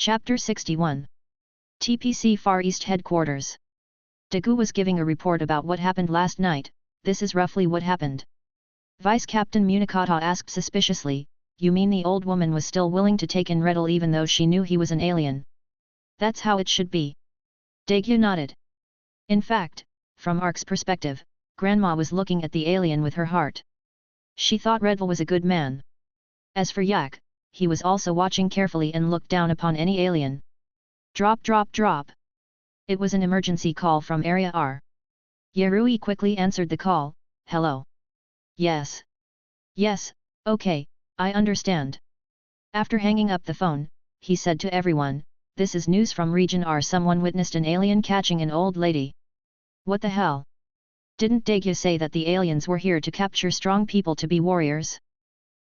Chapter 61. TPC Far East Headquarters. Dagu was giving a report about what happened last night. This is roughly what happened. Vice Captain Munikata asked suspiciously, "You mean the old woman was still willing to take in Redel even though she knew he was an alien?" "That's how it should be." Dagu nodded. In fact, from Ark's perspective, Grandma was looking at the alien with her heart. She thought Redel was a good man. As for Yak, he was also watching carefully and looked down upon any alien. Drop drop drop. It was an emergency call from Area R. Yarui quickly answered the call. "Hello." "Yes. Yes, okay, I understand." After hanging up the phone, he said to everyone, "This is news from Region R. Someone witnessed an alien catching an old lady." "What the hell? Didn't Daegu say that the aliens were here to capture strong people to be warriors?"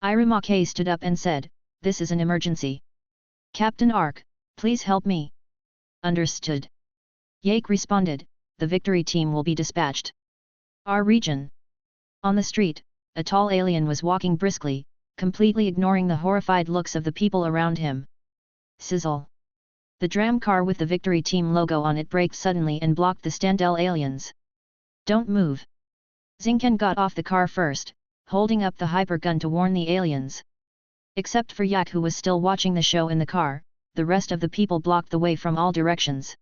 Irumake stood up and said, "This is an emergency. Captain Ark, please help me." "Understood." Yake responded, "The victory team will be dispatched." Our region. On the street, a tall alien was walking briskly, completely ignoring the horrified looks of the people around him. Sizzle. The tram car with the victory team logo on it braked suddenly and blocked the Standell aliens. "Don't move." Zinken got off the car first, holding up the hyper gun to warn the aliens. Except for Yak, who was still watching the show in the car, the rest of the people blocked the way from all directions.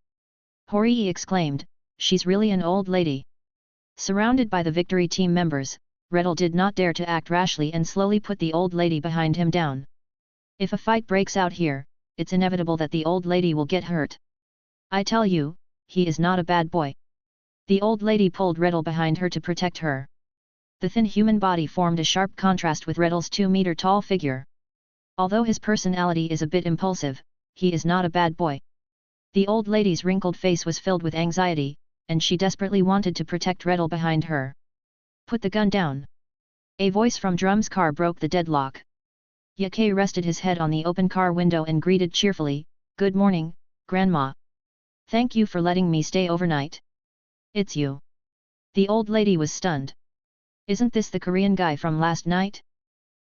Horii exclaimed, "She's really an old lady." Surrounded by the victory team members, Redel did not dare to act rashly and slowly put the old lady behind him down. If a fight breaks out here, it's inevitable that the old lady will get hurt. "I tell you, he is not a bad boy." The old lady pulled Redel behind her to protect her. The thin human body formed a sharp contrast with Redel's 2-meter-tall figure. Although his personality is a bit impulsive, he is not a bad boy. The old lady's wrinkled face was filled with anxiety, and she desperately wanted to protect Redel behind her. "Put the gun down." A voice from Drum's car broke the deadlock. Yake rested his head on the open car window and greeted cheerfully, "Good morning, Grandma. Thank you for letting me stay overnight." "It's you." The old lady was stunned. "Isn't this the Korean guy from last night?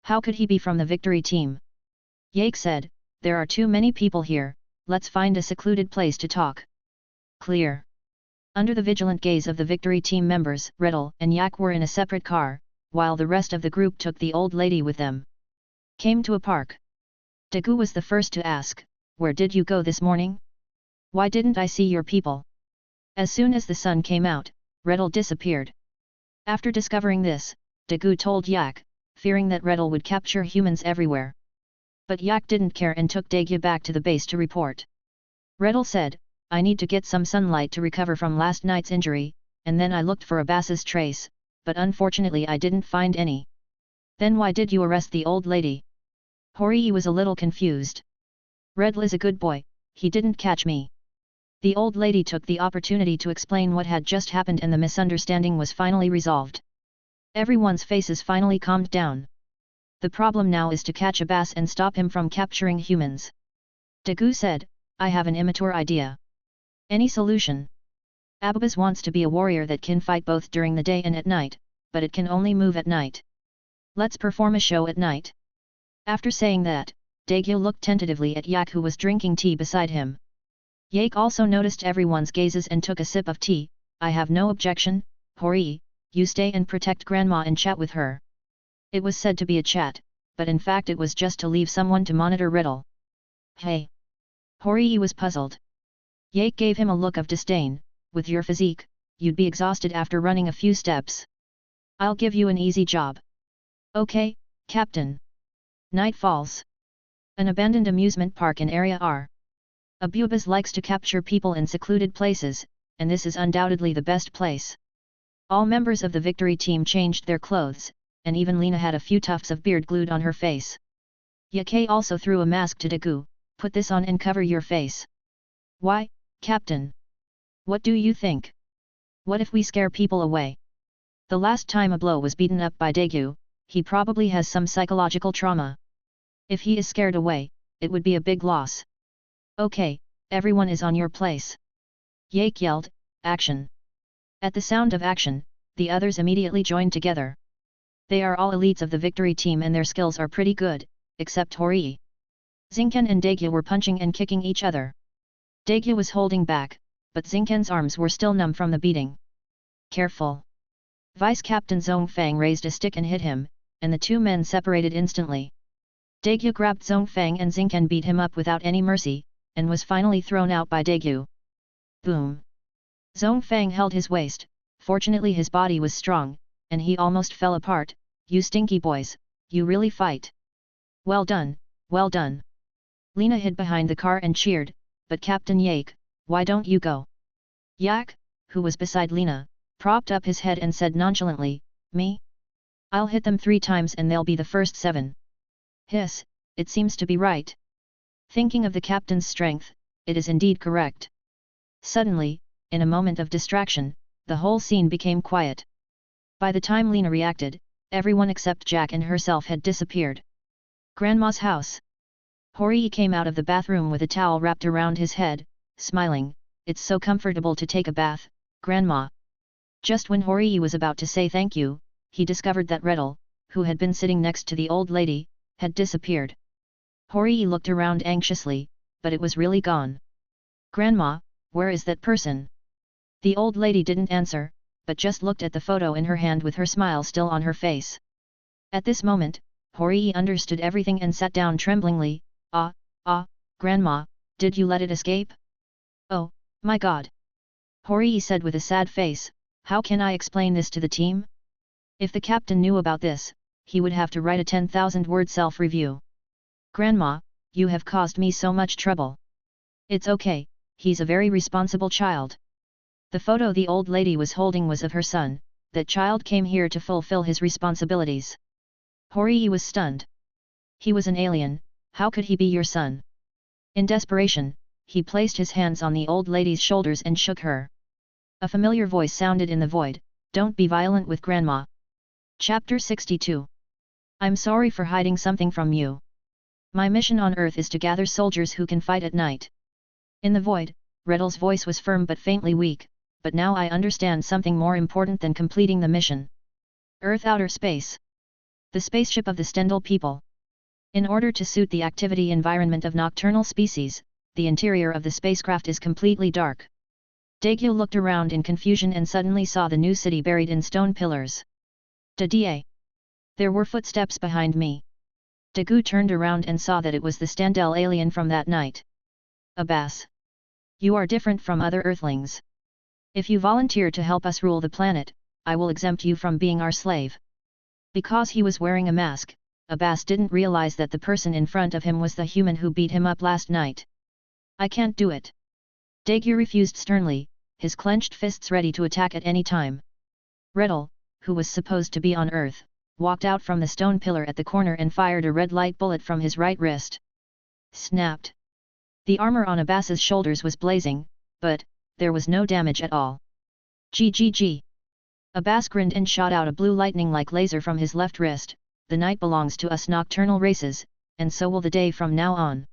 How could he be from the victory team?" Yake said, "There are too many people here, let's find a secluded place to talk." "Clear." Under the vigilant gaze of the victory team members, Redel and Yak were in a separate car, while the rest of the group took the old lady with them. Came to a park. Dagu was the first to ask, "Where did you go this morning? Why didn't I see your people?" As soon as the sun came out, Redel disappeared. After discovering this, Dagu told Yak, fearing that Redel would capture humans everywhere. But Yak didn't care and took Daegu back to the base to report. Redel said, "I need to get some sunlight to recover from last night's injury, and then I looked for a bass's trace, but unfortunately I didn't find any." "Then why did you arrest the old lady?" Horii was a little confused. "Redel is a good boy, he didn't catch me." The old lady took the opportunity to explain what had just happened and the misunderstanding was finally resolved. Everyone's faces finally calmed down. The problem now is to catch a bass and stop him from capturing humans. Dagu said, "I have an immature idea." "Any solution?" "Ababas wants to be a warrior that can fight both during the day and at night, but it can only move at night. Let's perform a show at night." After saying that, Daegu looked tentatively at Yak, who was drinking tea beside him. Yake also noticed everyone's gazes and took a sip of tea. "I have no objection, Horii, you stay and protect Grandma and chat with her." It was said to be a chat, but in fact it was just to leave someone to monitor Redel. "Hey!" Horii was puzzled. Yake gave him a look of disdain, "With your physique, you'd be exhausted after running a few steps. I'll give you an easy job." "Okay, Captain." Night falls. An abandoned amusement park in Area R. Abubas likes to capture people in secluded places, and this is undoubtedly the best place. All members of the victory team changed their clothes, and even Lena had a few tufts of beard glued on her face. Yake also threw a mask to Dagu, "Put this on and cover your face." "Why, Captain? What do you think? What if we scare people away?" The last time a blow was beaten up by Daegu, he probably has some psychological trauma. If he is scared away, it would be a big loss. "Okay, everyone is on your place." Yake yelled, "Action!" At the sound of action, the others immediately joined together. They are all elites of the victory team and their skills are pretty good, except Horii. Zinken and Daegye were punching and kicking each other. Daegye was holding back, but Zinken's arms were still numb from the beating. Careful! Vice Captain Zhong Fang raised a stick and hit him, and the two men separated instantly. Daegye grabbed Zhong Fang and Zinken beat him up without any mercy, and was finally thrown out by Daegye. Boom! Zhong Fang held his waist, fortunately his body was strong, and he almost fell apart. You stinky boys, you really fight. Well done, well done. Lena hid behind the car and cheered, but Captain Yak, why don't you go? Yak, who was beside Lena, propped up his head and said nonchalantly, me? I'll hit them 3 times and they'll be the first 7. Hiss, it seems to be right. Thinking of the captain's strength, it is indeed correct. Suddenly, in a moment of distraction, the whole scene became quiet. By the time Lena reacted, everyone except Jack and herself had disappeared. Grandma's house. Horii came out of the bathroom with a towel wrapped around his head, smiling, it's so comfortable to take a bath, Grandma. Just when Horii was about to say thank you, he discovered that Redel, who had been sitting next to the old lady, had disappeared. Horii looked around anxiously, but it was really gone. Grandma, where is that person? The old lady didn't answer, but just looked at the photo in her hand with her smile still on her face. At this moment, Horii understood everything and sat down tremblingly. Grandma, did you let it escape? Oh, my God! Horii said with a sad face, how can I explain this to the team? If the captain knew about this, he would have to write a 10,000-word self-review. Grandma, you have caused me so much trouble. It's okay, he's a very responsible child. The photo the old lady was holding was of her son. That child came here to fulfill his responsibilities. Horii was stunned. He was an alien, how could he be your son? In desperation, he placed his hands on the old lady's shoulders and shook her. A familiar voice sounded in the void, don't be violent with Grandma. Chapter 62. I'm sorry for hiding something from you. My mission on Earth is to gather soldiers who can fight at night. In the void, Redel's voice was firm but faintly weak, but now I understand something more important than completing the mission. Earth outer space. The spaceship of the Stendhal people. In order to suit the activity environment of nocturnal species, the interior of the spacecraft is completely dark. Daegye looked around in confusion and suddenly saw the new city buried in stone pillars. Da. There were footsteps behind me. Daegu turned around and saw that it was the Stendhal alien from that night. Abbas. You are different from other Earthlings. If you volunteer to help us rule the planet, I will exempt you from being our slave. Because he was wearing a mask, Abbas didn't realize that the person in front of him was the human who beat him up last night. I can't do it. Daegye refused sternly, his clenched fists ready to attack at any time. Redel, who was supposed to be on Earth, walked out from the stone pillar at the corner and fired a red light bullet from his right wrist. Snapped. The armor on Abbas's shoulders was blazing, but there was no damage at all. GGG. Abbas grinned and shot out a blue lightning-like laser from his left wrist. The night belongs to us nocturnal races, and so will the day from now on.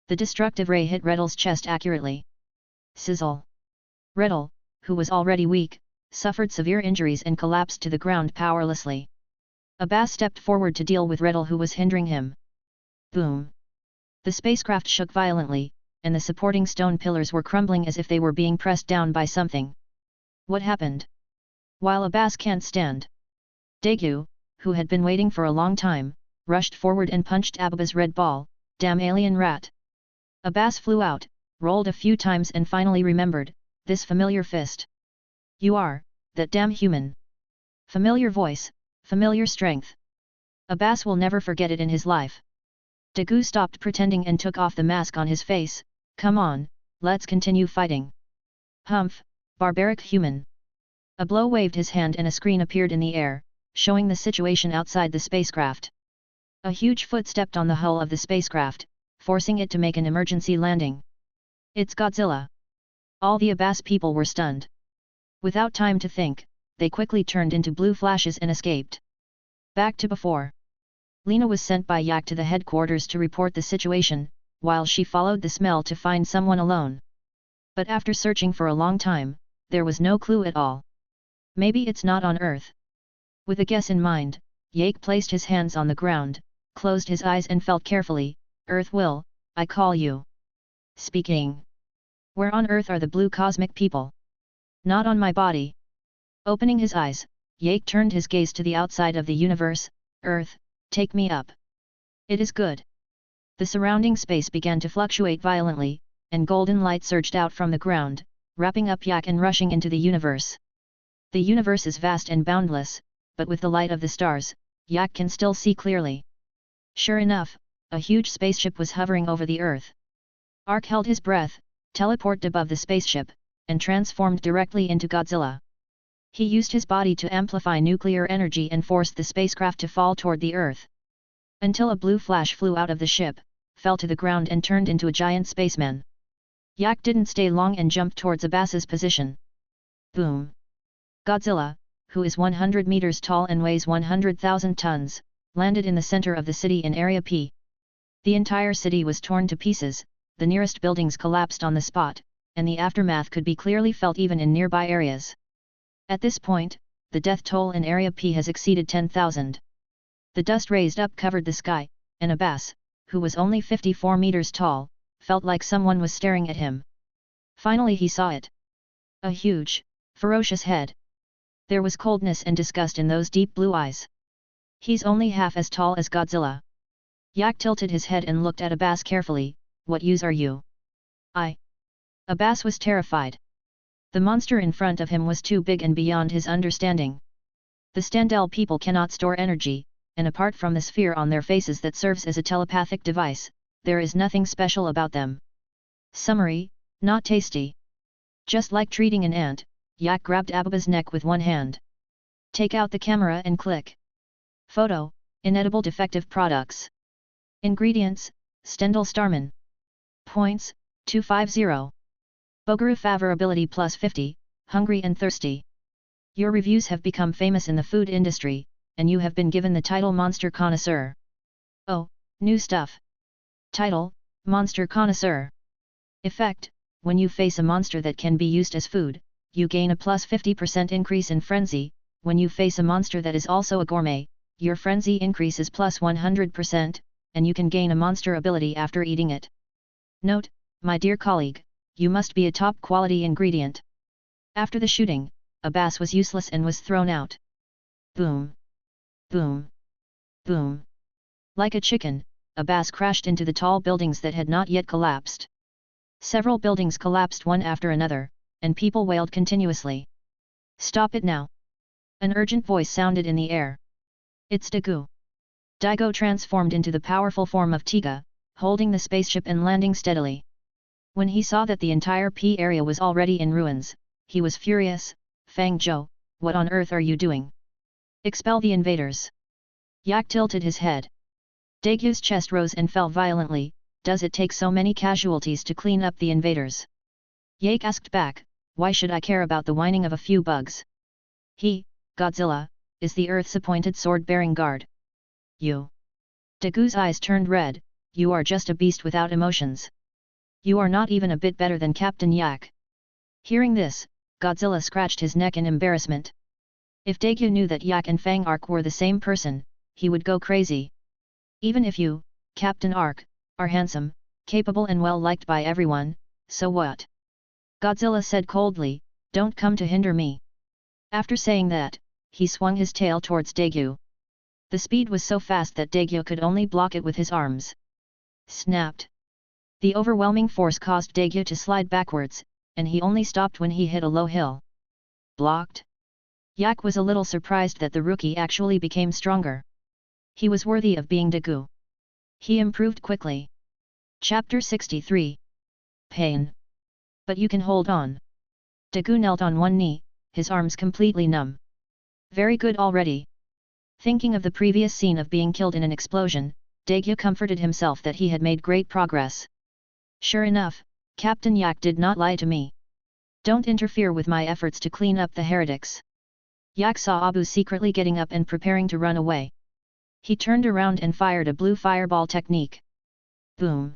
The destructive ray hit Redel's chest accurately. Sizzle. Redel, who was already weak, suffered severe injuries and collapsed to the ground powerlessly. Abbas stepped forward to deal with Redel who was hindering him. Boom. The spacecraft shook violently, and the supporting stone pillars were crumbling as if they were being pressed down by something. What happened? While Abbas can't stand. Daegu, who had been waiting for a long time, rushed forward and punched Abba's red ball. Damn alien rat. Abbas flew out, rolled a few times and finally remembered, this familiar fist. You are, that damn human. Familiar voice, familiar strength. Abbas will never forget it in his life. Daegu stopped pretending and took off the mask on his face. Come on, let's continue fighting. Humph, barbaric human. A blow waved his hand and a screen appeared in the air, showing the situation outside the spacecraft. A huge foot stepped on the hull of the spacecraft, forcing it to make an emergency landing. It's Godzilla. All the Abbas people were stunned. Without time to think, they quickly turned into blue flashes and escaped. Back to before. Lena was sent by Yak to the headquarters to report the situation, while she followed the smell to find someone alone. But after searching for a long time, there was no clue at all. Maybe it's not on Earth. With a guess in mind, Yak placed his hands on the ground, closed his eyes and felt carefully. Earth will, I call you. Speaking. Where on earth are the blue cosmic people? Not on my body. Opening his eyes, Yake turned his gaze to the outside of the universe. Earth, take me up. It is good. The surrounding space began to fluctuate violently, and golden light surged out from the ground, wrapping up Yak and rushing into the universe. The universe is vast and boundless, but with the light of the stars, Yak can still see clearly. Sure enough, a huge spaceship was hovering over the Earth. Ark held his breath, teleported above the spaceship, and transformed directly into Godzilla. He used his body to amplify nuclear energy and forced the spacecraft to fall toward the Earth. Until a blue flash flew out of the ship, fell to the ground and turned into a giant spaceman. Yak didn't stay long and jumped towards Abbas's position. Boom! Godzilla, who is 100 meters tall and weighs 100,000 tons, landed in the center of the city in Area P. The entire city was torn to pieces, the nearest buildings collapsed on the spot, and the aftermath could be clearly felt even in nearby areas. At this point, the death toll in Area P has exceeded 10,000. The dust raised up covered the sky, and Abbas, who was only 54 meters tall, felt like someone was staring at him. Finally he saw it. A huge, ferocious head. There was coldness and disgust in those deep blue eyes. He's only half as tall as Godzilla. Yak tilted his head and looked at Abbas carefully. What use are you? Abbas was terrified. The monster in front of him was too big and beyond his understanding. The Standell people cannot store energy, and apart from the sphere on their faces that serves as a telepathic device, there is nothing special about them. Summary: not tasty. Just like treating an ant, Yak grabbed Ababa's neck with one hand. Take out the camera and click. Photo: inedible defective products. Ingredients: Stendhal Starman. Points: 250. Bogaru favorability plus 50, hungry and thirsty. Your reviews have become famous in the food industry, and you have been given the title Monster Connoisseur. Oh, new stuff. Title: Monster Connoisseur. Effect: when you face a monster that can be used as food, you gain a plus 50% increase in frenzy. When you face a monster that is also a gourmet, your frenzy increases plus 100%, and you can gain a monster ability after eating it. Note, my dear colleague, you must be a top quality ingredient. After the shooting, Abbas was useless and was thrown out. Boom! Boom! Boom! Like a chicken, Abbas crashed into the tall buildings that had not yet collapsed. Several buildings collapsed one after another, and people wailed continuously. Stop it now! An urgent voice sounded in the air. It's Dagu. Daigo transformed into the powerful form of Tiga, holding the spaceship and landing steadily. When he saw that the entire P area was already in ruins, he was furious. Fang Zhou, what on earth are you doing? Expel the invaders. Yak tilted his head. Daigu's chest rose and fell violently. Does it take so many casualties to clean up the invaders? Yak asked back, why should I care about the whining of a few bugs? He, Godzilla, is the Earth's appointed sword-bearing guard. You. Daigu's eyes turned red. You are just a beast without emotions. You are not even a bit better than Captain Yak. Hearing this, Godzilla scratched his neck in embarrassment. If Daegu knew that Yak and Fang Ark were the same person, he would go crazy. Even if you, Captain Ark, are handsome, capable and well liked by everyone, so what? Godzilla said coldly, don't come to hinder me. After saying that, he swung his tail towards Daegu. The speed was so fast that Daegu could only block it with his arms. Snapped. The overwhelming force caused Daegu to slide backwards, and he only stopped when he hit a low hill. Blocked. Yak was a little surprised that the rookie actually became stronger. He was worthy of being Daegu. He improved quickly. Chapter 63. Pain. But you can hold on. Daegu knelt on one knee, his arms completely numb. Very good already. Thinking of the previous scene of being killed in an explosion, Daegu comforted himself that he had made great progress. Sure enough, Captain Yak did not lie to me. Don't interfere with my efforts to clean up the heretics. Yak saw Abu secretly getting up and preparing to run away. He turned around and fired a blue fireball technique. Boom!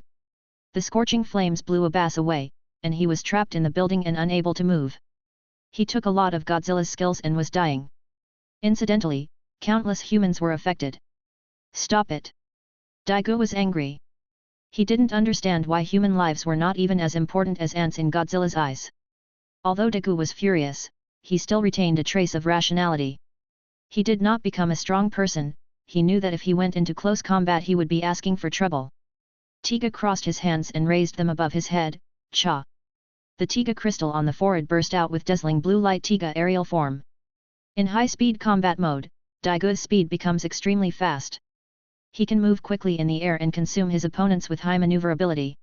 The scorching flames blew Abbas away, and he was trapped in the building and unable to move. He took a lot of Godzilla's skills and was dying. Incidentally, countless humans were affected. Stop it! Daegu was angry. He didn't understand why human lives were not even as important as ants in Godzilla's eyes. Although Daegu was furious, he still retained a trace of rationality. He did not become a strong person, he knew that if he went into close combat he would be asking for trouble. Tiga crossed his hands and raised them above his head, cha. The Tiga crystal on the forehead burst out with dazzling blue light. Tiga aerial form. In high-speed combat mode, Daegu's speed becomes extremely fast. He can move quickly in the air and consume his opponents with high maneuverability.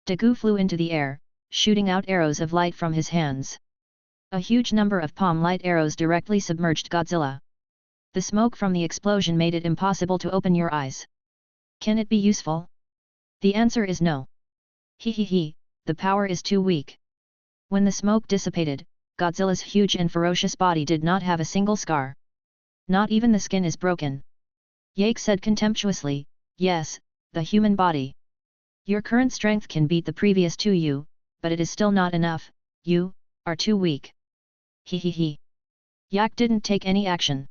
Daegu flew into the air, shooting out arrows of light from his hands. A huge number of palm light arrows directly submerged Godzilla. The smoke from the explosion made it impossible to open your eyes. Can it be useful? The answer is no. He, the power is too weak. When the smoke dissipated, Godzilla's huge and ferocious body did not have a single scar. Not even the skin is broken. Yake said contemptuously, yes, the human body. Your current strength can beat the previous to you, but it is still not enough, you are too weak. He. Yak didn't take any action.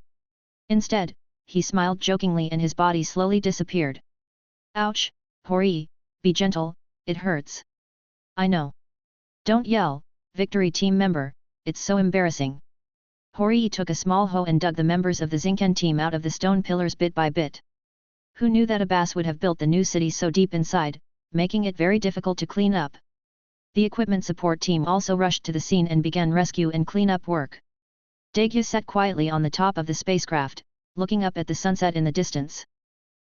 Instead, he smiled jokingly and his body slowly disappeared. Ouch, Hori, be gentle, it hurts. I know. Don't yell, victory team member, it's so embarrassing. Hori took a small hoe and dug the members of the Zinken team out of the stone pillars bit by bit. Who knew that Abbas would have built the new city so deep inside, making it very difficult to clean up? The equipment support team also rushed to the scene and began rescue and cleanup work. Daegu sat quietly on the top of the spacecraft, looking up at the sunset in the distance.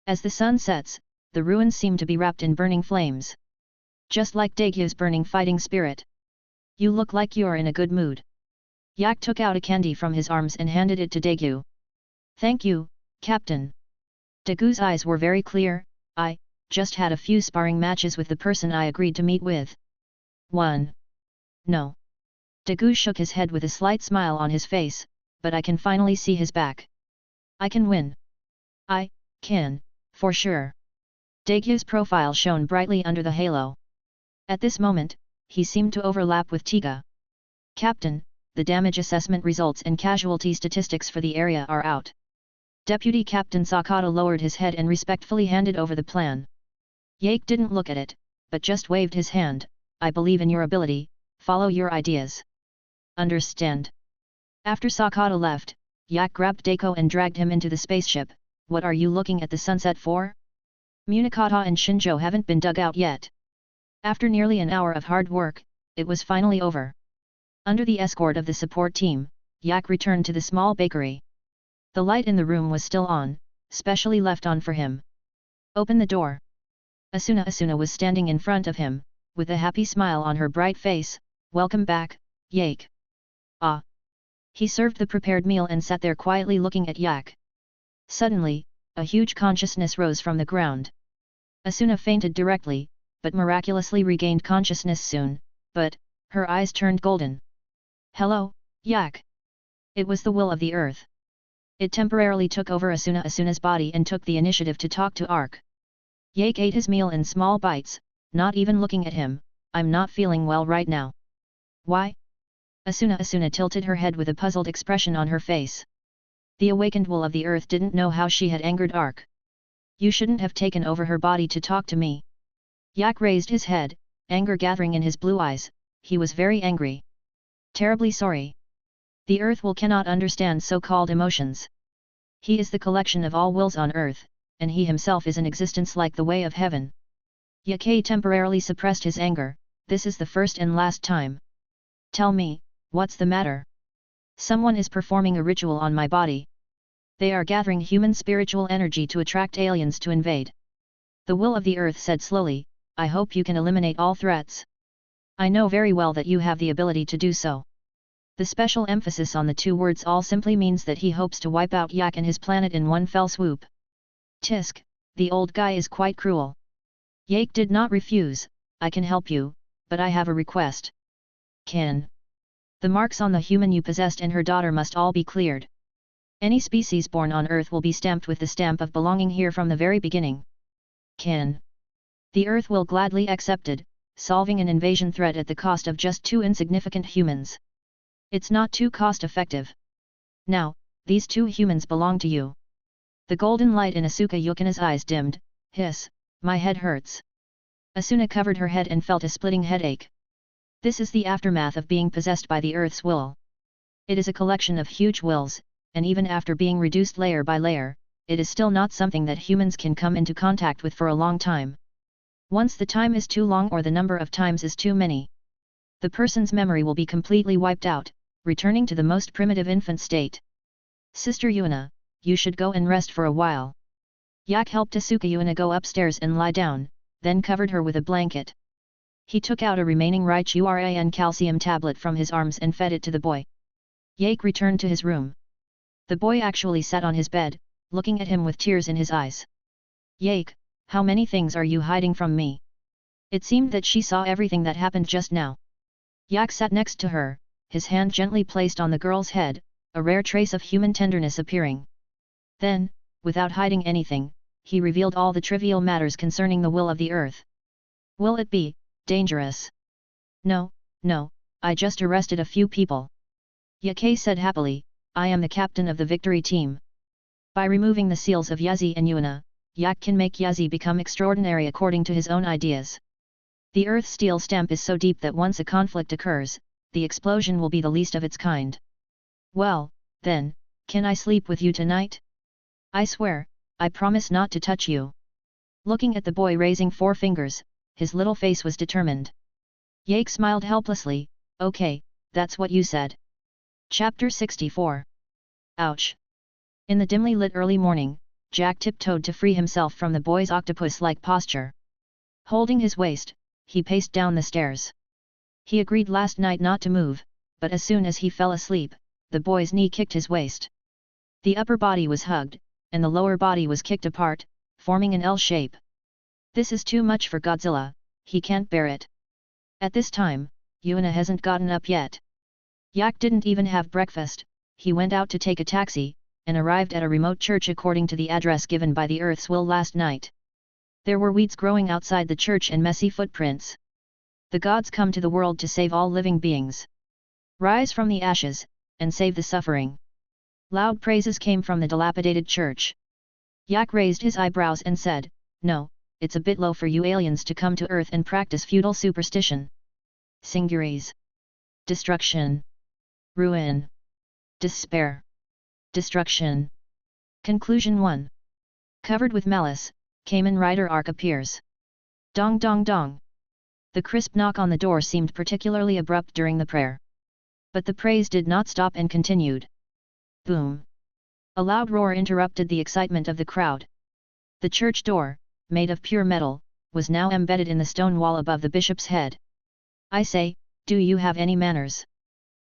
As the sun sets, the ruins seem to be wrapped in burning flames. Just like Daegu's burning fighting spirit. You look like you're in a good mood. Yak took out a candy from his arms and handed it to Daegu. Thank you, Captain. Daegu's eyes were very clear. I just had a few sparring matches with the person I agreed to meet with. 1. No. Daegu shook his head with a slight smile on his face, but I can finally see his back. I can win. I can, for sure. Daegu's profile shone brightly under the halo. At this moment, he seemed to overlap with Tiga. Captain, the damage assessment results and casualty statistics for the area are out. Deputy Captain Sakata lowered his head and respectfully handed over the plan. Yake didn't look at it, but just waved his hand. I believe in your ability, follow your ideas. Understand? After Sakata left, Yak grabbed Daeko and dragged him into the spaceship. What are you looking at the sunset for? Munakata and Shinjo haven't been dug out yet. After nearly an hour of hard work, it was finally over. Under the escort of the support team, Yak returned to the small bakery. The light in the room was still on, specially left on for him. Open the door. Asuna was standing in front of him, with a happy smile on her bright face. Welcome back, Yak. Ah. He served the prepared meal and sat there quietly looking at Yak. Suddenly, a huge consciousness rose from the ground. Asuna fainted directly, but miraculously regained consciousness soon, but her eyes turned golden. Hello, Yak. It was the will of the earth. It temporarily took over Asuna's body and took the initiative to talk to Ark. Yak ate his meal in small bites, not even looking at him. I'm not feeling well right now. Why? Asuna tilted her head with a puzzled expression on her face. The awakened will of the earth didn't know how she had angered Ark. You shouldn't have taken over her body to talk to me. Yak raised his head, anger gathering in his blue eyes. He was very angry. Terribly sorry. The earth will cannot understand so-called emotions. He is the collection of all wills on earth, and he himself is an existence like the way of heaven. Yak temporarily suppressed his anger. This is the first and last time. Tell me, what's the matter? Someone is performing a ritual on my body. They are gathering human spiritual energy to attract aliens to invade. The will of the earth said slowly, I hope you can eliminate all threats. I know very well that you have the ability to do so. The special emphasis on the two words all simply means that he hopes to wipe out Yak and his planet in one fell swoop. Tisk, the old guy is quite cruel. Yak did not refuse. I can help you, but I have a request. Can. The marks on the human you possessed and her daughter must all be cleared. Any species born on Earth will be stamped with the stamp of belonging here from the very beginning. Can. The Earth will gladly accepted, solving an invasion threat at the cost of just 2 insignificant humans. It's not too cost-effective. Now, these 2 humans belong to you. The golden light in Asuka Yukina's eyes dimmed. Hiss, my head hurts. Asuna covered her head and felt a splitting headache. This is the aftermath of being possessed by the earth's will. It is a collection of huge wills, and even after being reduced layer by layer, it is still not something that humans can come into contact with for a long time. Once the time is too long or the number of times is too many, the person's memory will be completely wiped out, returning to the most primitive infant state. Sister Yuana, you should go and rest for a while. Yak helped Asuka Yuana go upstairs and lie down, then covered her with a blanket. He took out a remaining Rychuran calcium tablet from his arms and fed it to the boy. Yak returned to his room. The boy actually sat on his bed, looking at him with tears in his eyes. Yak, how many things are you hiding from me? It seemed that she saw everything that happened just now. Yak sat next to her, his hand gently placed on the girl's head, a rare trace of human tenderness appearing. Then, without hiding anything, he revealed all the trivial matters concerning the will of the earth. Will it be dangerous? No, no, I just arrested a few people. Yake said happily, I am the captain of the victory team. By removing the seals of Yazi and Yuana, Yak can make Yazi become extraordinary according to his own ideas. The Earth's steel stamp is so deep that once a conflict occurs, the explosion will be the least of its kind. Well, then, can I sleep with you tonight? I swear, I promise not to touch you. Looking at the boy raising 4 fingers, his little face was determined. Yak smiled helplessly, okay, that's what you said. Chapter 64. Ouch. In the dimly lit early morning, Jack tiptoed to free himself from the boy's octopus-like posture. Holding his waist, he paced down the stairs. He agreed last night not to move, but as soon as he fell asleep, the boy's knee kicked his waist. The upper body was hugged, and the lower body was kicked apart, forming an L shape. This is too much for Godzilla, he can't bear it. At this time, Yuana hasn't gotten up yet. Yak didn't even have breakfast, he went out to take a taxi, and arrived at a remote church according to the address given by the Earth's will last night. There were weeds growing outside the church and messy footprints. The gods come to the world to save all living beings. Rise from the ashes, and save the suffering. Loud praises came from the dilapidated church. Yak raised his eyebrows and said, no, it's a bit low for you aliens to come to Earth and practice feudal superstition. Singuries. Destruction. Ruin. Despair. Destruction. Conclusion 1. Covered with malice, Kamen Rider Arc appears. Dong dong dong. The crisp knock on the door seemed particularly abrupt during the prayer. But the praise did not stop and continued. Boom. A loud roar interrupted the excitement of the crowd. The church door, made of pure metal, was now embedded in the stone wall above the bishop's head. I say, do you have any manners?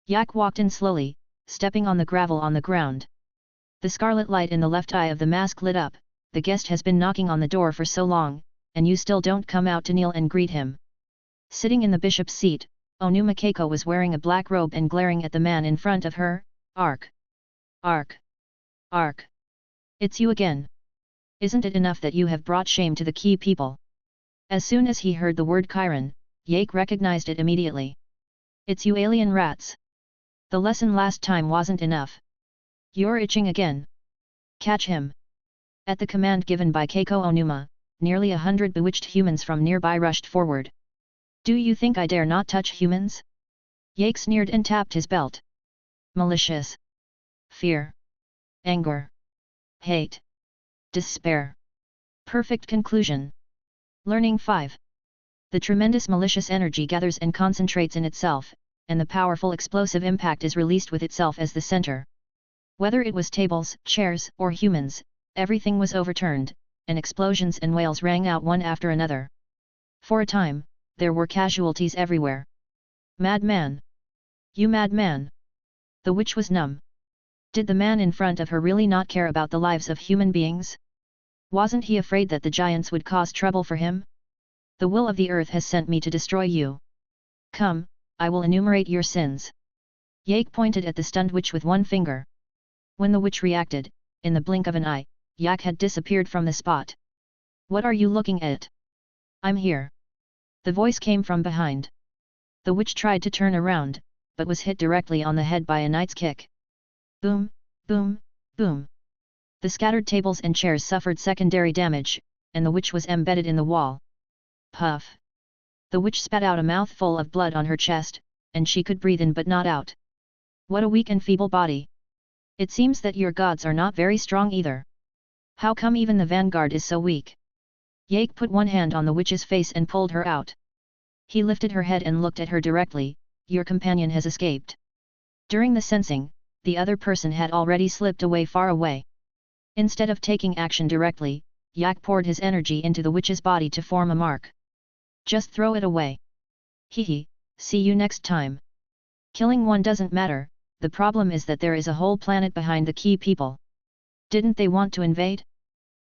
Yak walked in slowly, stepping on the gravel on the ground. The scarlet light in the left eye of the mask lit up. The guest has been knocking on the door for so long, and you still don't come out to kneel and greet him. Sitting in the bishop's seat, Onuma Keiko was wearing a black robe and glaring at the man in front of her. Ark. Ark. Ark. It's you again. Isn't it enough that you have brought shame to the key people? As soon as he heard the word Chiron, Yak recognized it immediately. It's you alien rats. The lesson last time wasn't enough. You're itching again. Catch him. At the command given by Keiko Onuma, nearly 100 bewitched humans from nearby rushed forward. Do you think I dare not touch humans? Yak sneered and tapped his belt. Malicious. Fear. Anger. Hate. Despair. Perfect conclusion. Learning 5. The tremendous malicious energy gathers and concentrates in itself, and the powerful explosive impact is released with itself as the center. Whether it was tables, chairs, or humans, everything was overturned, and explosions and wails rang out one after another. For a time, there were casualties everywhere. Madman! You madman! The witch was numb. Did the man in front of her really not care about the lives of human beings? Wasn't he afraid that the giants would cause trouble for him? The will of the earth has sent me to destroy you. Come, I will enumerate your sins. Yak pointed at the stunned witch with one finger. When the witch reacted, in the blink of an eye, Yak had disappeared from the spot. What are you looking at? I'm here. The voice came from behind. The witch tried to turn around, but was hit directly on the head by a knight's kick. Boom, boom, boom. The scattered tables and chairs suffered secondary damage, and the witch was embedded in the wall. Puff. The witch spat out a mouthful of blood on her chest, and she could breathe in but not out. What a weak and feeble body. It seems that your gods are not very strong either. How come even the vanguard is so weak? Yake put one hand on the witch's face and pulled her out. He lifted her head and looked at her directly. Your companion has escaped. During the sensing, the other person had already slipped away far away. Instead of taking action directly, Yak poured his energy into the witch's body to form a mark. Just throw it away. Hehe, see you next time. Killing one doesn't matter, the problem is that there is a whole planet behind the key people. Didn't they want to invade?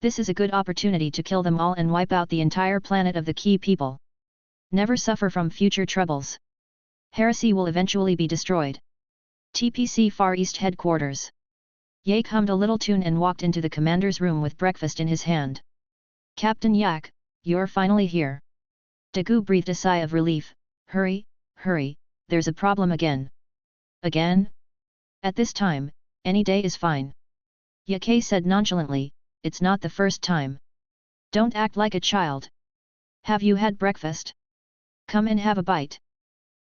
This is a good opportunity to kill them all and wipe out the entire planet of the key people. Never suffer from future troubles. Heresy will eventually be destroyed. TPC Far East Headquarters. Yake hummed a little tune and walked into the commander's room with breakfast in his hand. Captain Yak, you're finally here. Dagu breathed a sigh of relief. Hurry, hurry, there's a problem again. Again? At this time, any day is fine. Yake said nonchalantly, it's not the first time. Don't act like a child. Have you had breakfast? Come and have a bite.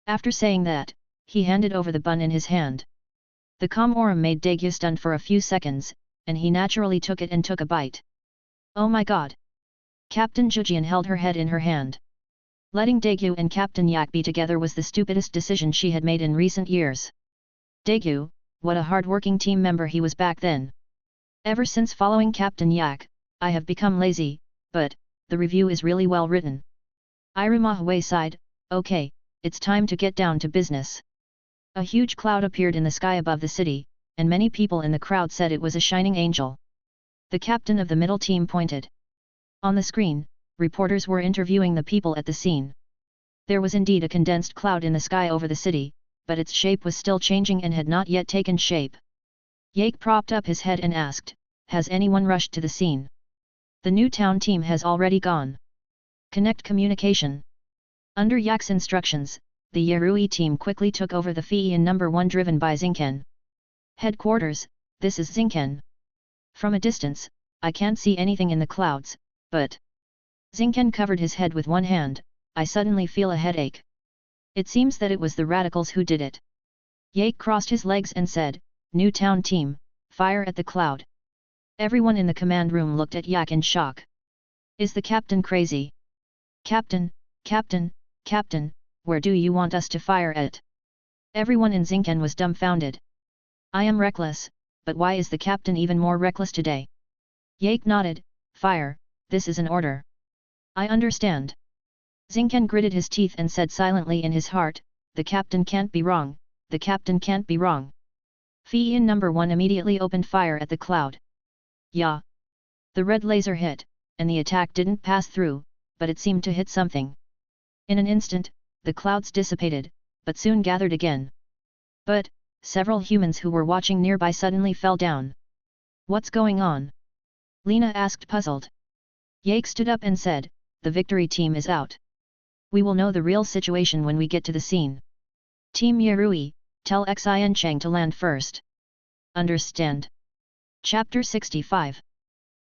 After saying that, he handed over the bun in his hand. The calm aura made Dagu stunned for a few seconds, and he naturally took it and took a bite. Oh my god! Captain Jujian held her head in her hand. Letting Dagu and Captain Yak be together was the stupidest decision she had made in recent years. Dagu, what a hard-working team member he was back then. Ever since following Captain Yak, I have become lazy, but, the review is really well written. Irumahue sighed, okay, it's time to get down to business. A huge cloud appeared in the sky above the city, and many people in the crowd said it was a shining angel. The captain of the middle team pointed. On the screen, reporters were interviewing the people at the scene. There was indeed a condensed cloud in the sky over the city, but its shape was still changing and had not yet taken shape. Yake propped up his head and asked, has anyone rushed to the scene? The new town team has already gone. Connect communication. Under Yak's instructions, the Yerui team quickly took over the Fiyin No. 1 driven by Zinken. Headquarters, this is Zinken. From a distance, I can't see anything in the clouds, but... Zinken covered his head with one hand. I suddenly feel a headache. It seems that it was the radicals who did it. Yake crossed his legs and said, new town team, fire at the cloud. Everyone in the command room looked at Yak in shock. Is the captain crazy? Captain, captain, captain, where do you want us to fire at? Everyone in Zinken was dumbfounded. I am reckless, but why is the captain even more reckless today? Yake nodded, fire, this is an order. I understand. Zinken gritted his teeth and said silently in his heart, the captain can't be wrong, the captain can't be wrong. Fiyin No. 1 immediately opened fire at the cloud. Yeah. The red laser hit, and the attack didn't pass through, but it seemed to hit something. In an instant, the clouds dissipated, but soon gathered again. But, several humans who were watching nearby suddenly fell down. What's going on? Lena asked puzzled. Yake stood up and said, the victory team is out. We will know the real situation when we get to the scene. Team Yerui, tell Xin Chang to land first. Understand. Chapter 65.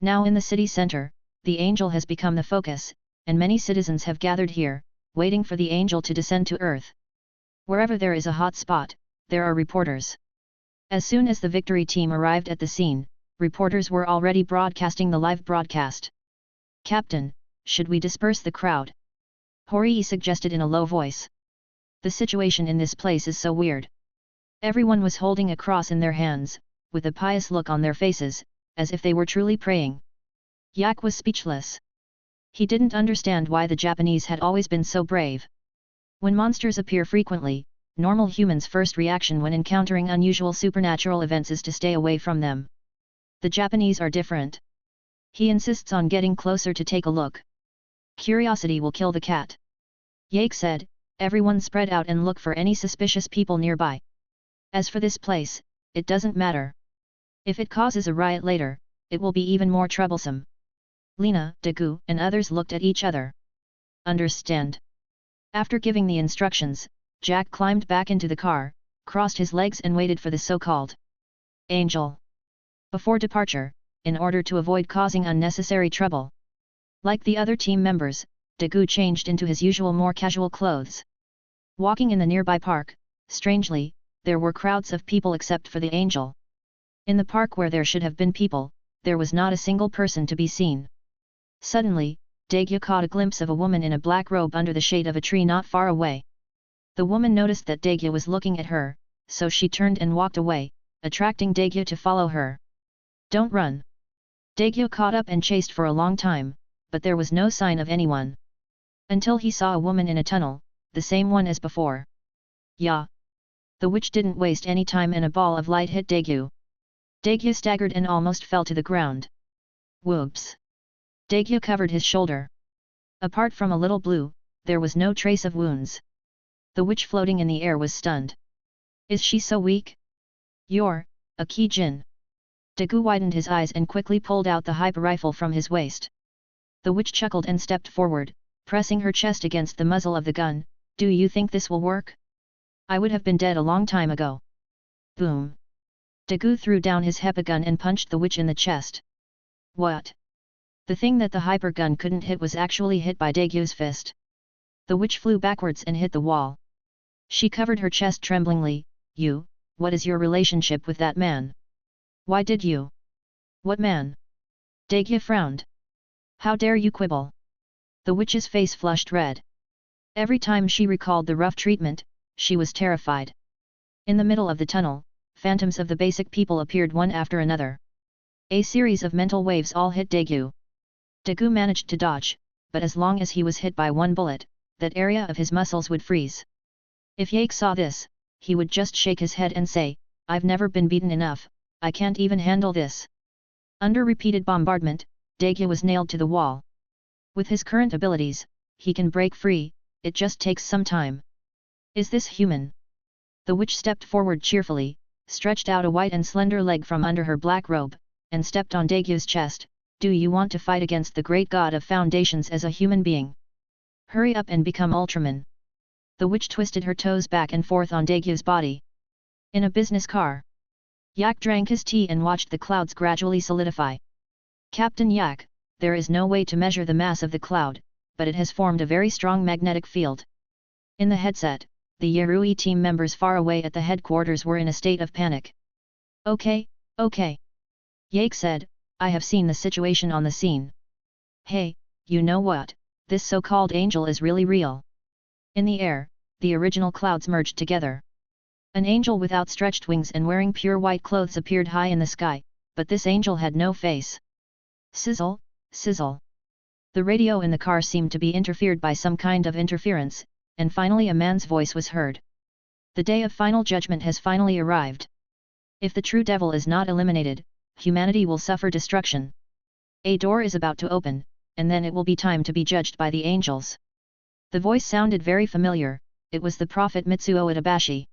Now in the city center, the angel has become the focus, and many citizens have gathered here, waiting for the angel to descend to earth. Wherever there is a hot spot, there are reporters. As soon as the victory team arrived at the scene, reporters were already broadcasting the live broadcast. Captain, should we disperse the crowd? Horii suggested in a low voice. The situation in this place is so weird. Everyone was holding a cross in their hands, with a pious look on their faces, as if they were truly praying. Yak was speechless. He didn't understand why the Japanese had always been so brave. When monsters appear frequently, normal humans' first reaction when encountering unusual supernatural events is to stay away from them. The Japanese are different. He insists on getting closer to take a look. Curiosity will kill the cat. Yake said, everyone spread out and look for any suspicious people nearby. As for this place, it doesn't matter. If it causes a riot later, it will be even more troublesome. Lena, Dagu, and others looked at each other. Understand. After giving the instructions, Jack climbed back into the car, crossed his legs and waited for the so-called angel. Before departure, in order to avoid causing unnecessary trouble. Like the other team members, Daegu changed into his usual more casual clothes. Walking in the nearby park, strangely, there were crowds of people except for the angel. In the park where there should have been people, there was not a single person to be seen. Suddenly, Daegu caught a glimpse of a woman in a black robe under the shade of a tree not far away. The woman noticed that Daegu was looking at her, so she turned and walked away, attracting Daegu to follow her. "Don't run!" Daegu caught up and chased for a long time, but there was no sign of anyone. Until he saw a woman in a tunnel, the same one as before. "Yeah!" The witch didn't waste any time and a ball of light hit Daegu. Daegu staggered and almost fell to the ground. Whoops! Daegu covered his shoulder. Apart from a little blue, there was no trace of wounds. The witch floating in the air was stunned. "Is she so weak?" "You're a key jin." Daegu widened his eyes and quickly pulled out the hyper rifle from his waist. The witch chuckled and stepped forward, pressing her chest against the muzzle of the gun. "Do you think this will work? I would have been dead a long time ago." Boom! Daegu threw down his HEPA gun and punched the witch in the chest. What? The thing that the hyper gun couldn't hit was actually hit by Daegu's fist. The witch flew backwards and hit the wall. She covered her chest tremblingly. "You, what is your relationship with that man? Why did you?" "What man?" Daegu frowned. "How dare you quibble?" The witch's face flushed red. Every time she recalled the rough treatment, she was terrified. In the middle of the tunnel, phantoms of the basic people appeared one after another. A series of mental waves all hit Daegu. Daegu managed to dodge, but as long as he was hit by one bullet, that area of his muscles would freeze. If Yake saw this, he would just shake his head and say, "I've never been beaten enough, I can't even handle this." Under repeated bombardment, Daegu was nailed to the wall. With his current abilities, he can break free, it just takes some time. "Is this human?" The witch stepped forward cheerfully, stretched out a white and slender leg from under her black robe, and stepped on Daegu's chest. "Do you want to fight against the great god of foundations as a human being? Hurry up and become Ultraman." The witch twisted her toes back and forth on Daegu's body. In a business car, Yak drank his tea and watched the clouds gradually solidify. "Captain Yak, there is no way to measure the mass of the cloud, but it has formed a very strong magnetic field." In the headset, the Yerui team members far away at the headquarters were in a state of panic. Okay. Yake said, "I have seen the situation on the scene. Hey, you know what, this so-called angel is really real." In the air, the original clouds merged together. An angel with outstretched wings and wearing pure white clothes appeared high in the sky, but this angel had no face. Sizzle, sizzle. The radio in the car seemed to be interfered by some kind of interference, and finally a man's voice was heard. "The day of final judgment has finally arrived. If the true devil is not eliminated, humanity will suffer destruction. A door is about to open, and then it will be time to be judged by the angels." The voice sounded very familiar, it was the prophet Mitsuo Itabashi.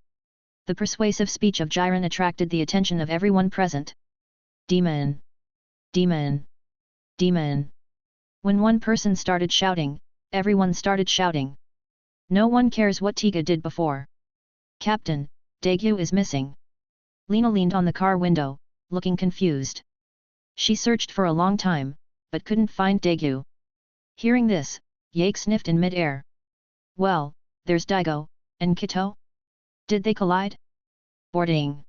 The persuasive speech of Jiren attracted the attention of everyone present. "Demon! Demon! Demon!" When one person started shouting, everyone started shouting. No one cares what Tiga did before. "Captain, Daegu is missing." Lena leaned on the car window, looking confused. She searched for a long time, but couldn't find Daegu. Hearing this, Yake sniffed in mid-air. "Well, there's Daigo, and Kito? Did they collide?" "Boarding."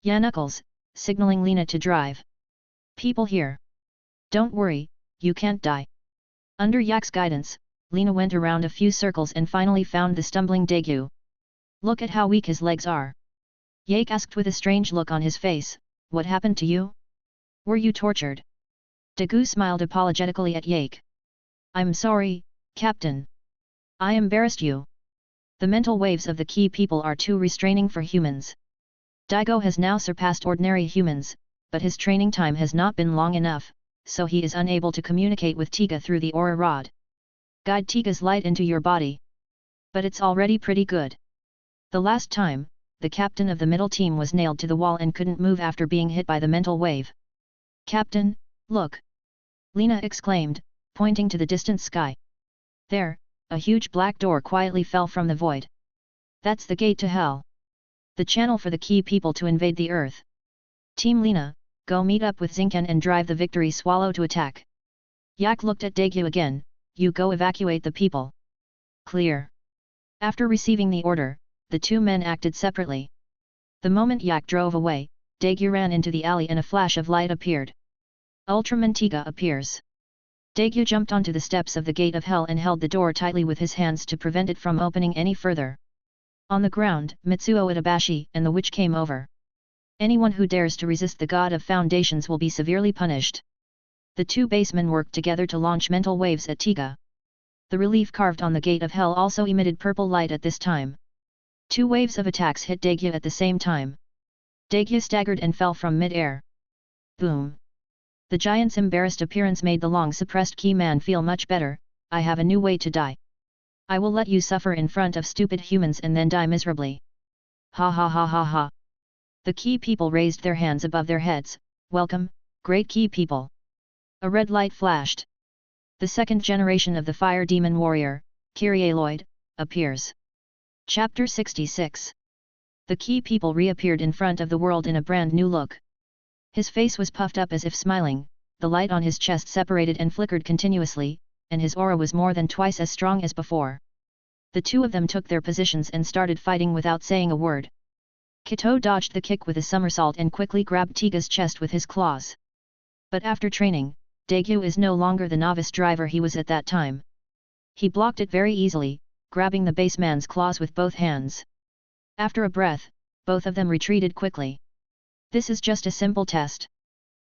"Yeah, Knuckles," signaling Lena to drive. "People here. Don't worry, you can't die." Under Yak's guidance, Lena went around a few circles and finally found the stumbling Daegu. "Look at how weak his legs are." Yake asked with a strange look on his face, "What happened to you? Were you tortured?" Daegu smiled apologetically at Yake. "I'm sorry, Captain. I embarrassed you. The mental waves of the key people are too restraining for humans. Daigo has now surpassed ordinary humans, but his training time has not been long enough, so he is unable to communicate with Tiga through the aura rod. Guide Tiga's light into your body. But it's already pretty good. The last time, the captain of the middle team was nailed to the wall and couldn't move after being hit by the mental wave." "Captain, look!" Lena exclaimed, pointing to the distant sky. There, a huge black door quietly fell from the void. "That's the gate to hell. The channel for the key people to invade the earth. Team Lena, go meet up with Zinken and drive the victory swallow to attack." Yak looked at Daegu again, you go evacuate the people. Clear. After receiving the order, the two men acted separately. The moment Yak drove away, Daegu ran into the alley and a flash of light appeared. Ultraman Tiga appears. Daegu jumped onto the steps of the gate of hell and held the door tightly with his hands to prevent it from opening any further. On the ground, Mitsuo Itabashi and the witch came over. Anyone who dares to resist the god of foundations will be severely punished. The two basemen worked together to launch mental waves at Tiga. The relief carved on the gate of hell also emitted purple light at this time. Two waves of attacks hit Daegu at the same time. Daegu staggered and fell from mid-air. Boom! The giant's embarrassed appearance made the long-suppressed key man feel much better. I have a new way to die. I will let you suffer in front of stupid humans and then die miserably. Ha ha ha ha ha. The key people raised their hands above their heads. Welcome, great key people. A red light flashed. The second generation of the fire demon warrior, Kyrieleid, appears. Chapter 66. The key people reappeared in front of the world in a brand new look. His face was puffed up as if smiling, the light on his chest separated and flickered continuously, and his aura was more than twice as strong as before. The two of them took their positions and started fighting without saying a word. Kito dodged the kick with a somersault and quickly grabbed Tiga's chest with his claws. But after training, Daegu is no longer the novice driver he was at that time. He blocked it very easily, grabbing the baseman's claws with both hands. After a breath, both of them retreated quickly. This is just a simple test.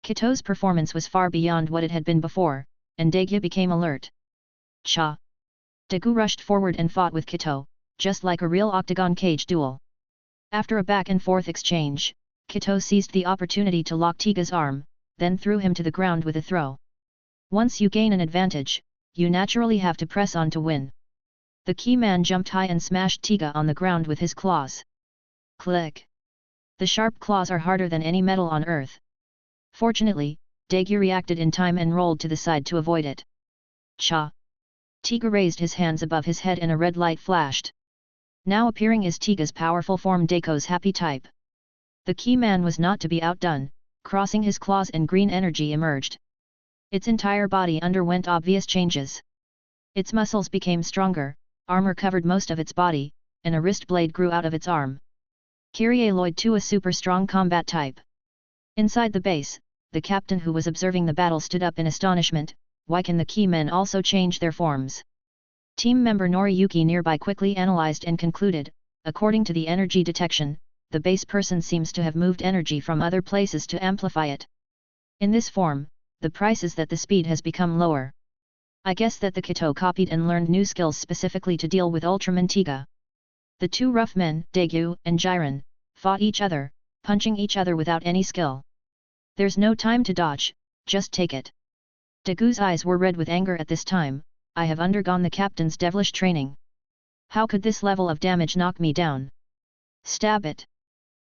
Kito's performance was far beyond what it had been before, and Daegu became alert. Cha! Daegu rushed forward and fought with Kito, just like a real octagon cage duel. After a back-and-forth exchange, Kito seized the opportunity to lock Tiga's arm, then threw him to the ground with a throw. Once you gain an advantage, you naturally have to press on to win. The key man jumped high and smashed Tiga on the ground with his claws. Click! The sharp claws are harder than any metal on earth. Fortunately, Daegu reacted in time and rolled to the side to avoid it. Cha! Tiga raised his hands above his head and a red light flashed. Now appearing is Tiga's powerful form Daiko's happy type. The key man was not to be outdone, crossing his claws and green energy emerged. Its entire body underwent obvious changes. Its muscles became stronger, armor covered most of its body, and a wrist blade grew out of its arm. Kyrieleid too, a super strong combat type. Inside the base, the captain who was observing the battle stood up in astonishment. Why can the key men also change their forms? Team member Noriyuki nearby quickly analyzed and concluded, according to the energy detection, the base person seems to have moved energy from other places to amplify it. In this form, the price is that the speed has become lower. I guess that the Kito copied and learned new skills specifically to deal with Ultraman Tiga. The two rough men, Daegu and Jiren, fought each other, punching each other without any skill. There's no time to dodge, just take it. Daegu's eyes were red with anger at this time. I have undergone the captain's devilish training. How could this level of damage knock me down? Stab it!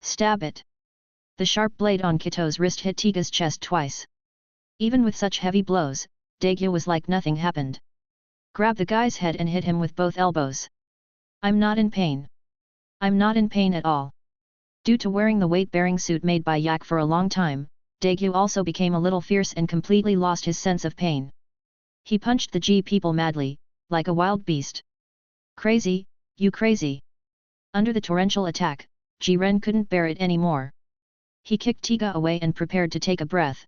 Stab it! The sharp blade on Kito's wrist hit Tiga's chest twice. Even with such heavy blows, Daegu was like nothing happened. Grab the guy's head and hit him with both elbows. I'm not in pain. I'm not in pain at all. Due to wearing the weight-bearing suit made by Yak for a long time, Daegu also became a little fierce and completely lost his sense of pain. He punched the G people madly, like a wild beast. Crazy, you crazy! Under the torrential attack, Jiren couldn't bear it anymore. He kicked Tiga away and prepared to take a breath.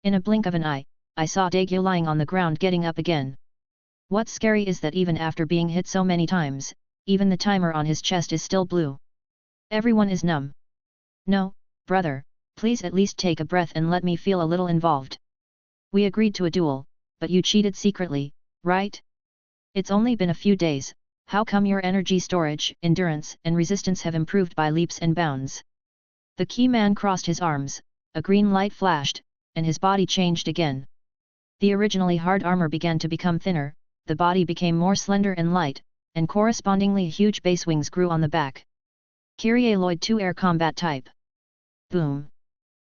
In a blink of an eye, I saw Daegu lying on the ground getting up again. What's scary is that even after being hit so many times, even the timer on his chest is still blue. Everyone is numb. No, brother, please at least take a breath and let me feel a little involved. We agreed to a duel, but you cheated secretly, right? It's only been a few days, how come your energy storage, endurance and resistance have improved by leaps and bounds? The key man crossed his arms, a green light flashed, and his body changed again. The originally hard armor began to become thinner, the body became more slender and light, and correspondingly huge base wings grew on the back. Kyrieleid 2 air combat type. Boom!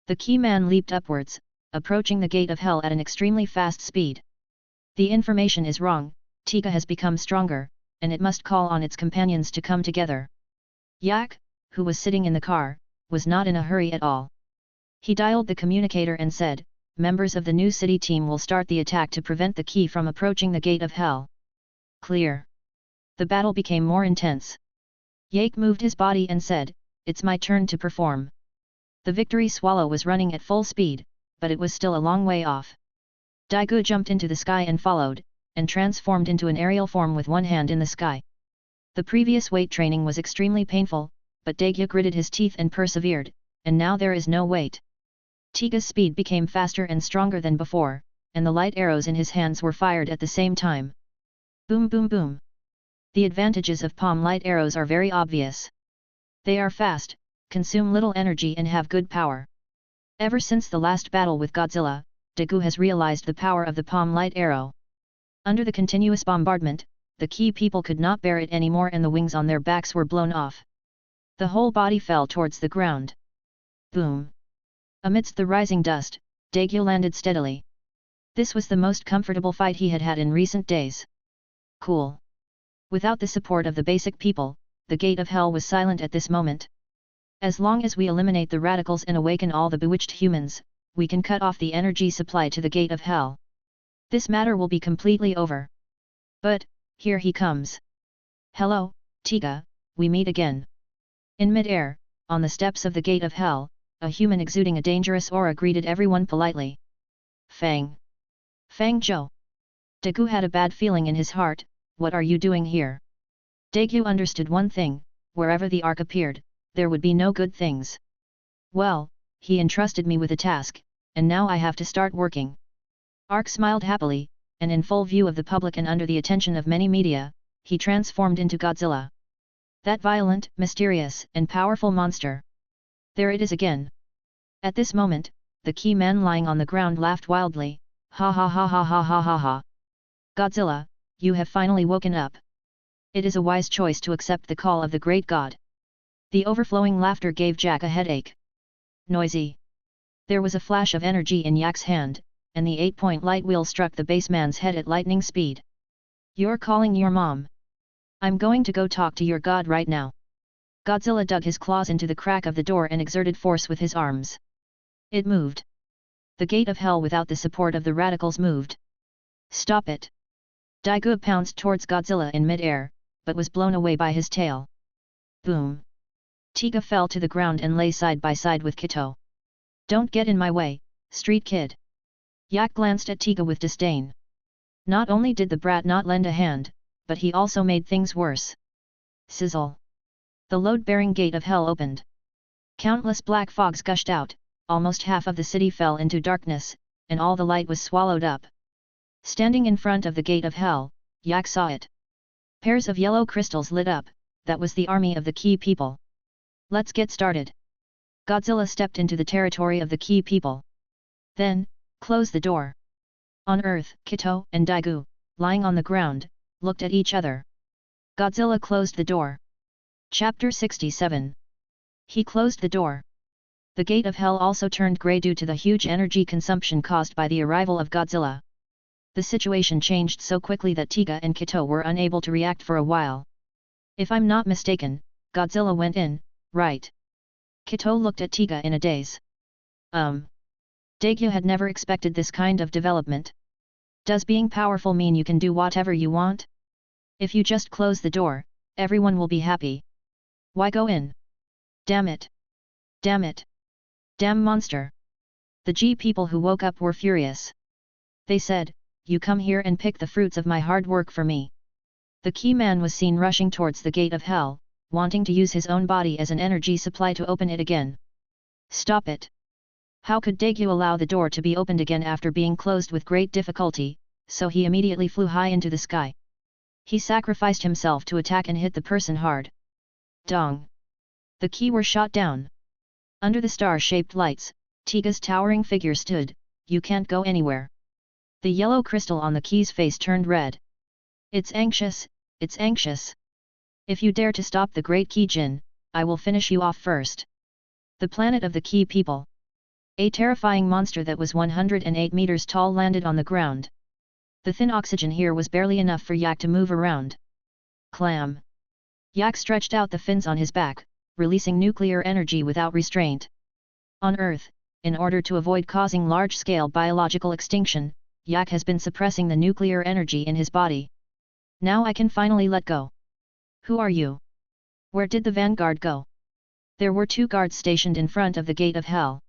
The key man leaped upwards, approaching the gate of hell at an extremely fast speed. The information is wrong, Tiga has become stronger, and it must call on its companions to come together. Yak, who was sitting in the car, was not in a hurry at all. He dialed the communicator and said, members of the new city team will start the attack to prevent the key from approaching the gate of hell. Clear. The battle became more intense. Yake moved his body and said, "It's my turn to perform." The victory swallow was running at full speed, but it was still a long way off. Daegu jumped into the sky and followed, and transformed into an aerial form with one hand in the sky. The previous weight training was extremely painful, but Daegu gritted his teeth and persevered, and now there is no weight. Tiga's speed became faster and stronger than before, and the light arrows in his hands were fired at the same time. Boom boom boom. The advantages of palm light arrows are very obvious. They are fast, consume little energy and have good power. Ever since the last battle with Godzilla, Daegu has realized the power of the palm light arrow. Under the continuous bombardment, the key people could not bear it anymore and the wings on their backs were blown off. The whole body fell towards the ground. Boom! Amidst the rising dust, Daegu landed steadily. This was the most comfortable fight he had had in recent days. Cool. Without the support of the basic people, the gate of hell was silent at this moment. As long as we eliminate the radicals and awaken all the bewitched humans, we can cut off the energy supply to the gate of hell. This matter will be completely over. But, here he comes. Hello, Tiga, we meet again. In mid-air, on the steps of the gate of hell, a human exuding a dangerous aura greeted everyone politely. Fang. Fang Zhou. Daegu had a bad feeling in his heart. What are you doing here? Daegu understood one thing, wherever the ark appeared, there would be no good things. Well, he entrusted me with a task, and now I have to start working. Ark smiled happily, and in full view of the public and under the attention of many media, he transformed into Godzilla. That violent, mysterious, and powerful monster. There it is again. At this moment, the key man lying on the ground laughed wildly, ha ha ha ha ha ha ha ha. Godzilla, you have finally woken up. It is a wise choice to accept the call of the great god. The overflowing laughter gave Jack a headache. Noisy. There was a flash of energy in Yak's hand, and the 8-point light wheel struck the baseman's head at lightning speed. You're calling your mom. I'm going to go talk to your god right now. Godzilla dug his claws into the crack of the door and exerted force with his arms. It moved. The gate of hell without the support of the radicals moved. Stop it. Daegu pounced towards Godzilla in mid-air, but was blown away by his tail. Boom. Tiga fell to the ground and lay side by side with Kito. Don't get in my way, street kid. Yak glanced at Tiga with disdain. Not only did the brat not lend a hand, but he also made things worse. Sizzle. The load-bearing gate of hell opened. Countless black fogs gushed out, almost half of the city fell into darkness, and all the light was swallowed up. Standing in front of the gate of hell, Yak saw it. Pairs of yellow crystals lit up, that was the army of the key people. Let's get started. Godzilla stepped into the territory of the key people. Then, close the door. On earth, Kito and Daegu, lying on the ground, looked at each other. Godzilla closed the door. Chapter 67. He closed the door. The gate of hell also turned grey due to the huge energy consumption caused by the arrival of Godzilla. The situation changed so quickly that Tiga and Kito were unable to react for a while. If I'm not mistaken, Godzilla went in, right? Kito looked at Tiga in a daze. Daegu had never expected this kind of development. Does being powerful mean you can do whatever you want? If you just close the door, everyone will be happy. Why go in? Damn it! Damn it! Damn monster! The G people who woke up were furious. They said, you come here and pick the fruits of my hard work for me. The key man was seen rushing towards the gate of hell, wanting to use his own body as an energy supply to open it again. Stop it! How could Daegu allow the door to be opened again after being closed with great difficulty, so he immediately flew high into the sky. He sacrificed himself to attack and hit the person hard. Dong! The key were shot down. Under the star-shaped lights, Tiga's towering figure stood, you can't go anywhere. The yellow crystal on the key's face turned red. It's anxious, it's anxious. If you dare to stop the great key Jin, I will finish you off first. The planet of the key people. A terrifying monster that was 108 meters tall landed on the ground. The thin oxygen here was barely enough for Yak to move around. Clam! Yak stretched out the fins on his back, releasing nuclear energy without restraint. On Earth, in order to avoid causing large-scale biological extinction, Yak has been suppressing the nuclear energy in his body. Now I can finally let go. Who are you? Where did the vanguard go? There were 2 guards stationed in front of the gate of hell.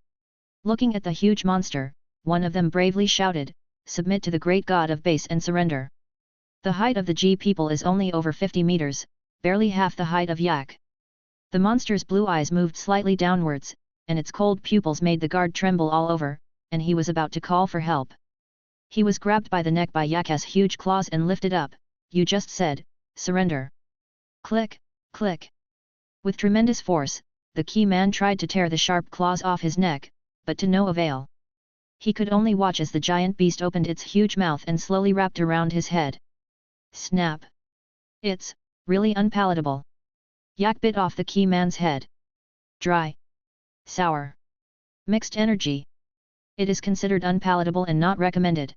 Looking at the huge monster, one of them bravely shouted, "Submit to the great god of base and surrender." The height of the G people is only over 50 meters, barely half the height of Yak. The monster's blue eyes moved slightly downwards, and its cold pupils made the guard tremble all over, and he was about to call for help. He was grabbed by the neck by Yak's huge claws and lifted up. "You just said, surrender." Click, click. With tremendous force, the key man tried to tear the sharp claws off his neck, but to no avail. He could only watch as the giant beast opened its huge mouth and slowly wrapped around his head. Snap! It's really unpalatable. Yak bit off the key man's head. Dry. Sour. Mixed energy. It is considered unpalatable and not recommended.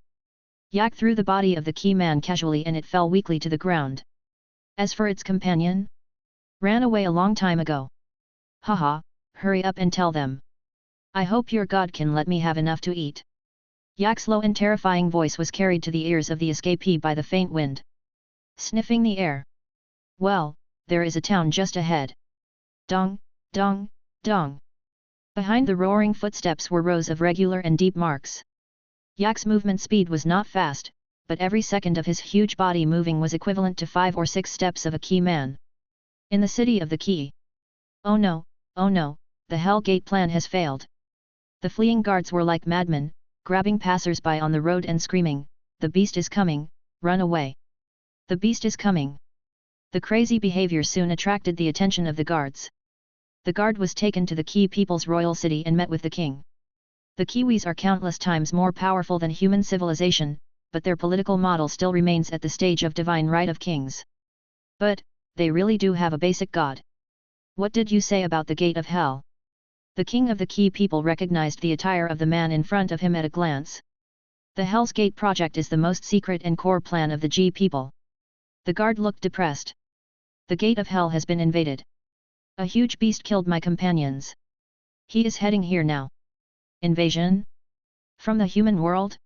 Yak threw the body of the key man casually and it fell weakly to the ground. As for its companion, ran away a long time ago. Haha, hurry up and tell them. I hope your god can let me have enough to eat. Yak's low and terrifying voice was carried to the ears of the escapee by the faint wind. Sniffing the air. Well, there is a town just ahead. Dong, dong, dong. Behind the roaring footsteps were rows of regular and deep marks. Yak's movement speed was not fast, but every second of his huge body moving was equivalent to 5 or 6 steps of a key man. In the city of the key. Oh no, the Hell Gate plan has failed. The fleeing guards were like madmen, grabbing passers-by on the road and screaming, "The beast is coming, run away! The beast is coming!" The crazy behavior soon attracted the attention of the guards. The guard was taken to the Key people's royal city and met with the king. The Kiwis are countless times more powerful than human civilization, but their political model still remains at the stage of divine right of kings. But, they really do have a basic god. What did you say about the gate of hell? The king of the Key people recognized the attire of the man in front of him at a glance. The Hell's Gate project is the most secret and core plan of the G people. The guard looked depressed. The gate of hell has been invaded. A huge beast killed my companions. He is heading here now. Invasion? From the human world?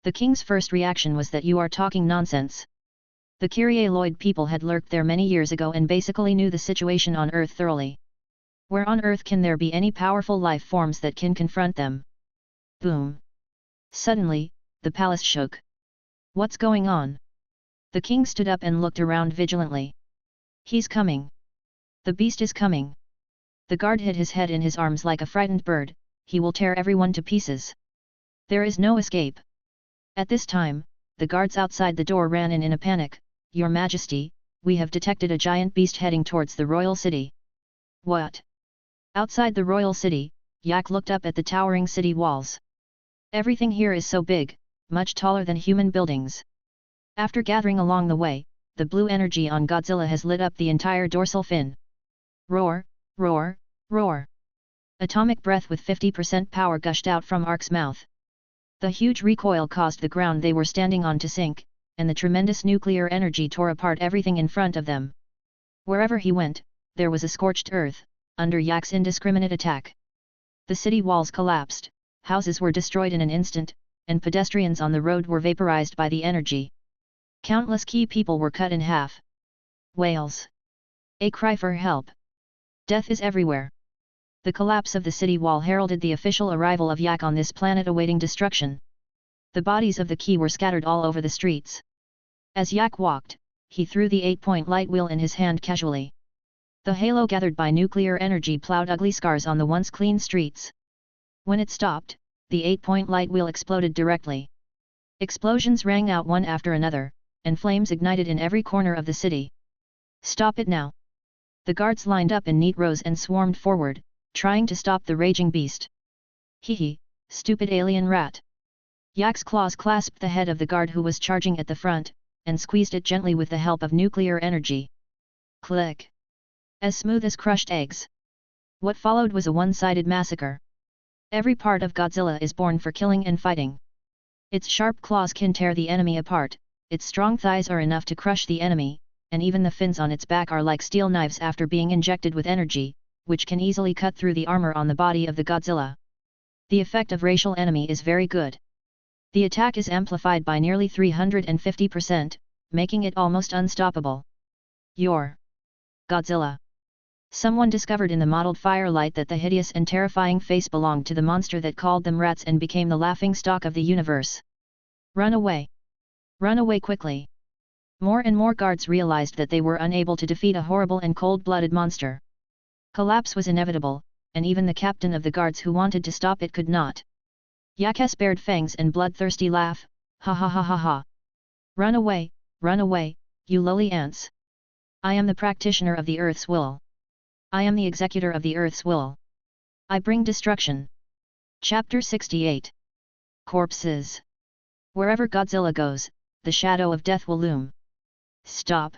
The king's first reaction was that you are talking nonsense. The Kyrialoid people had lurked there many years ago and basically knew the situation on Earth thoroughly. Where on Earth can there be any powerful life forms that can confront them? Boom! Suddenly, the palace shook. What's going on? The king stood up and looked around vigilantly. He's coming. The beast is coming. The guard hid his head in his arms like a frightened bird. He will tear everyone to pieces. There is no escape. At this time, the guards outside the door ran in a panic. Your Majesty, we have detected a giant beast heading towards the royal city. What? Outside the royal city, Yak looked up at the towering city walls. Everything here is so big, much taller than human buildings. After gathering along the way, the blue energy on Godzilla has lit up the entire dorsal fin. Roar, roar, roar. Atomic breath with 50% power gushed out from Ark's mouth. The huge recoil caused the ground they were standing on to sink, and the tremendous nuclear energy tore apart everything in front of them. Wherever he went, there was a scorched earth, under Yak's indiscriminate attack. The city walls collapsed, houses were destroyed in an instant, and pedestrians on the road were vaporized by the energy. Countless Key people were cut in half. Wails. A cry for help. Death is everywhere. The collapse of the city wall heralded the official arrival of Yak on this planet awaiting destruction. The bodies of the Key were scattered all over the streets. As Yak walked, he threw the 8-point light wheel in his hand casually. The halo gathered by nuclear energy plowed ugly scars on the once clean streets. When it stopped, the 8-point light wheel exploded directly. Explosions rang out one after another, and flames ignited in every corner of the city. Stop it now! The guards lined up in neat rows and swarmed forward, trying to stop the raging beast. Hee, stupid alien rat! Yak's claws clasped the head of the guard who was charging at the front, and squeezed it gently with the help of nuclear energy. Click! As smooth as crushed eggs. What followed was a one-sided massacre. Every part of Godzilla is born for killing and fighting. Its sharp claws can tear the enemy apart, its strong thighs are enough to crush the enemy, and even the fins on its back are like steel knives after being injected with energy, which can easily cut through the armor on the body of the Godzilla. The effect of racial enemy is very good. The attack is amplified by nearly 350%, making it almost unstoppable. Your Godzilla. Someone discovered in the mottled firelight that the hideous and terrifying face belonged to the monster that called them rats and became the laughing stock of the universe. Run away! Run away quickly! More and more guards realized that they were unable to defeat a horrible and cold-blooded monster. Collapse was inevitable, and even the captain of the guards who wanted to stop it could not. Yak's bared fangs and bloodthirsty laugh, ha ha ha ha ha. Run away, you lowly ants. I am the practitioner of the earth's will. I am the executor of the earth's will. I bring destruction. Chapter 68. Corpses. Wherever Godzilla goes, the shadow of death will loom. Stop.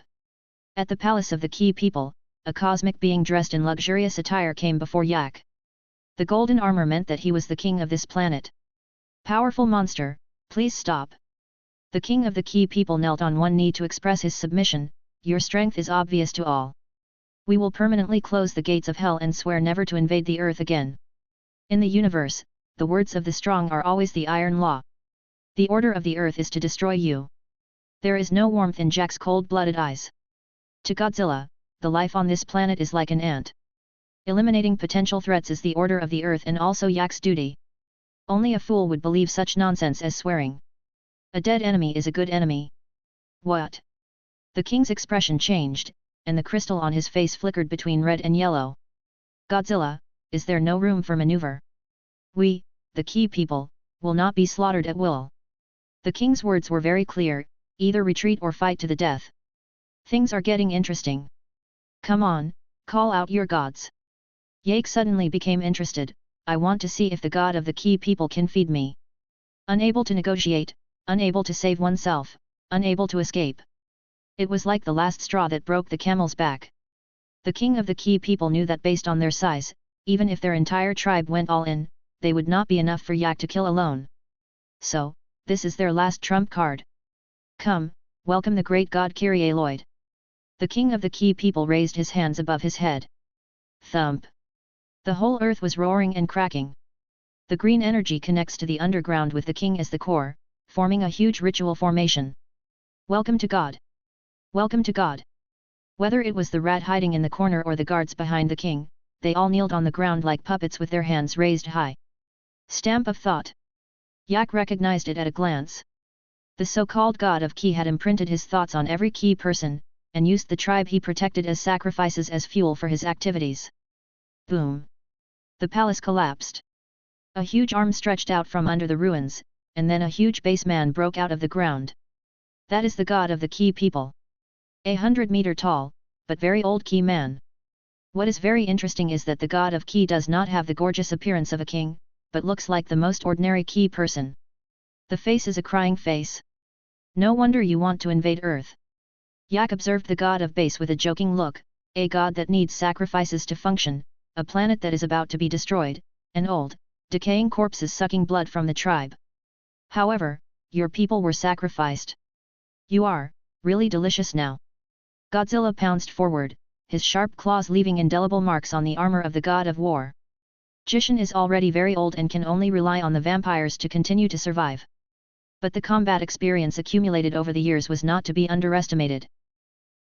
At the palace of the Key People, a cosmic being dressed in luxurious attire came before Yak. The golden armor meant that he was the king of this planet. Powerful monster, please stop. The king of the Key People knelt on one knee to express his submission. Your strength is obvious to all. We will permanently close the gates of hell and swear never to invade the earth again. In the universe, the words of the strong are always the iron law. The order of the earth is to destroy you. There is no warmth in Jak's cold-blooded eyes. To Godzilla, the life on this planet is like an ant. Eliminating potential threats is the order of the earth and also Yak's duty. Only a fool would believe such nonsense as swearing. A dead enemy is a good enemy. What? The king's expression changed, and the crystal on his face flickered between red and yellow. Godzilla, is there no room for maneuver? We, the Key People, will not be slaughtered at will. The king's words were very clear, either retreat or fight to the death. Things are getting interesting. Come on, call out your gods. Yak suddenly became interested. I want to see if the god of the Key People can feed me. Unable to negotiate, unable to save oneself, unable to escape. It was like the last straw that broke the camel's back. The king of the Key People knew that based on their size, even if their entire tribe went all in, they would not be enough for Yak to kill alone. So, this is their last trump card. Come, welcome the great god Kyrie Lloyd. The king of the Key People raised his hands above his head. Thump. The whole earth was roaring and cracking. The green energy connects to the underground with the king as the core, forming a huge ritual formation. Welcome to God. Welcome to God. Whether it was the rat hiding in the corner or the guards behind the king, they all kneeled on the ground like puppets with their hands raised high. Stamp of thought. Yak recognized it at a glance. The so-called god of Key had imprinted his thoughts on every Key person, and used the tribe he protected as sacrifices as fuel for his activities. Boom. The palace collapsed. A huge arm stretched out from under the ruins, and then a huge base man broke out of the ground. That is the god of the Key People. 100-meter tall, but very old Key man. What is very interesting is that the god of Key does not have the gorgeous appearance of a king, but looks like the most ordinary Key person. The face is a crying face. No wonder you want to invade Earth. Yak observed the god of base with a joking look, a god that needs sacrifices to function, a planet that is about to be destroyed, and old, decaying corpses sucking blood from the tribe. However, your people were sacrificed. You are, really delicious now. Godzilla pounced forward, his sharp claws leaving indelible marks on the armor of the god of war. Jishin is already very old and can only rely on the vampires to continue to survive. But the combat experience accumulated over the years was not to be underestimated.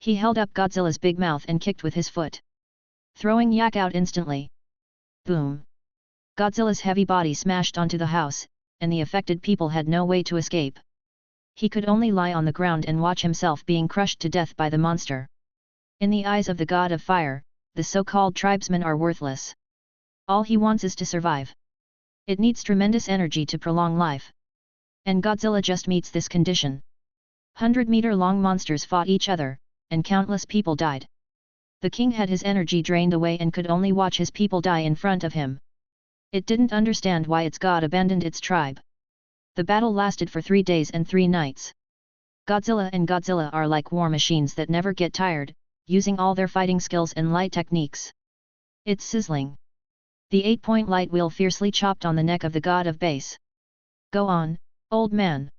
He held up Godzilla's big mouth and kicked with his foot, throwing Yak out instantly. Boom! Godzilla's heavy body smashed onto the house, and the affected people had no way to escape. He could only lie on the ground and watch himself being crushed to death by the monster. In the eyes of the god of fire, the so-called tribesmen are worthless. All he wants is to survive. It needs tremendous energy to prolong life. And Godzilla just meets this condition. 100-meter-long monsters fought each other, and countless people died. The king had his energy drained away and could only watch his people die in front of him. It didn't understand why its god abandoned its tribe. The battle lasted for 3 days and 3 nights. Godzilla and Godzilla are like war machines that never get tired, using all their fighting skills and light techniques. It's sizzling. The 8-point light wheel fiercely chopped on the neck of the god of base. Go on, old man.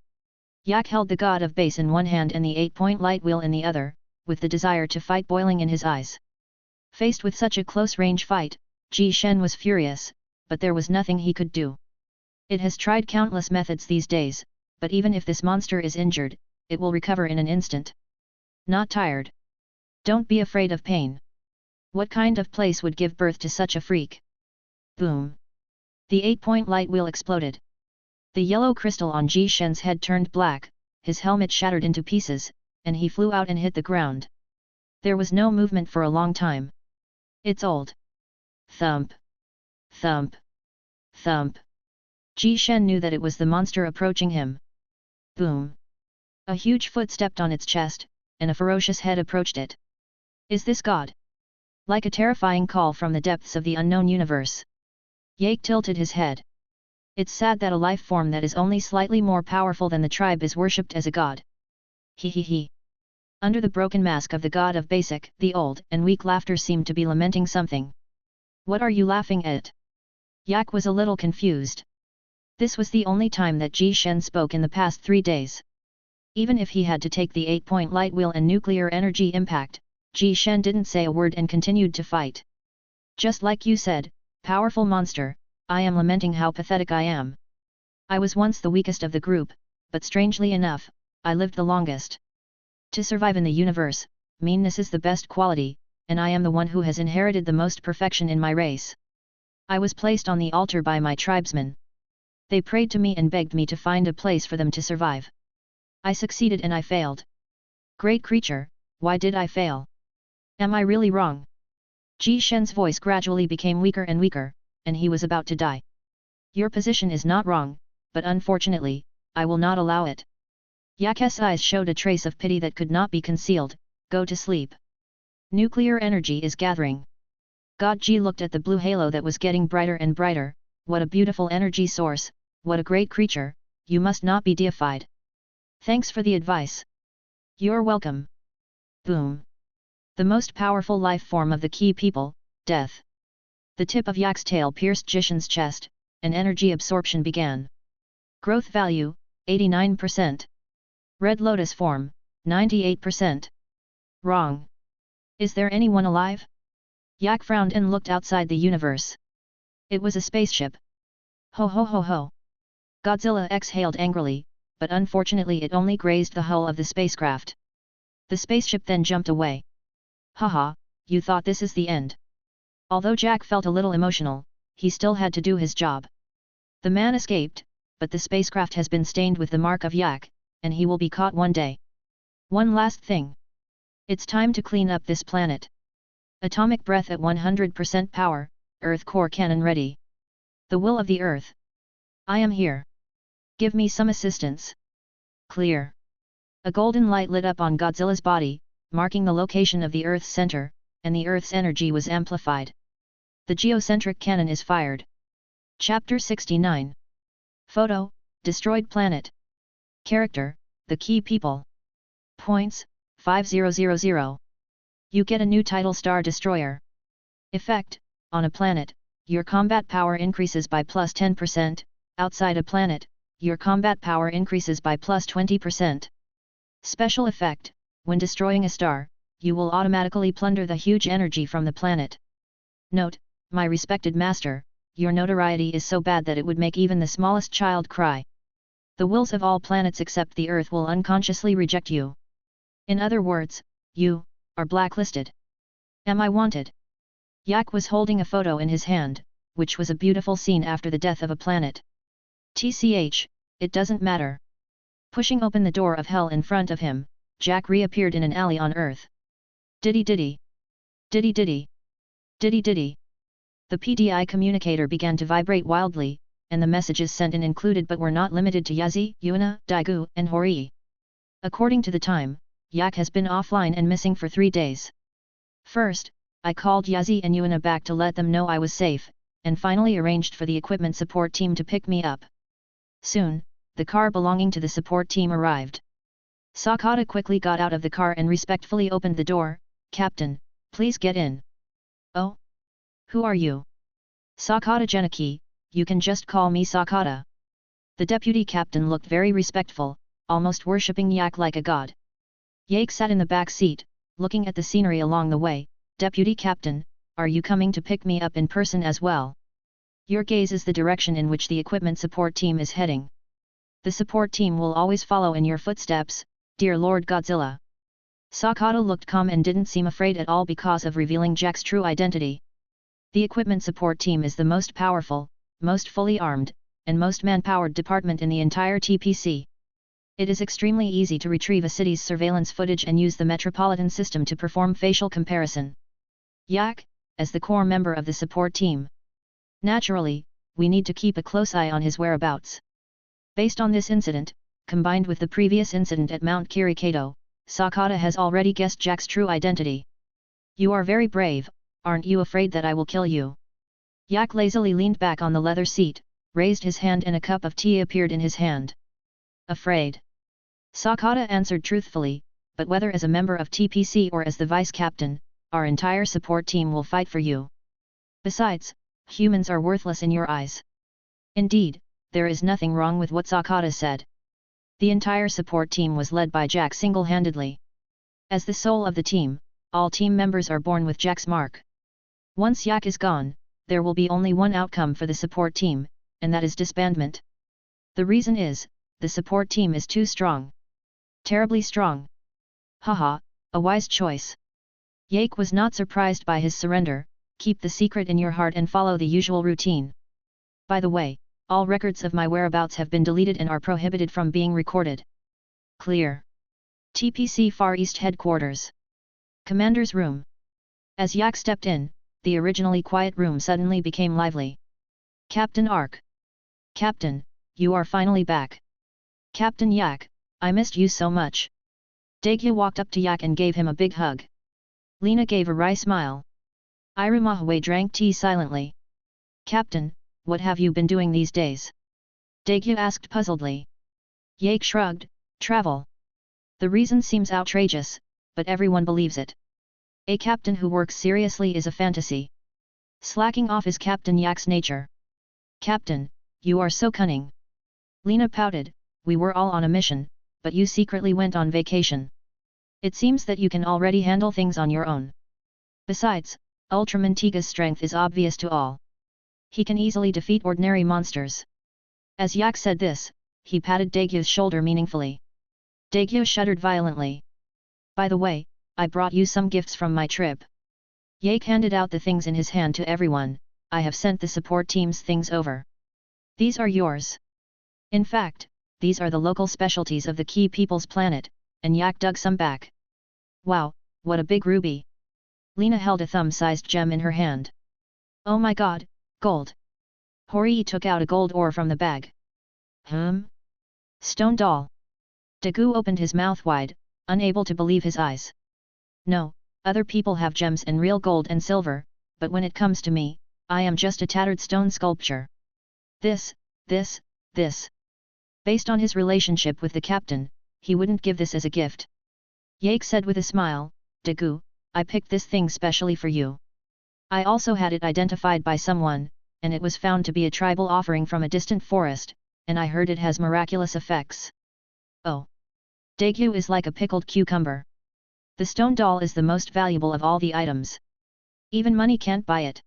Yak held the god of base in one hand and the 8-point light wheel in the other, with the desire to fight boiling in his eyes. Faced with such a close-range fight, Ji Shen was furious, but there was nothing he could do. It has tried countless methods these days, but even if this monster is injured, it will recover in an instant. Not tired. Don't be afraid of pain. What kind of place would give birth to such a freak? Boom. The 8-point light wheel exploded. The yellow crystal on Ji Shen's head turned black, his helmet shattered into pieces, and he flew out and hit the ground. There was no movement for a long time. It's old. Thump. Thump. Thump. Ji Shen knew that it was the monster approaching him. Boom. A huge foot stepped on its chest, and a ferocious head approached it. Is this God? Like a terrifying call from the depths of the unknown universe. Yake tilted his head. It's sad that a life form that is only slightly more powerful than the tribe is worshipped as a god. He he he. Under the broken mask of the god of basic, the old and weak laughter seemed to be lamenting something. What are you laughing at? Yak was a little confused. This was the only time that Ji Shen spoke in the past 3 days. Even if he had to take the 8-point light wheel and nuclear energy impact, Ji Shen didn't say a word and continued to fight. Just like you said, powerful monster, I am lamenting how pathetic I am. I was once the weakest of the group, but strangely enough, I lived the longest. To survive in the universe, meanness is the best quality, and I am the one who has inherited the most perfection in my race. I was placed on the altar by my tribesmen. They prayed to me and begged me to find a place for them to survive. I succeeded and I failed. Great creature, why did I fail? Am I really wrong? Ji Shen's voice gradually became weaker and weaker, and he was about to die. Your position is not wrong, but unfortunately, I will not allow it. Yak's eyes showed a trace of pity that could not be concealed. Go to sleep. Nuclear energy is gathering. God Ji looked at the blue halo that was getting brighter and brighter. What a beautiful energy source, what a great creature, you must not be deified. Thanks for the advice. You're welcome. Boom. The most powerful life form of the key people, death. The tip of Yak's tail pierced Jishen's chest, and energy absorption began. Growth value, 89%. Red Lotus form, 98%. Wrong. Is there anyone alive? Yak frowned and looked outside the universe. It was a spaceship. Ho ho ho ho. Godzilla exhaled angrily, but unfortunately it only grazed the hull of the spacecraft. The spaceship then jumped away. Haha, you thought this is the end. Although Jack felt a little emotional, he still had to do his job. The man escaped, but the spacecraft has been stained with the mark of Yak, and he will be caught one day. One last thing. It's time to clean up this planet. Atomic breath at 100% power, Earth core cannon ready. The will of the Earth. I am here. Give me some assistance. Clear. A golden light lit up on Godzilla's body, marking the location of the Earth's center, and the Earth's energy was amplified. The geocentric cannon is fired. Chapter 69. Photo, Destroyed Planet. Character, The Key People. Points, 5000. You get a new title Star Destroyer. Effect, on a planet, your combat power increases by plus 10%, outside a planet, your combat power increases by plus 20%. Special effect, when destroying a star, you will automatically plunder the huge energy from the planet. Note, my respected master, your notoriety is so bad that it would make even the smallest child cry. The wills of all planets except the Earth will unconsciously reject you. In other words, you are blacklisted. Am I wanted? Yak was holding a photo in his hand, which was a beautiful scene after the death of a planet. TCH, it doesn't matter. Pushing open the door of hell in front of him, Jack reappeared in an alley on Earth. Diddy diddy. Diddy diddy. Diddy diddy. The PDI communicator began to vibrate wildly, and the messages sent in included but were not limited to Yazi, Yuna, Daigu, and Horii. According to the time, Yak has been offline and missing for 3 days. First, I called Yazi and Yuna back to let them know I was safe, and finally arranged for the equipment support team to pick me up. Soon, the car belonging to the support team arrived. Sakata quickly got out of the car and respectfully opened the door. Captain, please get in. Oh? Who are you? Sakata Genaki, you can just call me Sakata. The deputy captain looked very respectful, almost worshipping Yak like a god. Yake sat in the back seat, looking at the scenery along the way. Deputy captain, are you coming to pick me up in person as well? Your gaze is the direction in which the equipment support team is heading. The support team will always follow in your footsteps, dear Lord Godzilla. Sakata looked calm and didn't seem afraid at all because of revealing Jack's true identity. The equipment support team is the most powerful, most fully armed, and most man-powered department in the entire TPC. It is extremely easy to retrieve a city's surveillance footage and use the metropolitan system to perform facial comparison. Yak, as the core member of the support team. Naturally, we need to keep a close eye on his whereabouts. Based on this incident, combined with the previous incident at Mount Kirikato, Sakata has already guessed Jack's true identity. You are very brave, aren't you afraid that I will kill you? Yak lazily leaned back on the leather seat, raised his hand and a cup of tea appeared in his hand. Afraid? Sakata answered truthfully, but whether as a member of TPC or as the vice captain, our entire support team will fight for you. Besides, humans are worthless in your eyes. Indeed, there is nothing wrong with what Sakata said. The entire support team was led by Jack single-handedly. As the soul of the team, all team members are born with Jack's mark. Once Yak is gone, there will be only one outcome for the support team, and that is disbandment. The reason is, the support team is too strong. Terribly strong. Haha, a wise choice. Yak was not surprised by his surrender. Keep the secret in your heart and follow the usual routine. By the way, all records of my whereabouts have been deleted and are prohibited from being recorded. Clear. TPC Far East Headquarters. Commander's room. As Yak stepped in, the originally quiet room suddenly became lively. Captain Ark. Captain, you are finally back. Captain Yak, I missed you so much. Daegyu walked up to Yak and gave him a big hug. Lena gave a wry smile. Irumahwe drank tea silently. Captain, what have you been doing these days? Daegyu asked puzzledly. Yak shrugged, travel. The reason seems outrageous, but everyone believes it. A captain who works seriously is a fantasy. Slacking off is Captain Yak's nature. Captain, you are so cunning. Lena pouted, we were all on a mission, but you secretly went on vacation. It seems that you can already handle things on your own. Besides, Ultraman Tiga's strength is obvious to all. He can easily defeat ordinary monsters. As Yak said this, he patted Daegyu's shoulder meaningfully. Daegyu shuddered violently. By the way, I brought you some gifts from my trip. Yak handed out the things in his hand to everyone. I have sent the support team's things over. These are yours. In fact, these are the local specialties of the Key People's planet, and Yak dug some back. Wow, what a big ruby. Lena held a thumb-sized gem in her hand. Oh my god, gold. Horii took out a gold ore from the bag. Stone doll. Daegu opened his mouth wide, unable to believe his eyes. No, other people have gems and real gold and silver, but when it comes to me, I am just a tattered stone sculpture. This. Based on his relationship with the captain, he wouldn't give this as a gift. Yak said with a smile, Daegu, I picked this thing specially for you. I also had it identified by someone, and it was found to be a tribal offering from a distant forest, and I heard it has miraculous effects. Oh. Daegu is like a pickled cucumber. The stone doll is the most valuable of all the items. Even money can't buy it.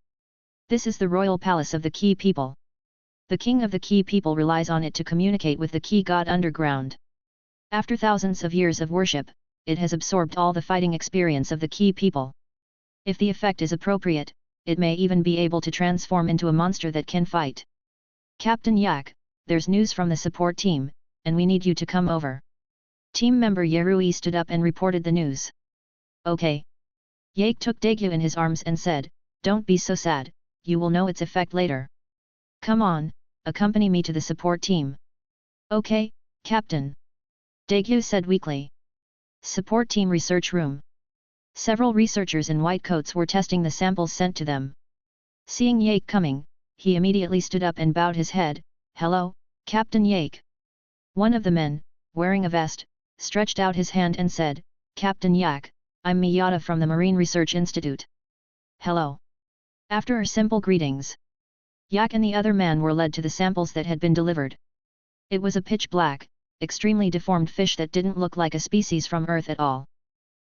This is the royal palace of the Key people. The king of the Key people relies on it to communicate with the Key god underground. After thousands of years of worship, it has absorbed all the fighting experience of the Key people. If the effect is appropriate, it may even be able to transform into a monster that can fight. Captain Yak, there's news from the support team, and we need you to come over. Team member Yerui stood up and reported the news. Okay. Yak took Daegu in his arms and said, don't be so sad, you will know its effect later. Come on, accompany me to the support team. Okay, Captain. Daegu said weakly. Support team research room. Several researchers in white coats were testing the samples sent to them. Seeing Yak coming, he immediately stood up and bowed his head. Hello, Captain Yak. One of the men, wearing a vest, stretched out his hand and said, Captain Yak, I'm Miyata from the Marine Research Institute. Hello. After a simple greetings, Yak and the other man were led to the samples that had been delivered. It was a pitch black, extremely deformed fish that didn't look like a species from Earth at all.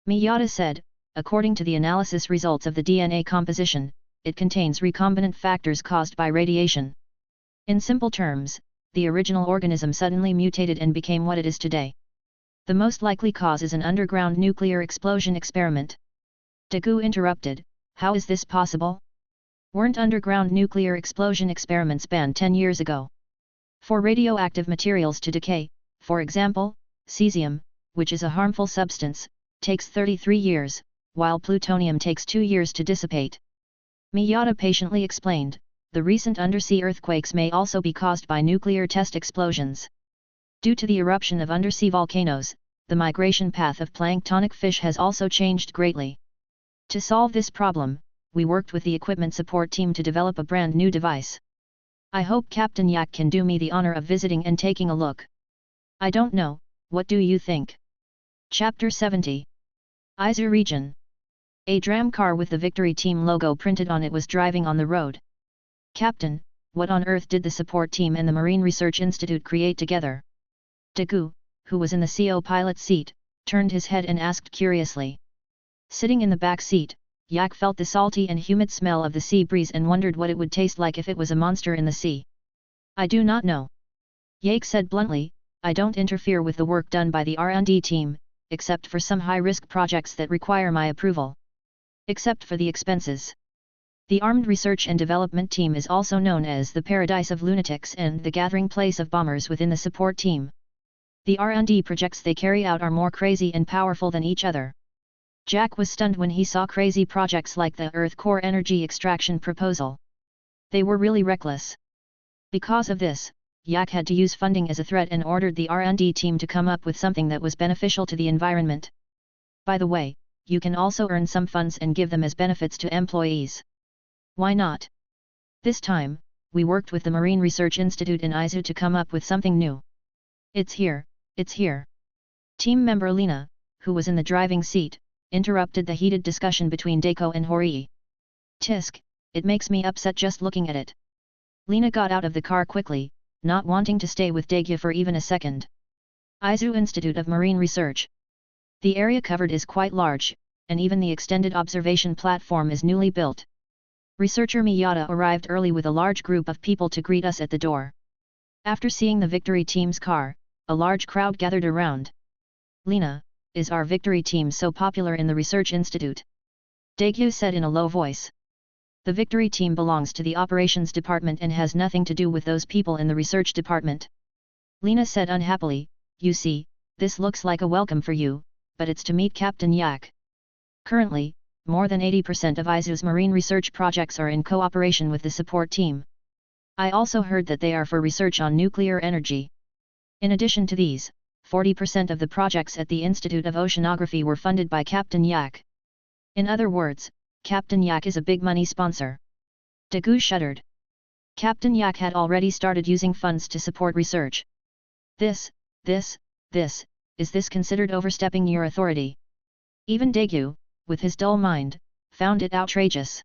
Miyata said, according to the analysis results of the DNA composition, it contains recombinant factors caused by radiation. In simple terms, the original organism suddenly mutated and became what it is today. The most likely cause is an underground nuclear explosion experiment. Dagu interrupted, how is this possible? Weren't underground nuclear explosion experiments banned 10 years ago? For radioactive materials to decay, for example, cesium, which is a harmful substance, takes 33 years, while plutonium takes 2 years to dissipate. Miyata patiently explained, the recent undersea earthquakes may also be caused by nuclear test explosions. Due to the eruption of undersea volcanoes, the migration path of planktonic fish has also changed greatly. To solve this problem, we worked with the equipment support team to develop a brand new device. I hope Captain Yak can do me the honor of visiting and taking a look. I don't know, what do you think? Chapter 70. Izu Region. A tram car with the Victory Team logo printed on it was driving on the road. Captain, what on earth did the support team and the Marine Research Institute create together? Dagu, who was in the CO pilot's seat, turned his head and asked curiously. Sitting in the back seat, Yak felt the salty and humid smell of the sea breeze and wondered what it would taste like if it was a monster in the sea. I do not know. Yak said bluntly, I don't interfere with the work done by the R&D team, except for some high-risk projects that require my approval. Except for the expenses. The Armed Research and Development Team is also known as the Paradise of Lunatics and the Gathering Place of Bombers within the support team. The R&D projects they carry out are more crazy and powerful than each other. Jack was stunned when he saw crazy projects like the Earth Core Energy Extraction proposal. They were really reckless. Because of this, Yak had to use funding as a threat and ordered the R&D team to come up with something that was beneficial to the environment. By the way, you can also earn some funds and give them as benefits to employees. Why not? This time, we worked with the Marine Research Institute in Izu to come up with something new. It's here, it's here. Team member Lena, who was in the driving seat, interrupted the heated discussion between Deiko and Horii. Tisk, it makes me upset just looking at it. Lena got out of the car quickly, not wanting to stay with Daegu for even a second. Izu Institute of Marine Research. The area covered is quite large, and even the extended observation platform is newly built. Researcher Miyata arrived early with a large group of people to greet us at the door. After seeing the Victory Team's car, a large crowd gathered around. Lena, is our Victory Team so popular in the Research Institute? Daegu said in a low voice. The Victory Team belongs to the Operations Department and has nothing to do with those people in the Research Department. Lena said unhappily, you see, this looks like a welcome for you, but it's to meet Captain Yak. Currently, more than 80% of Izu's marine research projects are in cooperation with the support team. I also heard that they are for research on nuclear energy. In addition to these, 40% of the projects at the Institute of Oceanography were funded by Captain Yak. In other words, Captain Yak is a big money sponsor. Daegu shuddered. Captain Yak had already started using funds to support research. Is this considered overstepping your authority? Even Daegu, with his dull mind, found it outrageous.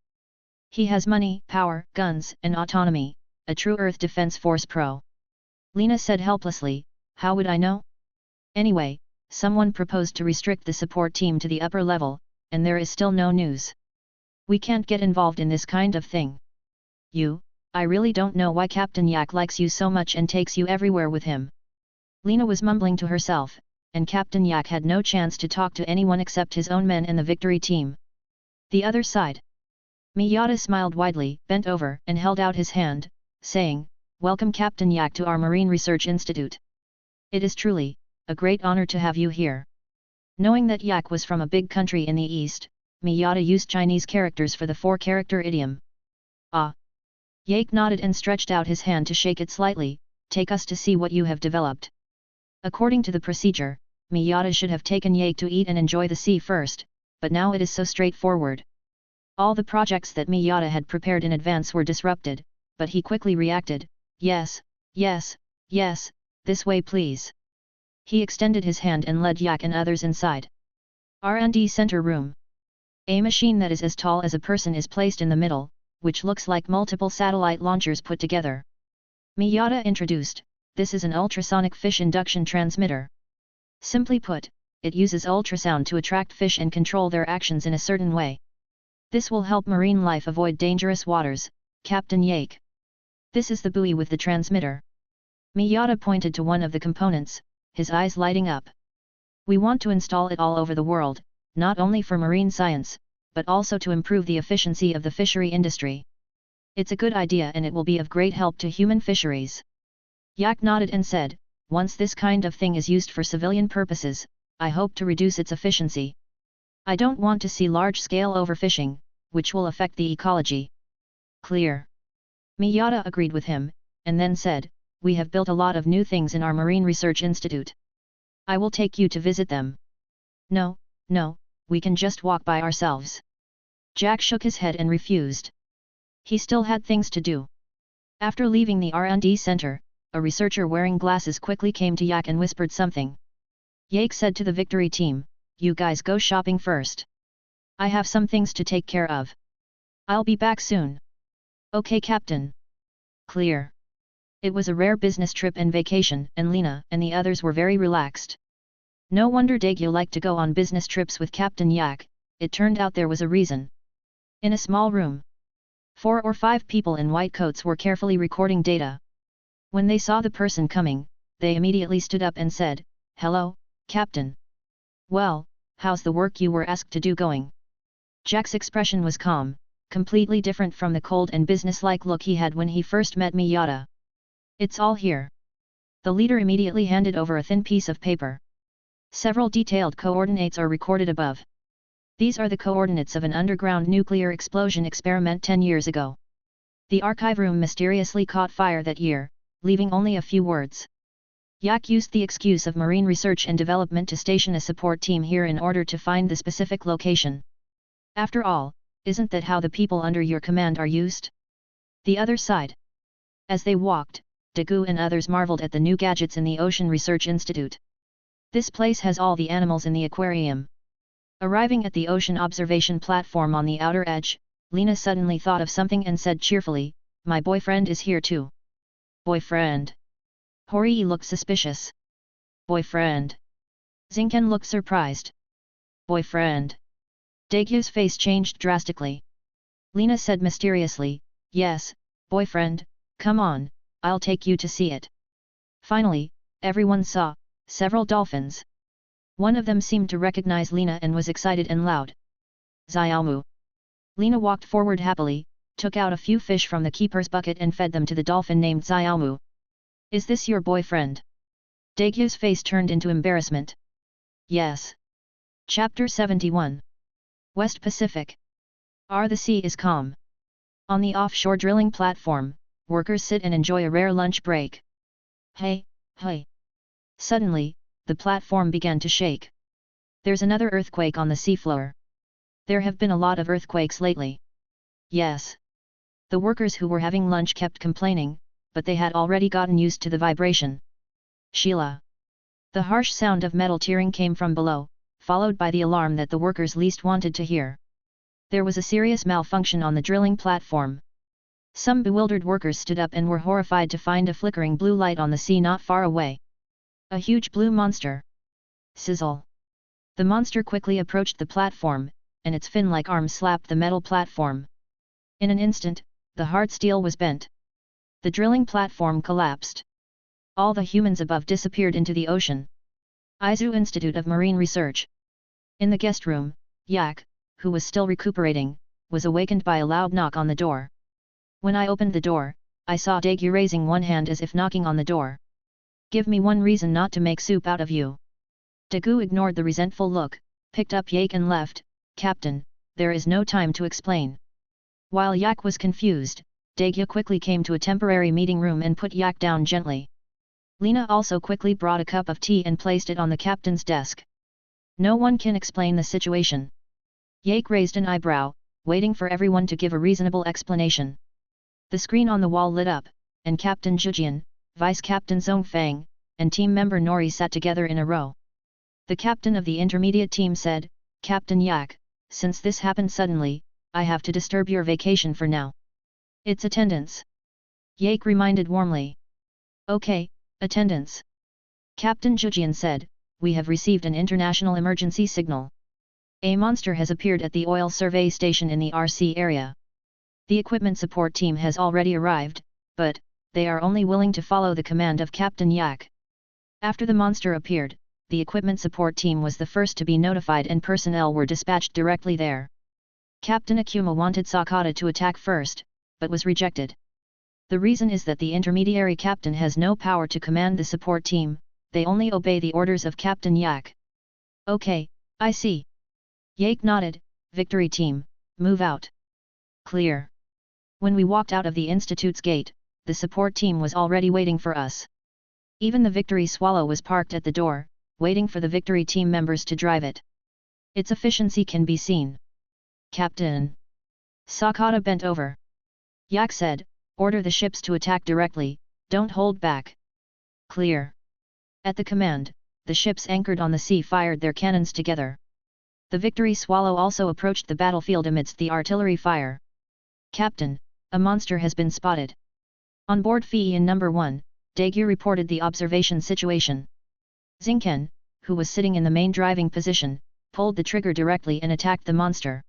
He has money, power, guns, and autonomy, a true Earth Defense Force pro. Lena said helplessly, how would I know? Anyway, someone proposed to restrict the support team to the upper level, and there is still no news. We can't get involved in this kind of thing. I really don't know why Captain Yak likes you so much and takes you everywhere with him. Lena was mumbling to herself, and Captain Yak had no chance to talk to anyone except his own men and the Victory Team. The other side. Miyata smiled widely, bent over, and held out his hand, saying, Welcome Captain Yak to our Marine Research Institute. It is truly a great honor to have you here. Knowing that Yak was from a big country in the east, Miyata used Chinese characters for the 4-character idiom. Ah! Yak nodded and stretched out his hand to shake it slightly, take us to see what you have developed. According to the procedure, Miyata should have taken Yak to eat and enjoy the sea first, but now it is so straightforward. All the projects that Miyata had prepared in advance were disrupted, but he quickly reacted, yes, this way please. He extended his hand and led Yak and others inside. R&D Center Room. A machine that is as tall as a person is placed in the middle, which looks like multiple satellite launchers put together. Miyata introduced, this is an ultrasonic fish induction transmitter. Simply put, it uses ultrasound to attract fish and control their actions in a certain way. This will help marine life avoid dangerous waters, Captain Yake. This is the buoy with the transmitter. Miyata pointed to one of the components, his eyes lighting up. We want to install it all over the world, not only for marine science, but also to improve the efficiency of the fishery industry. It's a good idea and it will be of great help to human fisheries. Yak nodded and said, once this kind of thing is used for civilian purposes, I hope to reduce its efficiency. I don't want to see large-scale overfishing, which will affect the ecology. Clear. Miyata agreed with him, and then said, we have built a lot of new things in our Marine Research Institute. I will take you to visit them. No, we can just walk by ourselves. Jack shook his head and refused. He still had things to do. After leaving the R&D center, a researcher wearing glasses quickly came to Yak and whispered something. Yake said to the victory team, you guys go shopping first. I have some things to take care of. I'll be back soon. Okay, Captain. Clear. It was a rare business trip and vacation, and Lena and the others were very relaxed. No wonder Daegyo liked to go on business trips with Captain Yak. It turned out there was a reason. In a small room, 4 or 5 people in white coats were carefully recording data. When they saw the person coming, they immediately stood up and said, hello, Captain. Well, how's the work you were asked to do going? Jack's expression was calm, completely different from the cold and businesslike look he had when he first met Miyata. It's all here. The leader immediately handed over a thin piece of paper. Several detailed coordinates are recorded above. These are the coordinates of an underground nuclear explosion experiment 10 years ago. The archive room mysteriously caught fire that year, leaving only a few words. Yak used the excuse of marine research and development to station a support team here in order to find the specific location. After all, isn't that how the people under your command are used? The other side. As they walked, Daegu and others marveled at the new gadgets in the Ocean Research Institute. This place has all the animals in the aquarium. Arriving at the ocean observation platform on the outer edge, Lena suddenly thought of something and said cheerfully, my boyfriend is here too. Boyfriend? Horii looked suspicious. Boyfriend? Zinken looked surprised. Boyfriend? Daegyo's face changed drastically. Lena said mysteriously, yes, boyfriend, come on, I'll take you to see it. Finally, everyone saw several dolphins. One of them seemed to recognize Lena and was excited and loud. Xiaomu. Lena walked forward happily, took out a few fish from the keeper's bucket and fed them to the dolphin named Xiaomu. Is this your boyfriend? Daegyo's face turned into embarrassment. Yes. Chapter 71. West Pacific. The sea is calm. On the offshore drilling platform, workers sit and enjoy a rare lunch break. Hey. Suddenly, the platform began to shake. There's another earthquake on the seafloor. There have been a lot of earthquakes lately. Yes. The workers who were having lunch kept complaining, but they had already gotten used to the vibration. Sheila. The harsh sound of metal tearing came from below, followed by the alarm that the workers least wanted to hear. There was a serious malfunction on the drilling platform. Some bewildered workers stood up and were horrified to find a flickering blue light on the sea not far away. A huge blue monster. Sizzle. The monster quickly approached the platform, and its fin-like arms slapped the metal platform. In an instant, the hard steel was bent. The drilling platform collapsed. All the humans above disappeared into the ocean. Izu Institute of Marine Research. In the guest room, Yak, who was still recuperating, was awakened by a loud knock on the door. When I opened the door, I saw Daegyo raising one hand as if knocking on the door. Give me one reason not to make soup out of you. Daegu ignored the resentful look, picked up Yak and left. Captain, there is no time to explain. While Yak was confused, Daegyo quickly came to a temporary meeting room and put Yak down gently. Lena also quickly brought a cup of tea and placed it on the captain's desk. No one can explain the situation. Yak raised an eyebrow, waiting for everyone to give a reasonable explanation. The screen on the wall lit up, and Captain Zhujian, Vice Captain Zhongfang, and team member Nori sat together in a row. The captain of the intermediate team said, Captain Yak, since this happened suddenly, I have to disturb your vacation for now. It's attendance. Yak reminded warmly. Okay, attendance. Captain Zhujian said, we have received an international emergency signal. A monster has appeared at the oil survey station in the RC area. The equipment support team has already arrived, but they are only willing to follow the command of Captain Yak. After the monster appeared, the equipment support team was the first to be notified and personnel were dispatched directly there. Captain Akuma wanted Sakata to attack first, but was rejected. The reason is that the intermediary captain has no power to command the support team, they only obey the orders of Captain Yak. Okay, I see. Yak nodded. Victory team, move out. Clear. When we walked out of the Institute's gate, the support team was already waiting for us. Even the Victory Swallow was parked at the door, waiting for the Victory team members to drive it. Its efficiency can be seen. Captain. Sakata bent over. Yak said, order the ships to attack directly, don't hold back. Clear. At the command, the ships anchored on the sea fired their cannons together. The Victory Swallow also approached the battlefield amidst the artillery fire. Captain, a monster has been spotted. On board Fiyin No. 1, Daegu reported the observation situation. Zinken, who was sitting in the main driving position, pulled the trigger directly and attacked the monster.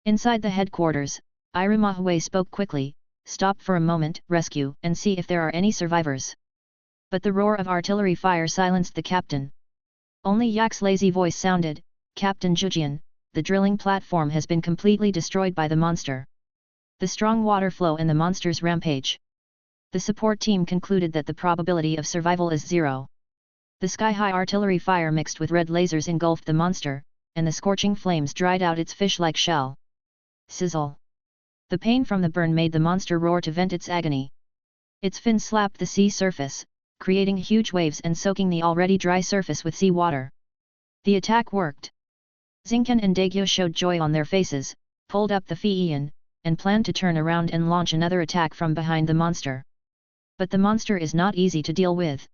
Inside the headquarters, Irumahue spoke quickly, stop for a moment, rescue, and see if there are any survivors. But the roar of artillery fire silenced the captain. Only Yak's lazy voice sounded, Captain Jujian, the drilling platform has been completely destroyed by the monster. The strong water flow and the monster's rampage. The support team concluded that the probability of survival is 0. The sky-high artillery fire mixed with red lasers engulfed the monster, and the scorching flames dried out its fish-like shell. Sizzle. The pain from the burn made the monster roar to vent its agony. Its fins slapped the sea surface, creating huge waves and soaking the already dry surface with sea water. The attack worked. Zinken and Daegu showed joy on their faces, pulled up the Fiyin, and planned to turn around and launch another attack from behind the monster. But the monster is not easy to deal with.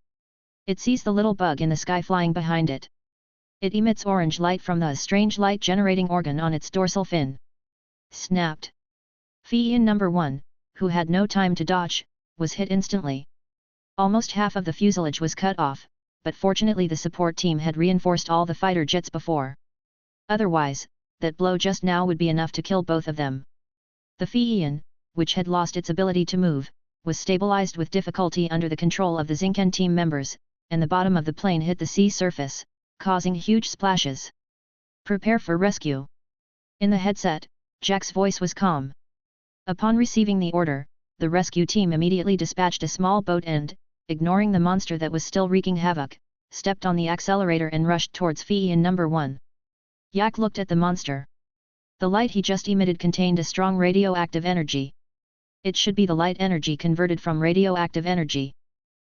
It sees the little bug in the sky flying behind it. It emits orange light from the strange light-generating organ on its dorsal fin. Snapped. Fiyin No. 1, who had no time to dodge, was hit instantly. Almost half of the fuselage was cut off, but fortunately the support team had reinforced all the fighter jets before. Otherwise, that blow just now would be enough to kill both of them. The Fiyin, which had lost its ability to move, was stabilized with difficulty under the control of the Zinken team members, and the bottom of the plane hit the sea surface, causing huge splashes. Prepare for rescue. In the headset, Jack's voice was calm. Upon receiving the order, the rescue team immediately dispatched a small boat and, ignoring the monster that was still wreaking havoc, stepped on the accelerator and rushed towards Fiyin No. 1. Yak looked at the monster. The light he just emitted contained a strong radioactive energy. It should be the light energy converted from radioactive energy.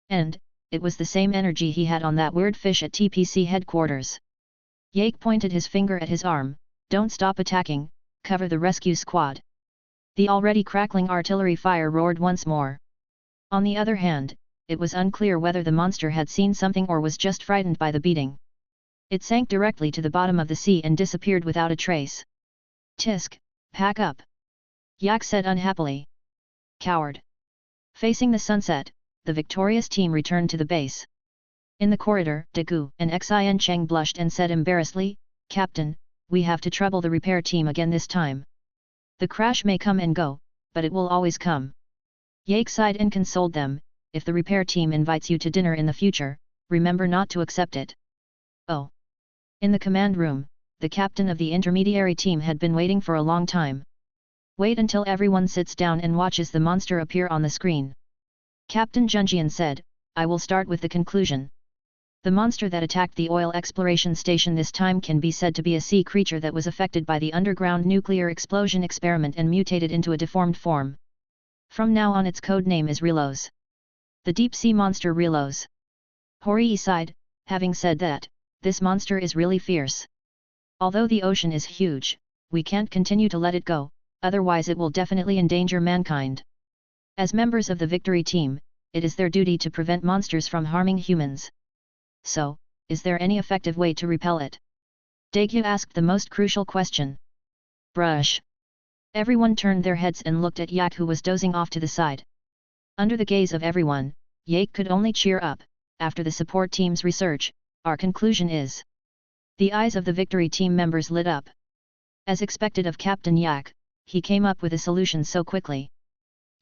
And, it was the same energy he had on that weird fish at TPC headquarters. Yak pointed his finger at his arm, don't stop attacking, cover the rescue squad. The already crackling artillery fire roared once more. On the other hand, it was unclear whether the monster had seen something or was just frightened by the beating. It sank directly to the bottom of the sea and disappeared without a trace. Tisk, pack up. Yak said unhappily. Coward. Facing the sunset, the victorious team returned to the base. In the corridor, Daegu and Xin Cheng blushed and said embarrassedly, Captain, we have to trouble the repair team again this time. The crash may come and go, but it will always come. Yak sighed and consoled them, if the repair team invites you to dinner in the future, remember not to accept it. Oh. In the command room, the captain of the intermediary team had been waiting for a long time. Wait until everyone sits down and watches the monster appear on the screen. Captain Junjian said, I will start with the conclusion. The monster that attacked the oil exploration station this time can be said to be a sea creature that was affected by the underground nuclear explosion experiment and mutated into a deformed form. From now on its code name is Relos. The deep-sea monster Relos. Horii sighed, having said that, this monster is really fierce. Although the ocean is huge, we can't continue to let it go, otherwise it will definitely endanger mankind. As members of the victory team, it is their duty to prevent monsters from harming humans. So, is there any effective way to repel it? Daegu asked the most crucial question. Brush. Everyone turned their heads and looked at Yak, who was dozing off to the side. Under the gaze of everyone, Yak could only cheer up. After the support team's research, our conclusion is The eyes of the victory team members lit up. As expected of Captain Yak, he came up with a solution so quickly.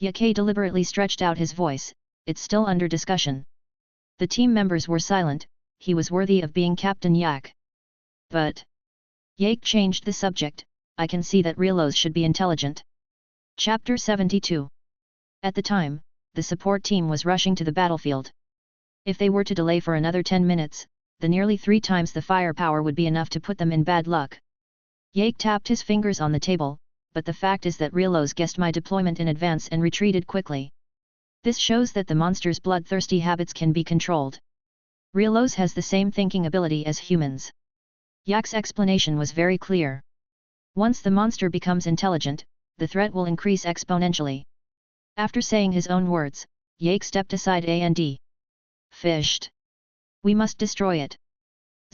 Yake deliberately stretched out his voice, it's still under discussion. The team members were silent, he was worthy of being Captain Yak. But Yake changed the subject, I can see that Rielos should be intelligent. Chapter 72. At the time, the support team was rushing to the battlefield. If they were to delay for another 10 minutes, the nearly 3 times the firepower would be enough to put them in bad luck. Yake tapped his fingers on the table, but the fact is that Rielos guessed my deployment in advance and retreated quickly. This shows that the monster's bloodthirsty habits can be controlled. Rielos has the same thinking ability as humans. Yak's explanation was very clear. Once the monster becomes intelligent, the threat will increase exponentially. After saying his own words, Yake stepped aside and fished. We must destroy it.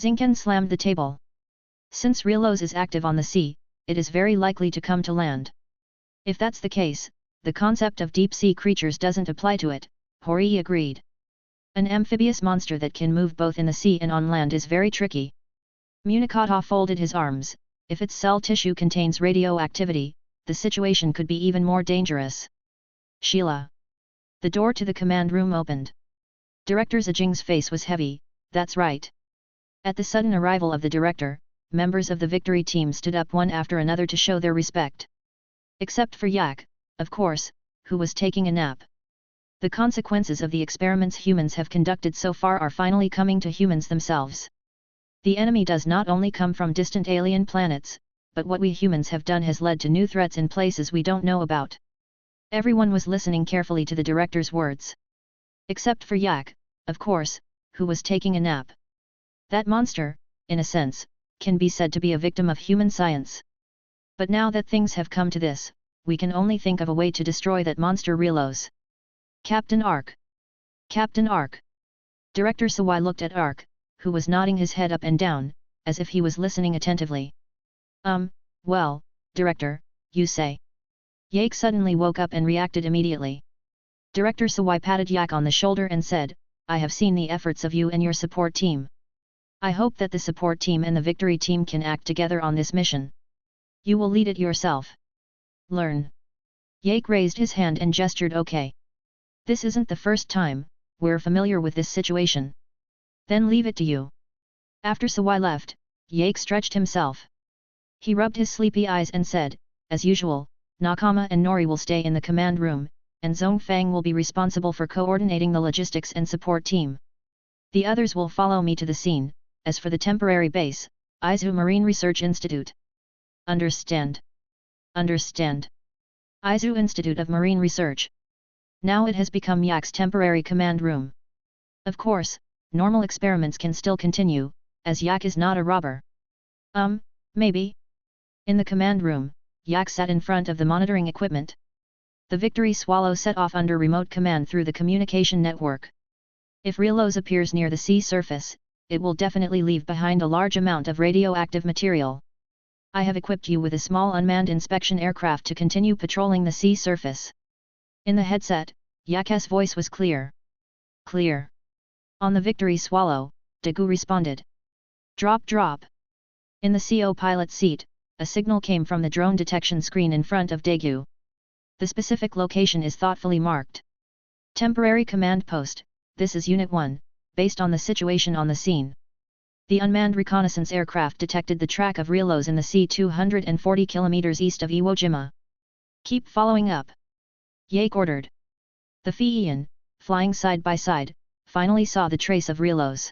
Zinken slammed the table. Since Rielos is active on the sea, it is very likely to come to land. If that's the case, the concept of deep-sea creatures doesn't apply to it, Hori agreed. An amphibious monster that can move both in the sea and on land is very tricky. Munikata folded his arms, if its cell tissue contains radioactivity, the situation could be even more dangerous. Sheila. The door to the command room opened. Director Zijing's face was heavy, that's right. At the sudden arrival of the director, members of the victory team stood up one after another to show their respect. Except for Yak, of course, who was taking a nap. The consequences of the experiments humans have conducted so far are finally coming to humans themselves. The enemy does not only come from distant alien planets, but what we humans have done has led to new threats in places we don't know about. Everyone was listening carefully to the director's words. Except for Yak, of course, who was taking a nap. That monster, in a sense, can be said to be a victim of human science. But now that things have come to this, we can only think of a way to destroy that monster Rielos. Captain Ark. Captain Ark. Director Sawai looked at Ark, who was nodding his head up and down, as if he was listening attentively. Well, Director, you say. Yake suddenly woke up and reacted immediately. Director Sawai patted Yak on the shoulder and said, I have seen the efforts of you and your support team. I hope that the support team and the victory team can act together on this mission. You will lead it yourself. Learn. Yake raised his hand and gestured okay. This isn't the first time, we're familiar with this situation. Then leave it to you. After Sawai left, Yake stretched himself. He rubbed his sleepy eyes and said, as usual, Nakama and Nori will stay in the command room, and Zhongfang will be responsible for coordinating the logistics and support team. The others will follow me to the scene. As for the temporary base, Izu Marine Research Institute. Understand. Understand. Izu Institute of Marine Research. Now it has become Yak's temporary command room. Of course, normal experiments can still continue, as Yak is not a robber. Maybe. In the command room, Yak sat in front of the monitoring equipment. The Victory Swallow set off under remote command through the communication network. If Rielos appears near the sea surface, it will definitely leave behind a large amount of radioactive material. I have equipped you with a small unmanned inspection aircraft to continue patrolling the sea surface. In the headset, Yak's voice was clear. Clear. On the Victory Swallow, Dagu responded. Drop drop. In the CO pilot seat, a signal came from the drone detection screen in front of Dagu. The specific location is thoughtfully marked. Temporary command post, this is Unit 1. Based on the situation on the scene. The unmanned reconnaissance aircraft detected the track of Rielos in the sea 240 km east of Iwo Jima. Keep following up. Yake ordered. The Fiian, flying side by side, finally saw the trace of Rielos.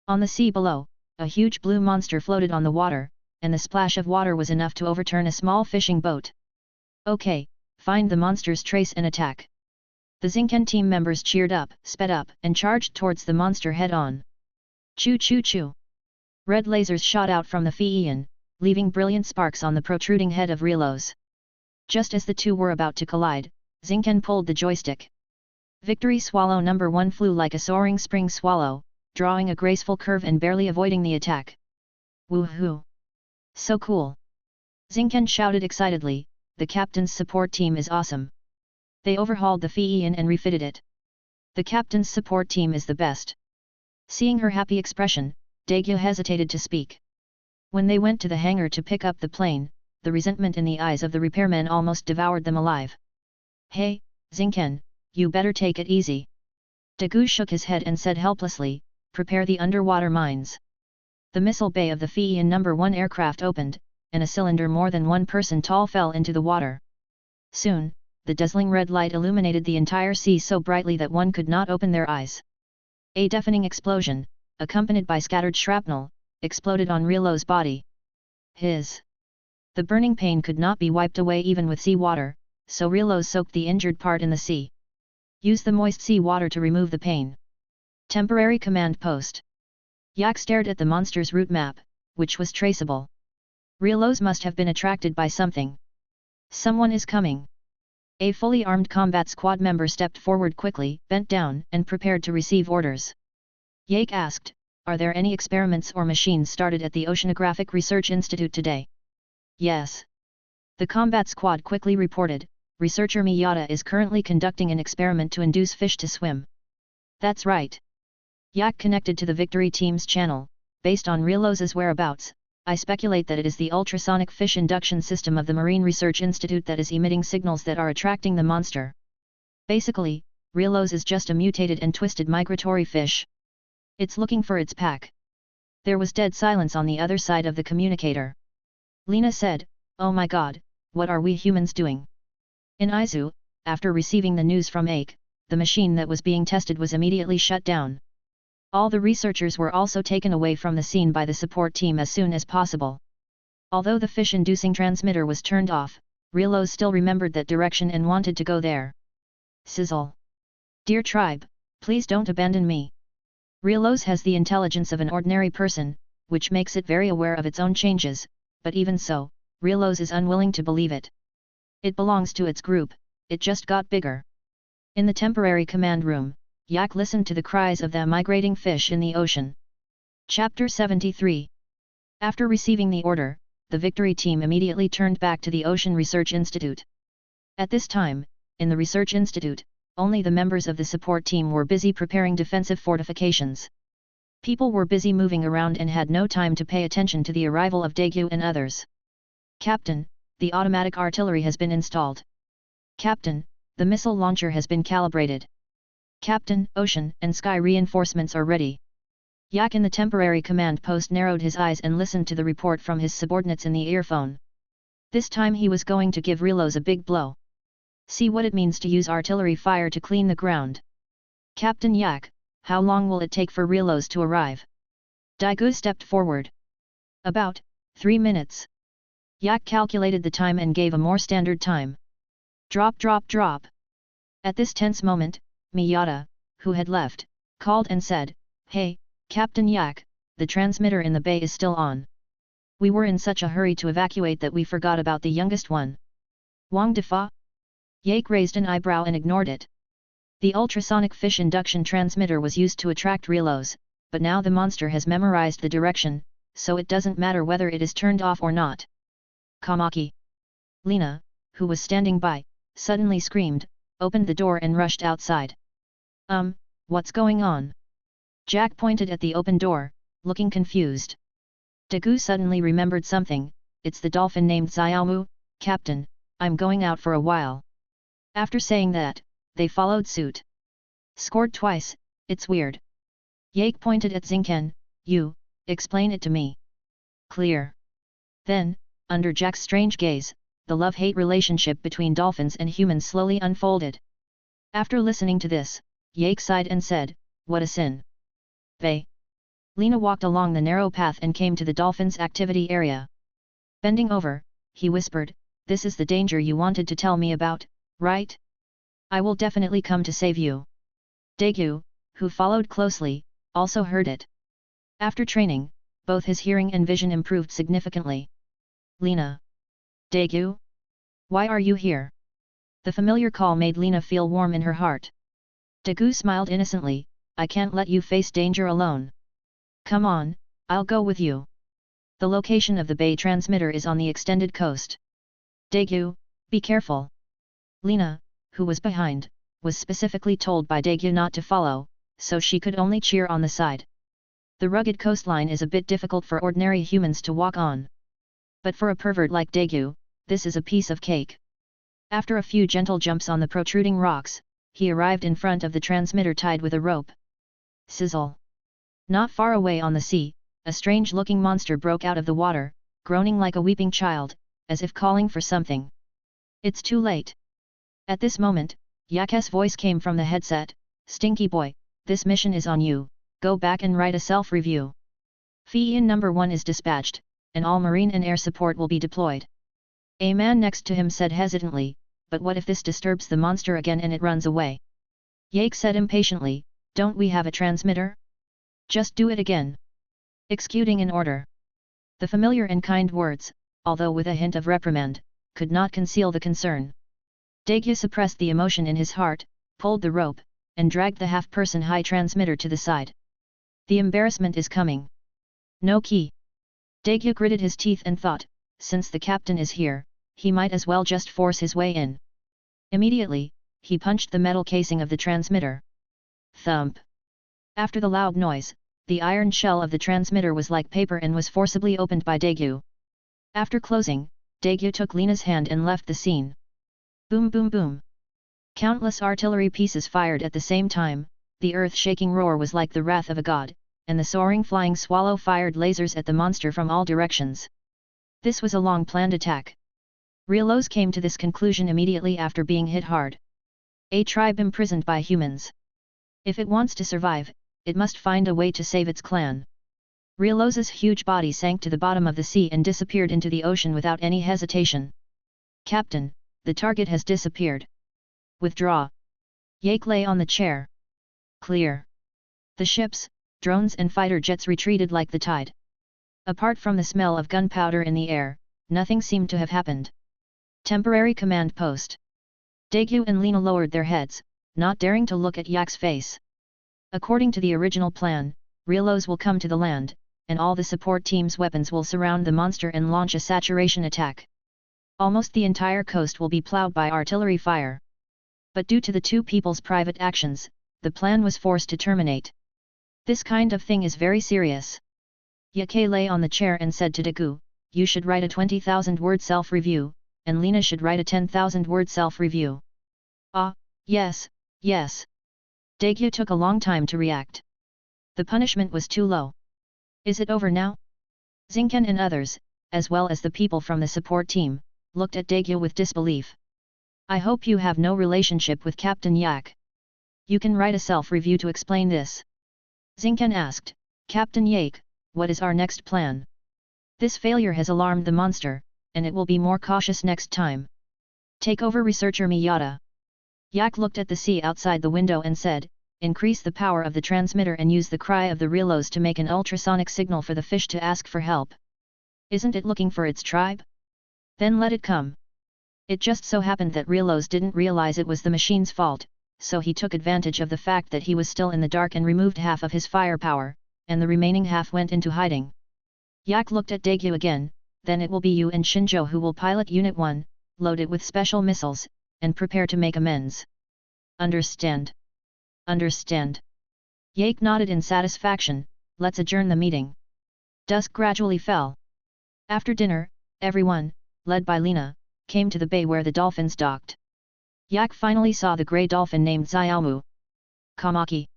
On the sea below, a huge blue monster floated on the water, and the splash of water was enough to overturn a small fishing boat. Okay, find the monster's trace and attack. The Zinken team members cheered up, sped up, and charged towards the monster head-on. Choo choo choo! Red lasers shot out from the Fiian, leaving brilliant sparks on the protruding head of Rielos. Just as the two were about to collide, Zinken pulled the joystick. Victory Swallow No. 1 flew like a soaring spring swallow, drawing a graceful curve and barely avoiding the attack. Woohoo! So cool! Zinken shouted excitedly, the captain's support team is awesome. They overhauled the Fiian and refitted it. The captain's support team is the best. Seeing her happy expression, Daegu hesitated to speak. When they went to the hangar to pick up the plane, the resentment in the eyes of the repairmen almost devoured them alive. Hey, Zinken, you better take it easy. Dagu shook his head and said helplessly, prepare the underwater mines. The missile bay of the Fian No. 1 aircraft opened, and a cylinder more than 1 person tall fell into the water. Soon, the dazzling red light illuminated the entire sea so brightly that one could not open their eyes. A deafening explosion, accompanied by scattered shrapnel, exploded on Riolo's body. The burning pain could not be wiped away even with sea water, so Riolo soaked the injured part in the sea. Use the moist sea water to remove the pain. Temporary command post. Yak stared at the monster's route map, which was traceable. Rielos must have been attracted by something. Someone is coming. A fully armed combat squad member stepped forward quickly, bent down, and prepared to receive orders. Yak asked, are there any experiments or machines started at the Oceanographic Research Institute today? Yes. The combat squad quickly reported, researcher Miyata is currently conducting an experiment to induce fish to swim. That's right. Yak connected to the Victory Team's channel. Based on Rielos's whereabouts, I speculate that it is the ultrasonic fish induction system of the Marine Research Institute that is emitting signals that are attracting the monster. Basically, Rielos is just a mutated and twisted migratory fish. It's looking for its pack. There was dead silence on the other side of the communicator. Lena said, oh my god, what are we humans doing? In Izu, after receiving the news from Ake, the machine that was being tested was immediately shut down. All the researchers were also taken away from the scene by the support team as soon as possible. Although the fish-inducing transmitter was turned off, Rielos still remembered that direction and wanted to go there. Sizzle. Dear tribe, please don't abandon me. Rielos has the intelligence of an ordinary person, which makes it very aware of its own changes, but even so, Rielos is unwilling to believe it. It belongs to its group, it just got bigger. In the temporary command room, Yak listened to the cries of the migrating fish in the ocean. Chapter 73. After receiving the order, the Victory Team immediately turned back to the Ocean Research Institute. At this time, in the Research Institute, only the members of the support team were busy preparing defensive fortifications. People were busy moving around and had no time to pay attention to the arrival of Daegu and others. Captain, the automatic artillery has been installed. Captain, the missile launcher has been calibrated. Captain, ocean and sky reinforcements are ready. Yak in the temporary command post narrowed his eyes and listened to the report from his subordinates in the earphone. This time he was going to give Rielos a big blow. See what it means to use artillery fire to clean the ground. Captain Yak, how long will it take for Rielos to arrive? Daegu stepped forward. About 3 minutes. Yak calculated the time and gave a more standard time. Drop drop drop. At this tense moment, Miyata, who had left, called and said, hey, Captain Yak, the transmitter in the bay is still on. We were in such a hurry to evacuate that we forgot about the youngest one. Wang Defa? Yak raised an eyebrow and ignored it. The ultrasonic fish induction transmitter was used to attract Rielos, but now the monster has memorized the direction, so it doesn't matter whether it is turned off or not. Kamaki. Lena, who was standing by, suddenly screamed, opened the door and rushed outside. What's going on? Jack pointed at the open door, looking confused. Daegu suddenly remembered something, it's the dolphin named Xiaomu, Captain, I'm going out for a while. After saying that, they followed suit. Scored twice, it's weird. Yak pointed at Zinken, you, explain it to me. Clear. Then, under Jack's strange gaze, the love-hate relationship between dolphins and humans slowly unfolded. After listening to this, Yak sighed and said, what a sin. They. Lena walked along the narrow path and came to the dolphins' activity area. Bending over, he whispered, this is the danger you wanted to tell me about, right? I will definitely come to save you. Daegu, who followed closely, also heard it. After training, both his hearing and vision improved significantly. Lena. Daegu? Why are you here? The familiar call made Lena feel warm in her heart. Daegu smiled innocently, I can't let you face danger alone. Come on, I'll go with you. The location of the bay transmitter is on the extended coast. Daegu, be careful. Lena, who was behind, was specifically told by Daegu not to follow, so she could only cheer on the side. The rugged coastline is a bit difficult for ordinary humans to walk on. But for a pervert like Daegu, this is a piece of cake. After a few gentle jumps on the protruding rocks, he arrived in front of the transmitter tied with a rope. Sizzle! Not far away on the sea, a strange-looking monster broke out of the water, groaning like a weeping child, as if calling for something. It's too late. At this moment, Yak's voice came from the headset, "Stinky boy, this mission is on you, go back and write a self-review. Fian number 1 is dispatched, and all marine and air support will be deployed." A man next to him said hesitantly, "But what if this disturbs the monster again and it runs away?" Yak said impatiently, "Don't we have a transmitter? Just do it again." Executing an order. The familiar and kind words, although with a hint of reprimand, could not conceal the concern. Daegu suppressed the emotion in his heart, pulled the rope, and dragged the half-person high transmitter to the side. The embarrassment is coming. No key. Daegu gritted his teeth and thought, since the captain is here, he might as well just force his way in. Immediately, he punched the metal casing of the transmitter. Thump! After the loud noise, the iron shell of the transmitter was like paper and was forcibly opened by Daegu. After closing, Daegu took Lena's hand and left the scene. Boom boom boom! Countless artillery pieces fired at the same time, the earth-shaking roar was like the wrath of a god, and the soaring flying swallow fired lasers at the monster from all directions. This was a long-planned attack. Rielos came to this conclusion immediately after being hit hard. A tribe imprisoned by humans. If it wants to survive, it must find a way to save its clan. Rielos's huge body sank to the bottom of the sea and disappeared into the ocean without any hesitation. "Captain, the target has disappeared. Withdraw." Yak lay on the chair. Clear. The ships, drones and fighter jets retreated like the tide. Apart from the smell of gunpowder in the air, nothing seemed to have happened. Temporary command post. Daegu and Lena lowered their heads, not daring to look at Yak's face. According to the original plan, Rielos will come to the land, and all the support team's weapons will surround the monster and launch a saturation attack. Almost the entire coast will be plowed by artillery fire. But due to the two people's private actions, the plan was forced to terminate. This kind of thing is very serious. Yake lay on the chair and said to Daegu, "You should write a 20,000-word self-review, and Lena should write a 10,000-word self-review." "Ah, yes, yes." Daegu took a long time to react. The punishment was too low. "Is it over now?" Zinken and others, as well as the people from the support team, looked at Daegu with disbelief. "I hope you have no relationship with Captain Yak. You can write a self-review to explain this." Zinken asked, "Captain Yak, what is our next plan? This failure has alarmed the monster, and it will be more cautious next time. Take over researcher Miyata." Yak looked at the sea outside the window and said, "Increase the power of the transmitter and use the cry of the Rielos to make an ultrasonic signal for the fish to ask for help. Isn't it looking for its tribe? Then let it come." It just so happened that Rielos didn't realize it was the machine's fault, so he took advantage of the fact that he was still in the dark and removed half of his firepower, and the remaining half went into hiding. Yak looked at Daegu again, "Then it will be you and Shinjo who will pilot Unit 1, load it with special missiles, and prepare to make amends." "Understand. Understand." Yak nodded in satisfaction. "Let's adjourn the meeting." Dusk gradually fell. After dinner, everyone, led by Lena, came to the bay where the dolphins docked. Yak finally saw the grey dolphin named Xiaomu. "Kamaki."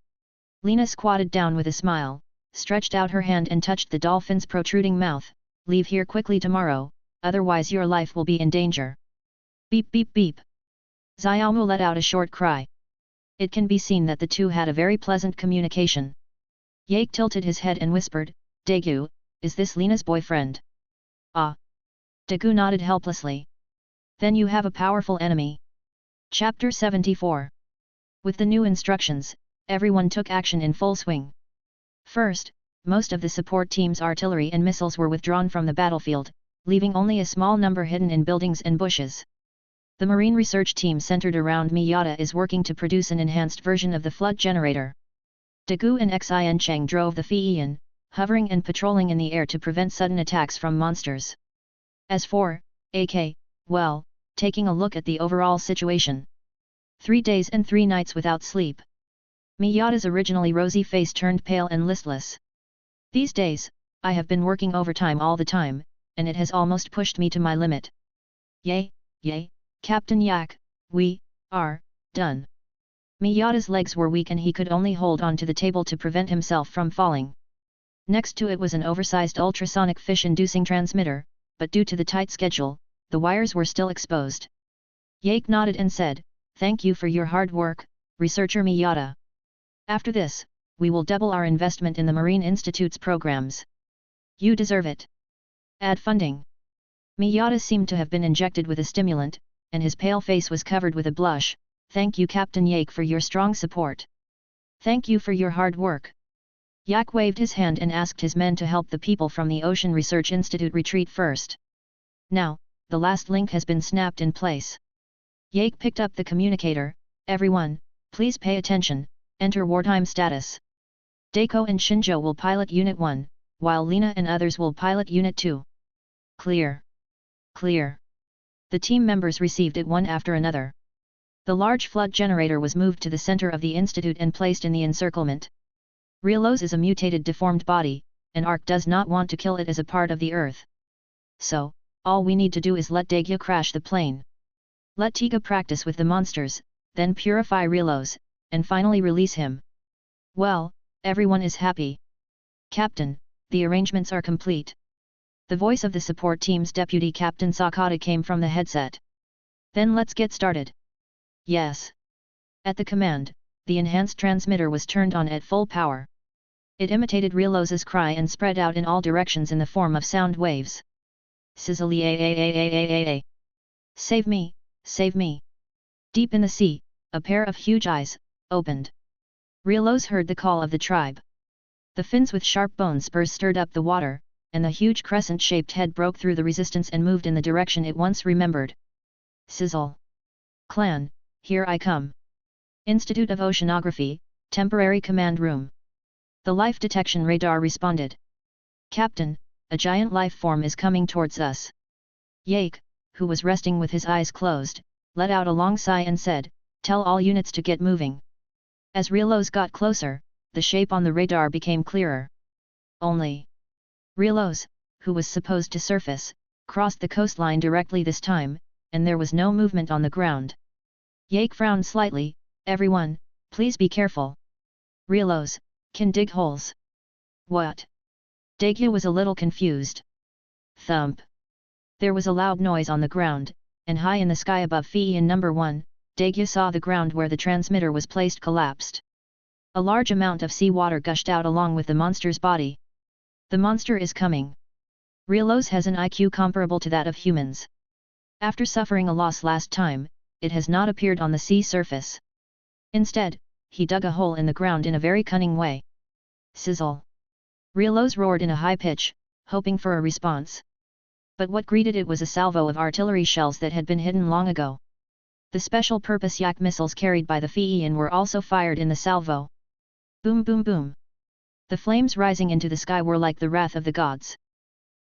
Lena squatted down with a smile, stretched out her hand and touched the dolphin's protruding mouth. "Leave here quickly tomorrow, otherwise your life will be in danger." Beep beep beep. Xiaomu let out a short cry. It can be seen that the two had a very pleasant communication. Yak tilted his head and whispered, "Daegu, is this Lena's boyfriend?" "Ah." Daegu nodded helplessly. "Then you have a powerful enemy." Chapter 74. With the new instructions, everyone took action in full swing. First, most of the support team's artillery and missiles were withdrawn from the battlefield, leaving only a small number hidden in buildings and bushes. The marine research team centered around Miyata is working to produce an enhanced version of the flood generator. Daegu and Xin Cheng drove the Fian, hovering and patrolling in the air to prevent sudden attacks from monsters. As for AK, well, taking a look at the overall situation. 3 days and 3 nights without sleep. Miyata's originally rosy face turned pale and listless. These days, I have been working overtime all the time, and it has almost pushed me to my limit. Yay, Captain Yak, we are done. Miyata's legs were weak and he could only hold on to the table to prevent himself from falling. Next to it was an oversized ultrasonic fish-inducing transmitter, but due to the tight schedule, the wires were still exposed. Yake nodded and said, "Thank you for your hard work, researcher Miyata. After this, we will double our investment in the Marine Institute's programs. You deserve it. Add funding." Miyata seemed to have been injected with a stimulant, and his pale face was covered with a blush. "Thank you Captain Yake for your strong support. Thank you for your hard work." Yak waved his hand and asked his men to help the people from the Ocean Research Institute retreat first. Now, the last link has been snapped in place. Yake picked up the communicator. "Everyone, please pay attention, enter wartime status. Daiko and Shinjo will pilot Unit 1, while Lina and others will pilot Unit 2. Clear. Clear." The team members received it one after another. The large flood generator was moved to the center of the institute and placed in the encirclement. Rielos is a mutated deformed body, and Ark does not want to kill it as a part of the Earth. So, all we need to do is let Daegya crash the plane. Let Tiga practice with the monsters, then purify Rielos, and finally release him. Well, everyone is happy. "Captain, the arrangements are complete." The voice of the support team's deputy Captain Sakata came from the headset. "Then let's get started." "Yes." At the command, the enhanced transmitter was turned on at full power. It imitated Rielos's cry and spread out in all directions in the form of sound waves. "Sizzle-a-a-a-a-a-a-a. Save me, save me." Deep in the sea, a pair of huge eyes opened. Rielos heard the call of the tribe. The fins with sharp bone spurs stirred up the water, and the huge crescent-shaped head broke through the resistance and moved in the direction it once remembered. "Sizzle. Clan, here I come." Institute of Oceanography, Temporary Command Room. The life detection radar responded. "Captain, a giant life form is coming towards us." Yake, who was resting with his eyes closed, let out a long sigh and said, "Tell all units to get moving." As Rielos got closer, the shape on the radar became clearer. Only Rielos, who was supposed to surface, crossed the coastline directly this time, and there was no movement on the ground. Yake frowned slightly. "Everyone, please be careful. Rielos can dig holes." "What?" Daegya was a little confused. Thump. There was a loud noise on the ground, and high in the sky above Fian No. 1, Daegya saw the ground where the transmitter was placed collapsed. A large amount of sea water gushed out along with the monster's body. "The monster is coming." Rielos has an IQ comparable to that of humans. After suffering a loss last time, it has not appeared on the sea surface. Instead, he dug a hole in the ground in a very cunning way. Sizzle. Rielos roared in a high pitch, hoping for a response. But what greeted it was a salvo of artillery shells that had been hidden long ago. The special-purpose Yak missiles carried by the Fian were also fired in the salvo. Boom boom boom. The flames rising into the sky were like the wrath of the gods.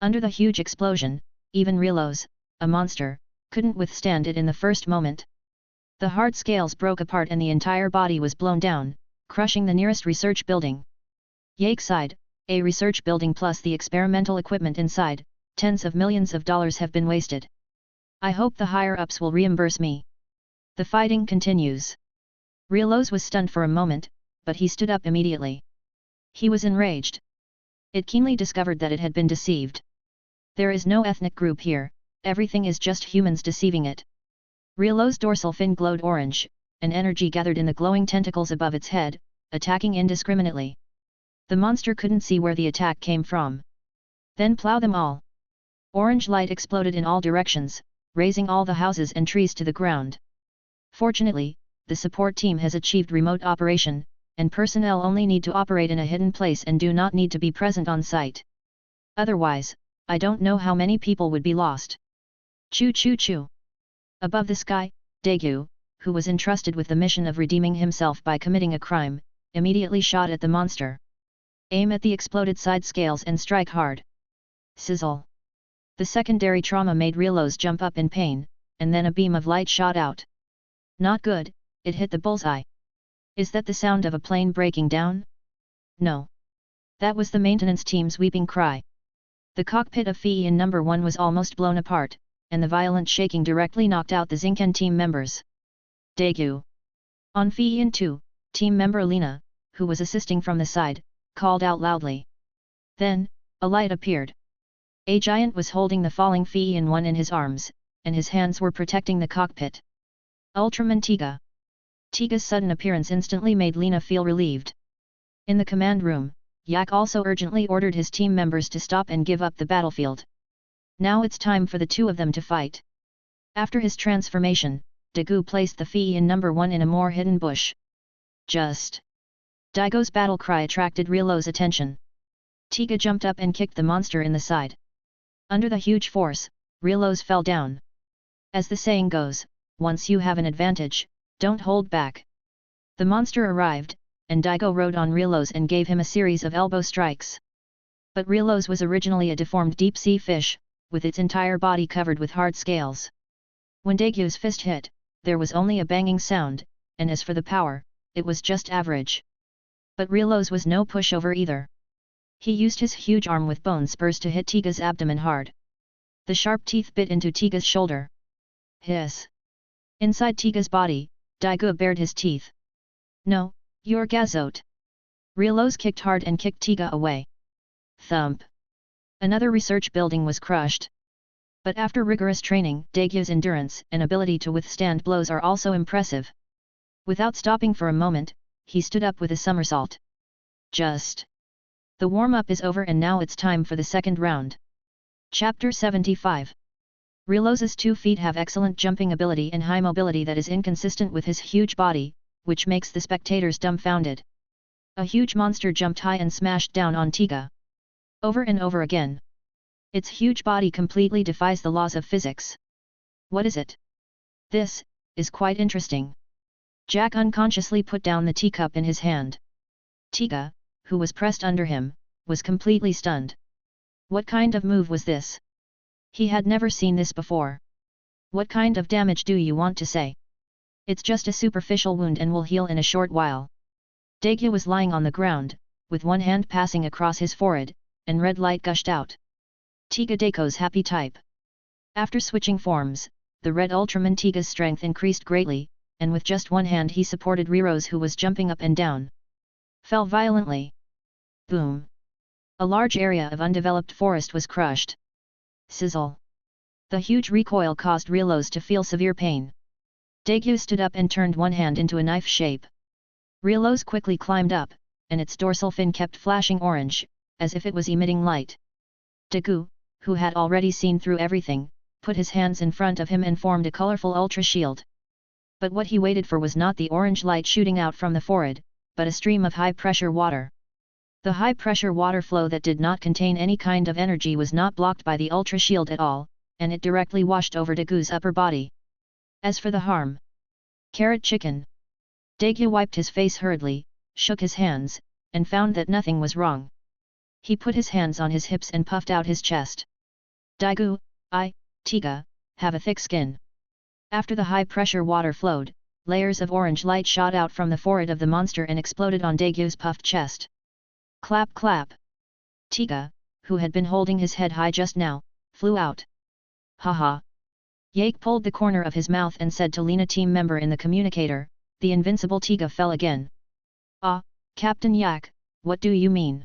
Under the huge explosion, even Rielos, a monster, couldn't withstand it in the first moment. The hard scales broke apart and the entire body was blown down, crushing the nearest research building. Yake sighed, "A research building plus the experimental equipment inside, tens of millions of dollars have been wasted. I hope the higher-ups will reimburse me." The fighting continues. Rielos was stunned for a moment, but he stood up immediately. He was enraged. It keenly discovered that it had been deceived. There is no ethnic group here, everything is just humans deceiving it. Rielos' dorsal fin glowed orange, and energy gathered in the glowing tentacles above its head, attacking indiscriminately. The monster couldn't see where the attack came from. "Then plow them all." Orange light exploded in all directions, razing all the houses and trees to the ground. Fortunately, the support team has achieved remote operation, and personnel only need to operate in a hidden place and do not need to be present on site. Otherwise, I don't know how many people would be lost. Choo choo choo. Above the sky, Daegu, who was entrusted with the mission of redeeming himself by committing a crime, immediately shot at the monster. Aim at the exploded side scales and strike hard. Sizzle. The secondary trauma made Rielos jump up in pain, and then a beam of light shot out. Not good, it hit the bullseye. Is that the sound of a plane breaking down? No. That was the maintenance team's weeping cry. The cockpit of Fiyin No. 1 was almost blown apart, and the violent shaking directly knocked out the Zinken team members. Daegu. On Fiyin 2, team member Lina, who was assisting from the side, called out loudly. Then, a light appeared. A giant was holding the falling Fiyin 1 in his arms, and his hands were protecting the cockpit. Ultraman Tiga. Tiga's sudden appearance instantly made Lina feel relieved. In the command room, Yak also urgently ordered his team members to stop and give up the battlefield. Now it's time for the two of them to fight. After his transformation, Daegu placed the Fiyin No. 1 in a more hidden bush. Just. Daigo's battle cry attracted Riolo's attention. Tiga jumped up and kicked the monster in the side. Under the huge force, Riolo's fell down. As the saying goes, once you have an advantage, don't hold back. The monster arrived, and Daigo rode on Riolo's and gave him a series of elbow strikes. But Riolo's was originally a deformed deep-sea fish, with its entire body covered with hard scales. When Daegu's fist hit, there was only a banging sound, and as for the power, it was just average. But Riolo's was no pushover either. He used his huge arm with bone spurs to hit Tiga's abdomen hard. The sharp teeth bit into Tiga's shoulder. Hiss! Inside Tiga's body, Daegu bared his teeth. No, you're Gazote. Riolo's kicked hard and kicked Tiga away. Thump! Another research building was crushed. But after rigorous training, Daegu's endurance and ability to withstand blows are also impressive. Without stopping for a moment, he stood up with a somersault. Just. The warm-up is over and now it's time for the second round. Chapter 75. Riolo's 2 feet have excellent jumping ability and high mobility that is inconsistent with his huge body, which makes the spectators dumbfounded. A huge monster jumped high and smashed down on Tiga. Over and over again. Its huge body completely defies the laws of physics. What is it? This is quite interesting. Jack unconsciously put down the teacup in his hand. Tiga, who was pressed under him, was completely stunned. What kind of move was this? He had never seen this before. What kind of damage do you want to say? It's just a superficial wound and will heal in a short while. Daegu was lying on the ground, with one hand passing across his forehead, and red light gushed out. Tiga Daegu's happy type. After switching forms, the red Ultraman Tiga's strength increased greatly, and with just one hand he supported Riolo's who was jumping up and down. Fell violently. Boom! A large area of undeveloped forest was crushed. Sizzle! The huge recoil caused Riolo's to feel severe pain. Daegu stood up and turned one hand into a knife shape. Riolo's quickly climbed up, and its dorsal fin kept flashing orange, as if it was emitting light. Daegu, who had already seen through everything, put his hands in front of him and formed a colorful ultra shield. But what he waited for was not the orange light shooting out from the forehead, but a stream of high-pressure water. The high-pressure water flow that did not contain any kind of energy was not blocked by the ultra shield at all, and it directly washed over Daegu's upper body. As for the harm. Carrot chicken. Daegu wiped his face hurriedly, shook his hands, and found that nothing was wrong. He put his hands on his hips and puffed out his chest. Daegu, Tiga, have a thick skin. After the high-pressure water flowed, layers of orange light shot out from the forehead of the monster and exploded on Daegu's puffed chest. Clap clap! Tiga, who had been holding his head high just now, flew out. Haha! Yak pulled the corner of his mouth and said to Lina team member in the communicator, the invincible Tiga fell again. Ah, Captain Yak, what do you mean?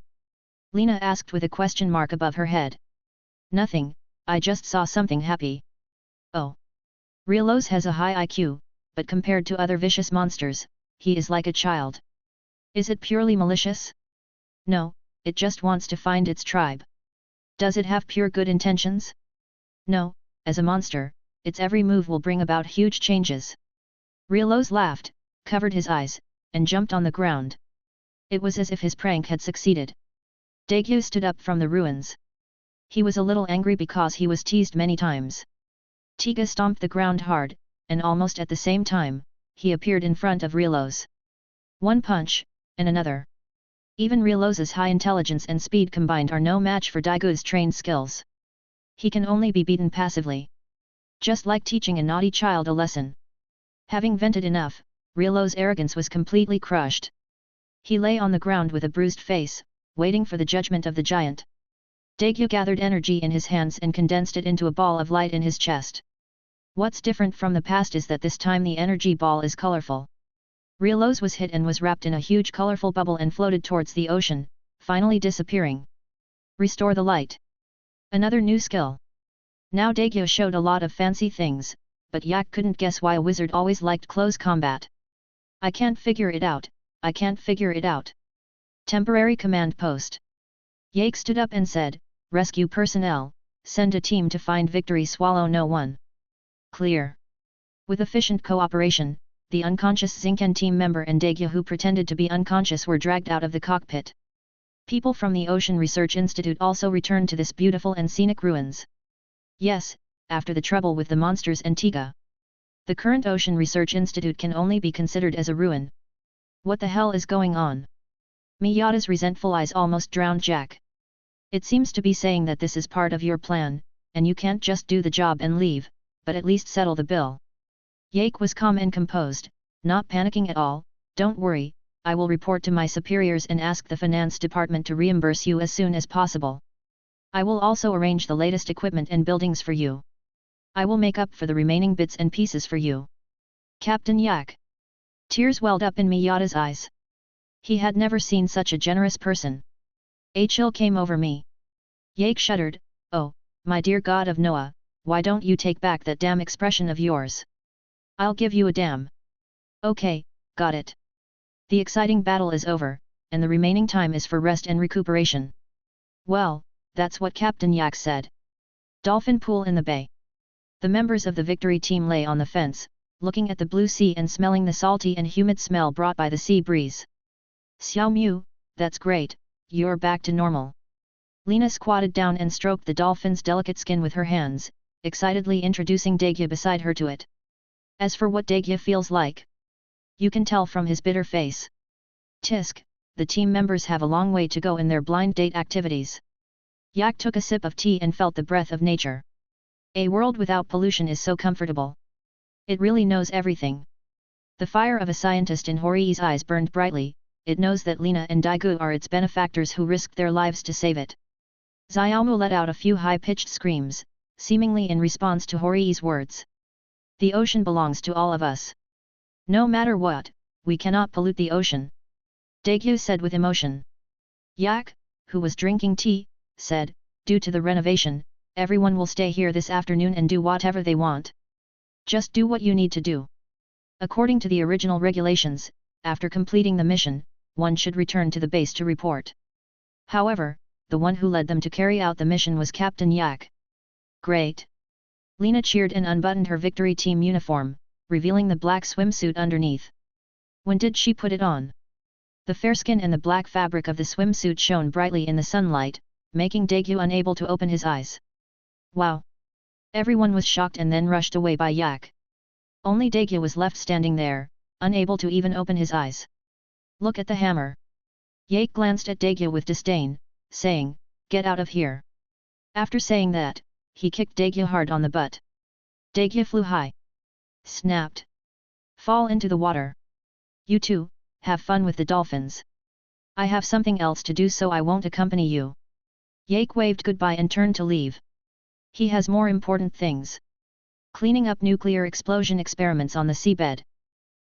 Lina asked with a question mark above her head. Nothing, I just saw something happy. Oh. Riolo's has a high IQ, but compared to other vicious monsters, he is like a child. Is it purely malicious? No, it just wants to find its tribe. Does it have pure good intentions? No, as a monster, its every move will bring about huge changes. Riolo's laughed, covered his eyes, and jumped on the ground. It was as if his prank had succeeded. Daegu stood up from the ruins. He was a little angry because he was teased many times. Tiga stomped the ground hard, and almost at the same time, he appeared in front of Riolo's. One punch, and another. Even Riolo's high intelligence and speed combined are no match for Daegu's trained skills. He can only be beaten passively. Just like teaching a naughty child a lesson. Having vented enough, Riolo's arrogance was completely crushed. He lay on the ground with a bruised face, waiting for the judgment of the giant. Daegyu gathered energy in his hands and condensed it into a ball of light in his chest. What's different from the past is that this time the energy ball is colorful. Rielos was hit and was wrapped in a huge colorful bubble and floated towards the ocean, finally disappearing. Restore the light. Another new skill. Now Daegyu showed a lot of fancy things, but Yak couldn't guess why a wizard always liked close combat. I can't figure it out, I can't figure it out. Temporary command post. Yak stood up and said, rescue personnel, send a team to find Victory Swallow No 1. Clear. With efficient cooperation, the unconscious Zinken team member and Daegyu who pretended to be unconscious were dragged out of the cockpit. People from the Ocean Research Institute also returned to this beautiful and scenic ruins. Yes, after the trouble with the monsters and Tiga. The current Ocean Research Institute can only be considered as a ruin. What the hell is going on? Miyata's resentful eyes almost drowned Jack. It seems to be saying that this is part of your plan, and you can't just do the job and leave, but at least settle the bill. Yak was calm and composed, not panicking at all. Don't worry, I will report to my superiors and ask the finance department to reimburse you as soon as possible. I will also arrange the latest equipment and buildings for you. I will make up for the remaining bits and pieces for you. Captain Yak. Tears welled up in Miyata's eyes. He had never seen such a generous person. A chill came over me. Yak shuddered. Oh, my dear god of Noah, why don't you take back that damn expression of yours? I'll give you a damn. Okay, got it. The exciting battle is over, and the remaining time is for rest and recuperation. Well, that's what Captain Yak said. Dolphin pool in the bay. The members of the Victory team lay on the fence, looking at the blue sea and smelling the salty and humid smell brought by the sea breeze. Xiao Mu, that's great, you're back to normal. Lena squatted down and stroked the dolphin's delicate skin with her hands, excitedly introducing Daegyu beside her to it. As for what Daegyu feels like, you can tell from his bitter face. Tisk, the team members have a long way to go in their blind date activities. Yak took a sip of tea and felt the breath of nature. A world without pollution is so comfortable. It really knows everything. The fire of a scientist in Horii's eyes burned brightly. It knows that Lena and Daegu are its benefactors who risked their lives to save it. Xiaomu let out a few high-pitched screams, seemingly in response to Horii's words. The ocean belongs to all of us. No matter what, we cannot pollute the ocean. Daegu said with emotion. Yak, who was drinking tea, said, due to the renovation, everyone will stay here this afternoon and do whatever they want. Just do what you need to do. According to the original regulations, after completing the mission, one should return to the base to report. However, the one who led them to carry out the mission was Captain Yak. Great! Lena cheered and unbuttoned her Victory team uniform, revealing the black swimsuit underneath. When did she put it on? The fair skin and the black fabric of the swimsuit shone brightly in the sunlight, making Daegu unable to open his eyes. Wow! Everyone was shocked and then rushed away by Yak. Only Daegu was left standing there, unable to even open his eyes. Look at the hammer. Yak glanced at Daegu with disdain, saying, get out of here. After saying that, he kicked Daegu hard on the butt. Daegu flew high. Snapped. Fall into the water. You two, have fun with the dolphins. I have something else to do so I won't accompany you. Yak waved goodbye and turned to leave. He has more important things. Cleaning up nuclear explosion experiments on the seabed.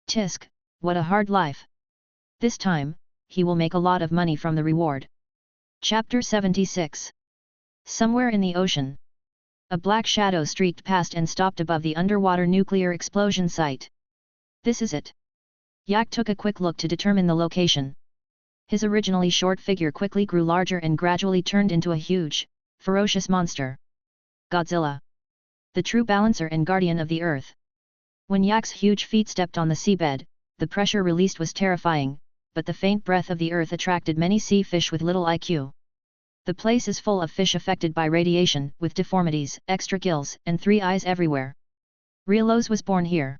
Tisk, what a hard life. This time, he will make a lot of money from the reward. Chapter 76. Somewhere in the ocean. A black shadow streaked past and stopped above the underwater nuclear explosion site. This is it. Yak took a quick look to determine the location. His originally short figure quickly grew larger and gradually turned into a huge, ferocious monster. Godzilla. The true balancer and guardian of the earth. When Yak's huge feet stepped on the seabed, the pressure released was terrifying, but the faint breath of the earth attracted many sea fish with little IQ. The place is full of fish affected by radiation, with deformities, extra gills, and 3 eyes everywhere. Rielos was born here.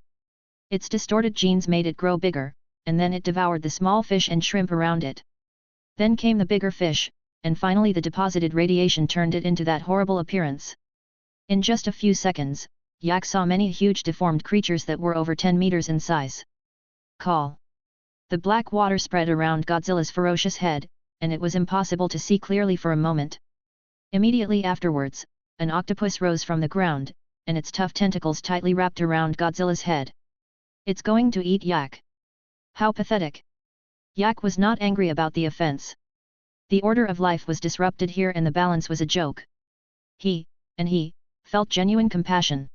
Its distorted genes made it grow bigger, and then it devoured the small fish and shrimp around it. Then came the bigger fish, and finally the deposited radiation turned it into that horrible appearance. In just a few seconds, Yak saw many huge deformed creatures that were over 10 meters in size. Call. The black water spread around Godzilla's ferocious head, and it was impossible to see clearly for a moment. Immediately afterwards, an octopus rose from the ground, and its tough tentacles tightly wrapped around Godzilla's head. It's going to eat Yak. How pathetic. Yak was not angry about the offense. The order of life was disrupted here and the balance was a joke. He felt genuine compassion.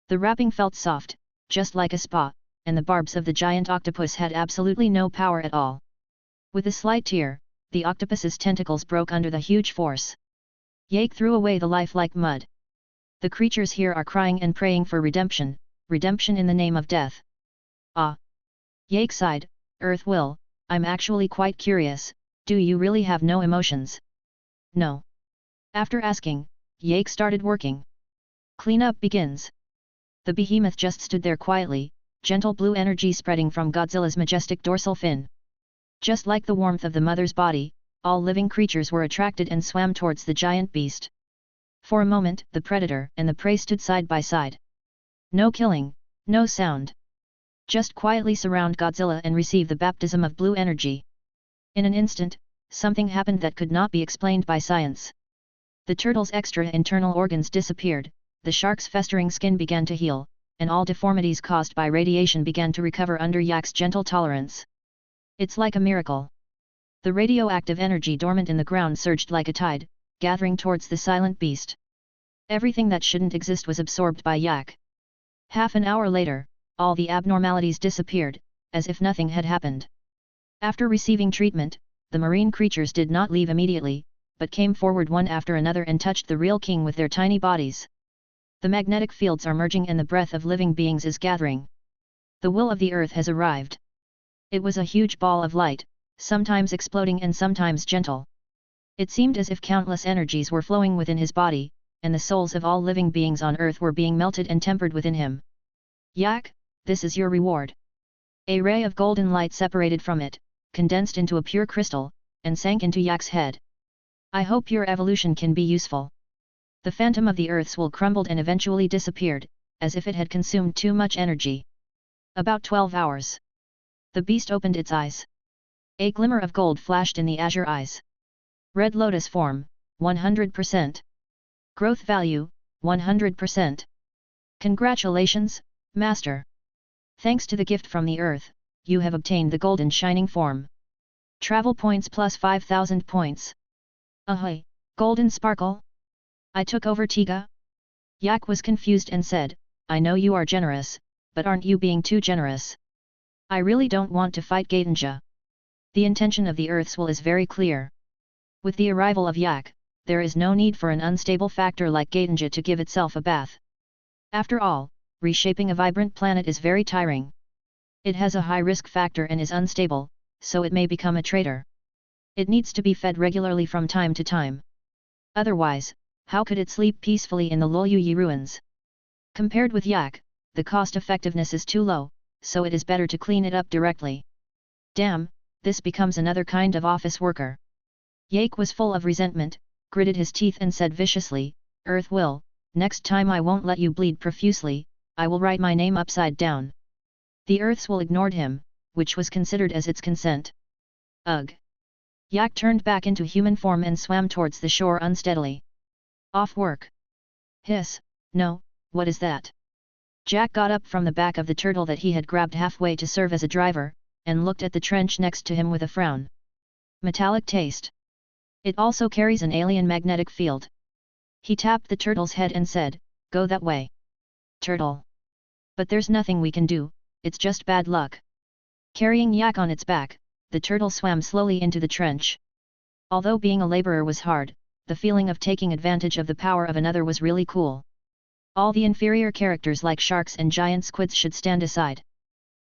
The wrapping felt soft, just like a spa, and the barbs of the giant octopus had absolutely no power at all. With a slight tear, the octopus's tentacles broke under the huge force. Yak threw away the life like mud. The creatures here are crying and praying for redemption, redemption in the name of death. Ah! Yak sighed, Earth will, I'm actually quite curious, do you really have no emotions? No. After asking, Yak started working. Cleanup begins. The behemoth just stood there quietly, gentle blue energy spreading from Godzilla's majestic dorsal fin. Just like the warmth of the mother's body, all living creatures were attracted and swam towards the giant beast. For a moment, the predator and the prey stood side by side. No killing, no sound. Just quietly surround Godzilla and receive the baptism of blue energy. In an instant, something happened that could not be explained by science. The turtle's extra internal organs disappeared, the shark's festering skin began to heal, and all deformities caused by radiation began to recover under Yak's gentle tolerance. It's like a miracle. The radioactive energy dormant in the ground surged like a tide, gathering towards the silent beast. Everything that shouldn't exist was absorbed by Yak. Half an hour later, all the abnormalities disappeared, as if nothing had happened. After receiving treatment, the marine creatures did not leave immediately, but came forward one after another and touched the real king with their tiny bodies. The magnetic fields are merging and the breath of living beings is gathering. The will of the earth has arrived. It was a huge ball of light, sometimes exploding and sometimes gentle. It seemed as if countless energies were flowing within his body, and the souls of all living beings on earth were being melted and tempered within him. Yak, this is your reward. A ray of golden light separated from it, condensed into a pure crystal, and sank into Yak's head. I hope your evolution can be useful. The phantom of the Earth's will crumbled and eventually disappeared, as if it had consumed too much energy. About 12 hours. The beast opened its eyes. A glimmer of gold flashed in the azure eyes. Red lotus form, 100%. Growth value, 100%. Congratulations, Master. Thanks to the gift from the Earth, you have obtained the golden shining form. Travel points plus 5,000 points. Ahoy, golden sparkle? I took over Tiga? Yak was confused and said, I know you are generous, but aren't you being too generous? I really don't want to fight Gatenja. The intention of the Earth's will is very clear. With the arrival of Yak, there is no need for an unstable factor like Gatenja to give itself a bath. After all, reshaping a vibrant planet is very tiring. It has a high risk factor and is unstable, so it may become a traitor. It needs to be fed regularly from time to time. Otherwise, how could it sleep peacefully in the Lolyu ruins? Compared with Yak, the cost effectiveness is too low, so it is better to clean it up directly. Damn, this becomes another kind of office worker. Yak was full of resentment, gritted his teeth and said viciously, Earth will, next time I won't let you bleed profusely, I will write my name upside down. The Earth's will ignored him, which was considered as its consent. Ugh! Yak turned back into human form and swam towards the shore unsteadily. Off work. Hiss, no, what is that? Jack got up from the back of the turtle that he had grabbed halfway to serve as a driver, and looked at the trench next to him with a frown. Metallic taste. It also carries an alien magnetic field. He tapped the turtle's head and said, go that way. Turtle. But there's nothing we can do, it's just bad luck. Carrying Yak on its back, the turtle swam slowly into the trench. Although being a laborer was hard, the feeling of taking advantage of the power of another was really cool. All the inferior characters like sharks and giant squids should stand aside.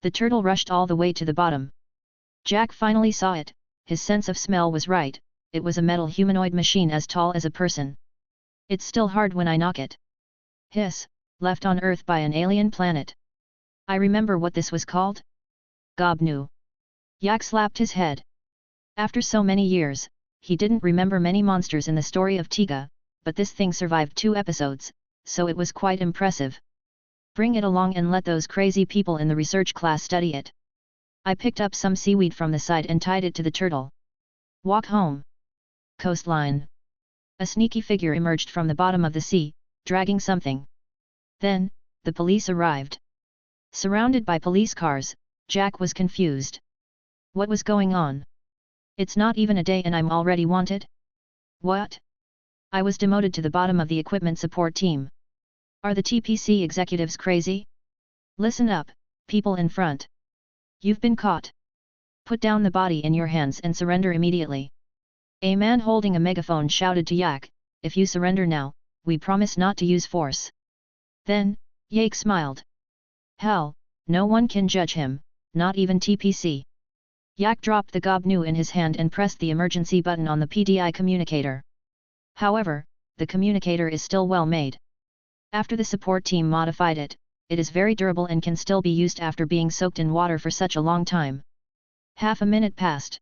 The turtle rushed all the way to the bottom. Jack finally saw it, his sense of smell was right, it was a metal humanoid machine as tall as a person. It's still hard when I knock it. Hiss, left on Earth by an alien planet. I remember what this was called? Gobnu. Yak slapped his head. After so many years, he didn't remember many monsters in the story of Tiga, but this thing survived 2 episodes, so it was quite impressive. Bring it along and let those crazy people in the research class study it. I picked up some seaweed from the side and tied it to the turtle. Walk home. Coastline. A sneaky figure emerged from the bottom of the sea, dragging something. Then, the police arrived. Surrounded by police cars, Jack was confused. What was going on? It's not even a day and I'm already wanted? What? I was demoted to the bottom of the equipment support team. Are the TPC executives crazy? Listen up, people in front. You've been caught. Put down the body in your hands and surrender immediately. A man holding a megaphone shouted to Yak, if you surrender now, we promise not to use force. Then, Yak smiled. Hell, no one can judge him, not even TPC. Yak dropped the gobnu in his hand and pressed the emergency button on the PDI communicator. However, the communicator is still well made. After the support team modified it, it is very durable and can still be used after being soaked in water for such a long time. Half a minute passed.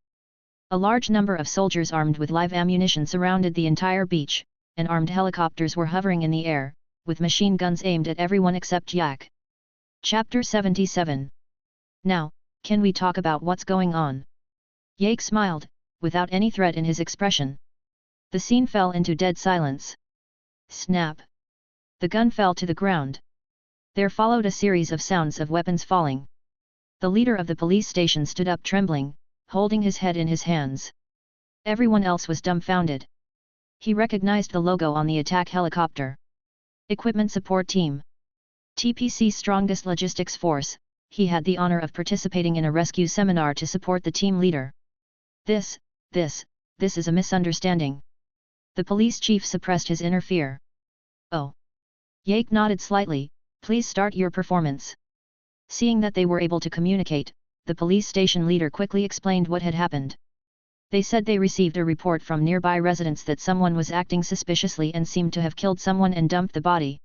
A large number of soldiers armed with live ammunition surrounded the entire beach, and armed helicopters were hovering in the air, with machine guns aimed at everyone except Yak. Chapter 77. Now, can we talk about what's going on? Yak smiled, without any threat in his expression. The scene fell into dead silence. Snap! The gun fell to the ground. There followed a series of sounds of weapons falling. The leader of the police station stood up trembling, holding his head in his hands. Everyone else was dumbfounded. He recognized the logo on the attack helicopter. Equipment Support Team. TPC's strongest logistics force. He had the honor of participating in a rescue seminar to support the team leader. This is a misunderstanding. The police chief suppressed his inner fear. Oh. Yak nodded slightly, please start your performance. Seeing that they were able to communicate, the police station leader quickly explained what had happened. They said they received a report from nearby residents that someone was acting suspiciously and seemed to have killed someone and dumped the body.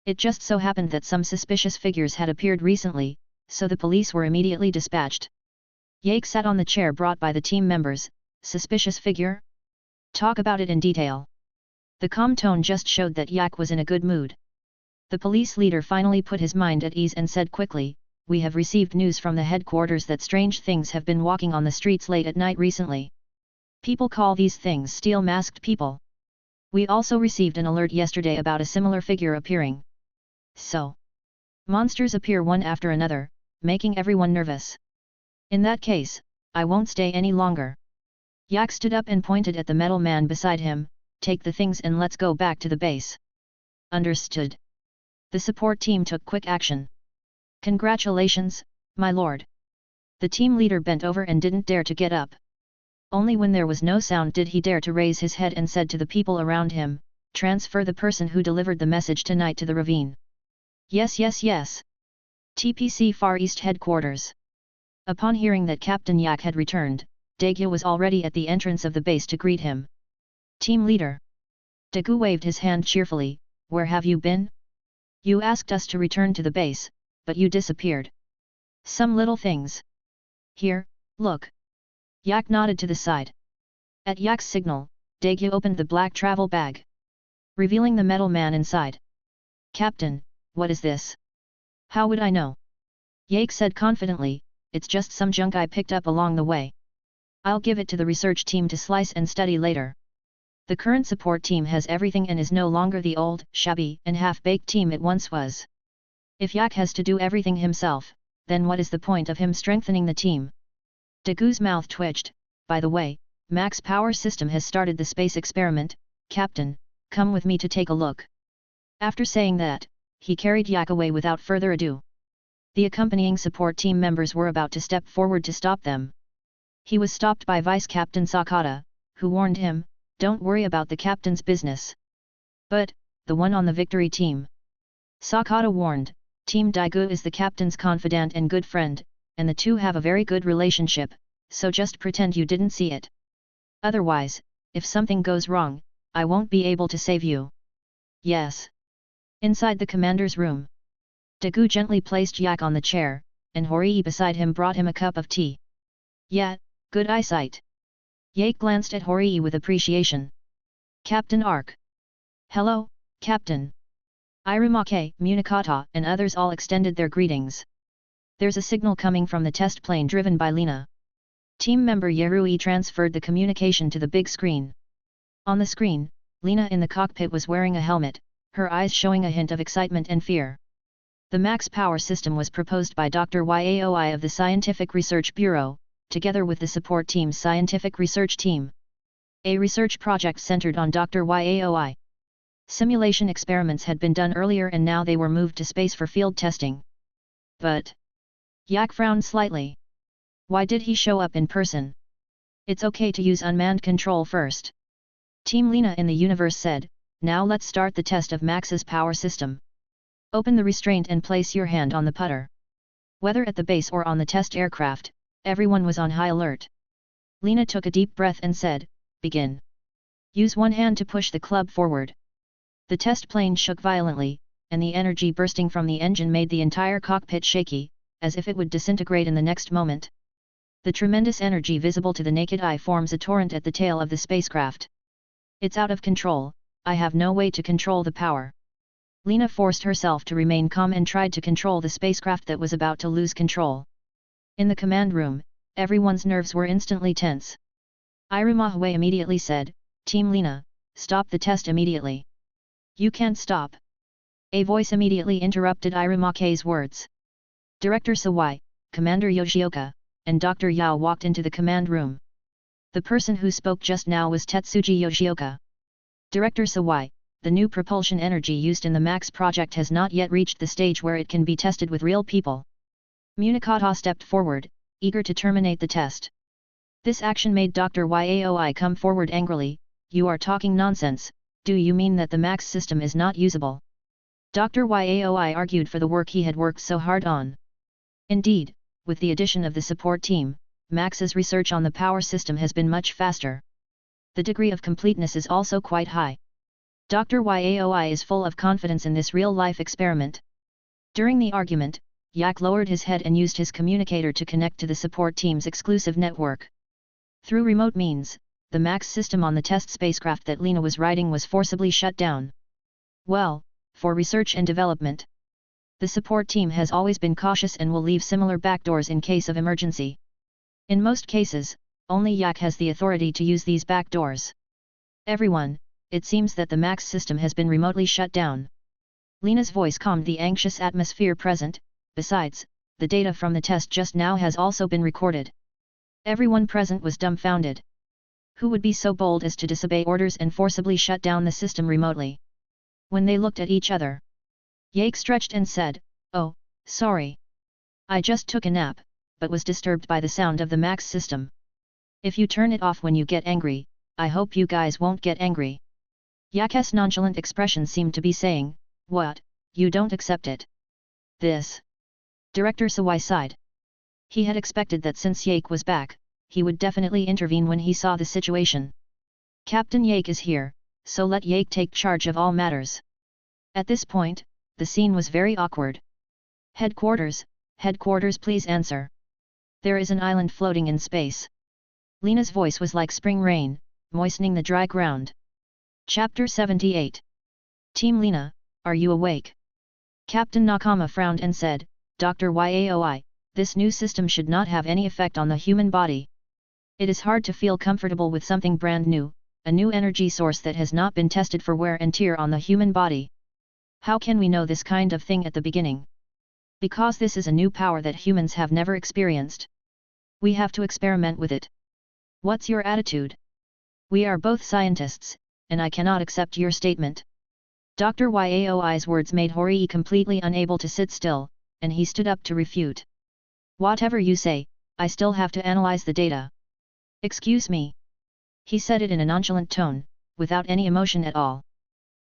It just so happened that some suspicious figures had appeared recently, so the police were immediately dispatched. Yak sat on the chair brought by the team members. Suspicious figure? Talk about it in detail. The calm tone just showed that Yak was in a good mood. The police leader finally put his mind at ease and said quickly, we have received news from the headquarters that strange things have been walking on the streets late at night recently. People call these things steel-masked people. We also received an alert yesterday about a similar figure appearing. So, monsters appear one after another, making everyone nervous. In that case, I won't stay any longer. Yak stood up and pointed at the metal man beside him, take the things and let's go back to the base. Understood. The support team took quick action. Congratulations, my lord. The team leader bent over and didn't dare to get up. Only when there was no sound did he dare to raise his head and said to the people around him, transfer the person who delivered the message tonight to the ravine. Yes. TPC Far East Headquarters. Upon hearing that Captain Yak had returned, Daegu was already at the entrance of the base to greet him. Team leader. Daegu waved his hand cheerfully, where have you been? You asked us to return to the base, but you disappeared. Some little things. Here, look. Yak nodded to the side. At Yak's signal, Daegu opened the black travel bag, revealing the metal man inside. Captain, what is this? How would I know? Yak said confidently, it's just some junk I picked up along the way. I'll give it to the research team to slice and study later. The current support team has everything and is no longer the old, shabby and half-baked team it once was. If Yak has to do everything himself, then what is the point of him strengthening the team? Dagu's mouth twitched. By the way, Max Power System has started the space experiment. Captain, come with me to take a look. After saying that, he carried Yak away without further ado. The accompanying support team members were about to step forward to stop them. He was stopped by Vice Captain Sakata, who warned him, don't worry about the captain's business. But, the one on the victory team. Sakata warned, Team Daegu is the captain's confidant and good friend, and the two have a very good relationship, so just pretend you didn't see it. Otherwise, if something goes wrong, I won't be able to save you. Yes. Inside the commander's room, Daegu gently placed Yak on the chair, and Horii beside him brought him a cup of tea. Yeah, good eyesight. Yak glanced at Horii with appreciation. Captain Ark. Hello, Captain. Irimake, Munikata and others all extended their greetings. There's a signal coming from the test plane driven by Lena. Team member Yerui transferred the communication to the big screen. On the screen, Lena in the cockpit was wearing a helmet, her eyes showing a hint of excitement and fear. The max power system was proposed by Dr. Yaoi of the Scientific Research Bureau, together with the support team's scientific research team. A research project centered on Dr. Yaoi. Simulation experiments had been done earlier and now they were moved to space for field testing. But Yak frowned slightly. Why did he show up in person? It's okay to use unmanned control first. Team Lena in the universe said, now let's start the test of Max's power system. Open the restraint and place your hand on the putter. Whether at the base or on the test aircraft, everyone was on high alert. Lena took a deep breath and said, begin. Use one hand to push the club forward. The test plane shook violently, and the energy bursting from the engine made the entire cockpit shaky, as if it would disintegrate in the next moment. The tremendous energy visible to the naked eye forms a torrent at the tail of the spacecraft. It's out of control, I have no way to control the power. Lena forced herself to remain calm and tried to control the spacecraft that was about to lose control. In the command room, everyone's nerves were instantly tense. Irimahue immediately said, Team Lena, stop the test immediately. You can't stop. A voice immediately interrupted Irimake's words. Director Sawai, Commander Yoshioka, and Dr. Yao walked into the command room. The person who spoke just now was Tetsuji Yoshioka. Director Sawai, the new propulsion energy used in the MAX project has not yet reached the stage where it can be tested with real people. Munakata stepped forward, eager to terminate the test. This action made Dr. Yaoi come forward angrily, you are talking nonsense, do you mean that the MAX system is not usable? Dr. Yaoi argued for the work he had worked so hard on. Indeed, with the addition of the support team, Max's research on the power system has been much faster. The degree of completeness is also quite high. Dr. Yaoi is full of confidence in this real-life experiment. During the argument, Yak lowered his head and used his communicator to connect to the support team's exclusive network. Through remote means, the MAX system on the test spacecraft that Lena was riding was forcibly shut down. Well, for research and development. The support team has always been cautious and will leave similar backdoors in case of emergency. In most cases, only Yak has the authority to use these backdoors. Everyone, it seems that the MAX system has been remotely shut down. Lena's voice calmed the anxious atmosphere present, besides, the data from the test just now has also been recorded. Everyone present was dumbfounded. Who would be so bold as to disobey orders and forcibly shut down the system remotely? When they looked at each other, Yake stretched and said, oh, sorry. I just took a nap, but was disturbed by the sound of the MAX system. If you turn it off when you get angry, I hope you guys won't get angry. Yake's nonchalant expression seemed to be saying, what, you don't accept it? This. Director Sawai sighed. He had expected that since Yake was back, he would definitely intervene when he saw the situation. Captain Yake is here, so let Yake take charge of all matters. At this point, the scene was very awkward. Headquarters please answer. There is an island floating in space. Lena's voice was like spring rain, moistening the dry ground. Chapter 78. Team Lena, are you awake? Captain Nakama frowned and said, Dr. Yaoi, this new system should not have any effect on the human body. It is hard to feel comfortable with something brand new, a new energy source that has not been tested for wear and tear on the human body. How can we know this kind of thing at the beginning? Because this is a new power that humans have never experienced. We have to experiment with it. What's your attitude? We are both scientists, and I cannot accept your statement. Dr. Yaoi's words made Horii completely unable to sit still, and he stood up to refute. Whatever you say, I still have to analyze the data. Excuse me. He said it in a nonchalant tone, without any emotion at all.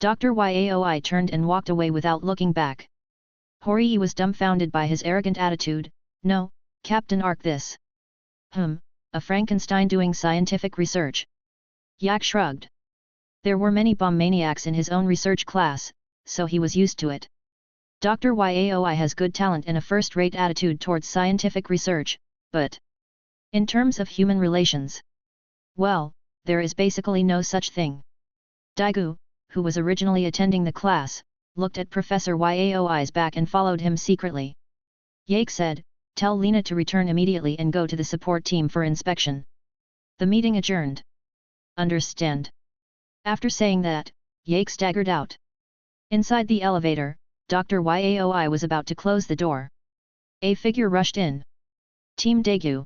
Dr. Yaoi turned and walked away without looking back. Horii was dumbfounded by his arrogant attitude. No, Captain Ark this. A Frankenstein doing scientific research. Yak shrugged. There were many bomb maniacs in his own research class, so he was used to it. Dr. Yaoi has good talent and a first-rate attitude towards scientific research, but in terms of human relations, well, there is basically no such thing. Daigu, who was originally attending the class, looked at Professor Yaoi's back and followed him secretly. Yake said, tell Lena to return immediately and go to the support team for inspection. The meeting adjourned. Understand? After saying that, Yake staggered out. Inside the elevator, Dr. Yaoi was about to close the door. A figure rushed in. Team Daegu.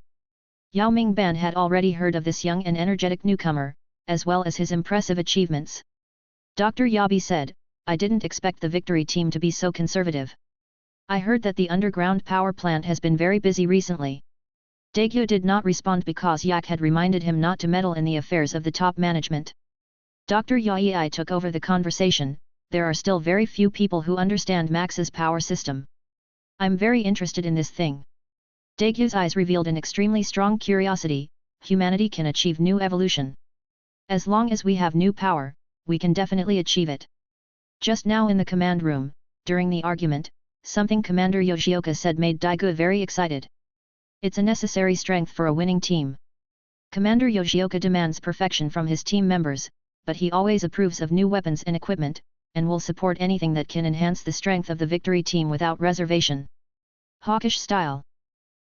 Yao Mingban had already heard of this young and energetic newcomer, as well as his impressive achievements. Dr. Yabi said, I didn't expect the victory team to be so conservative. I heard that the underground power plant has been very busy recently. Daegu did not respond because Yak had reminded him not to meddle in the affairs of the top management. Dr. Yaoi took over the conversation. There are still very few people who understand Max's power system. I'm very interested in this thing. Daegyu's eyes revealed an extremely strong curiosity. Humanity can achieve new evolution. As long as we have new power, we can definitely achieve it. Just now in the command room, during the argument, something Commander Yoshioka said made Daegu very excited. It's a necessary strength for a winning team. Commander Yoshioka demands perfection from his team members, but he always approves of new weapons and equipment, and will support anything that can enhance the strength of the victory team without reservation. Hawkish style.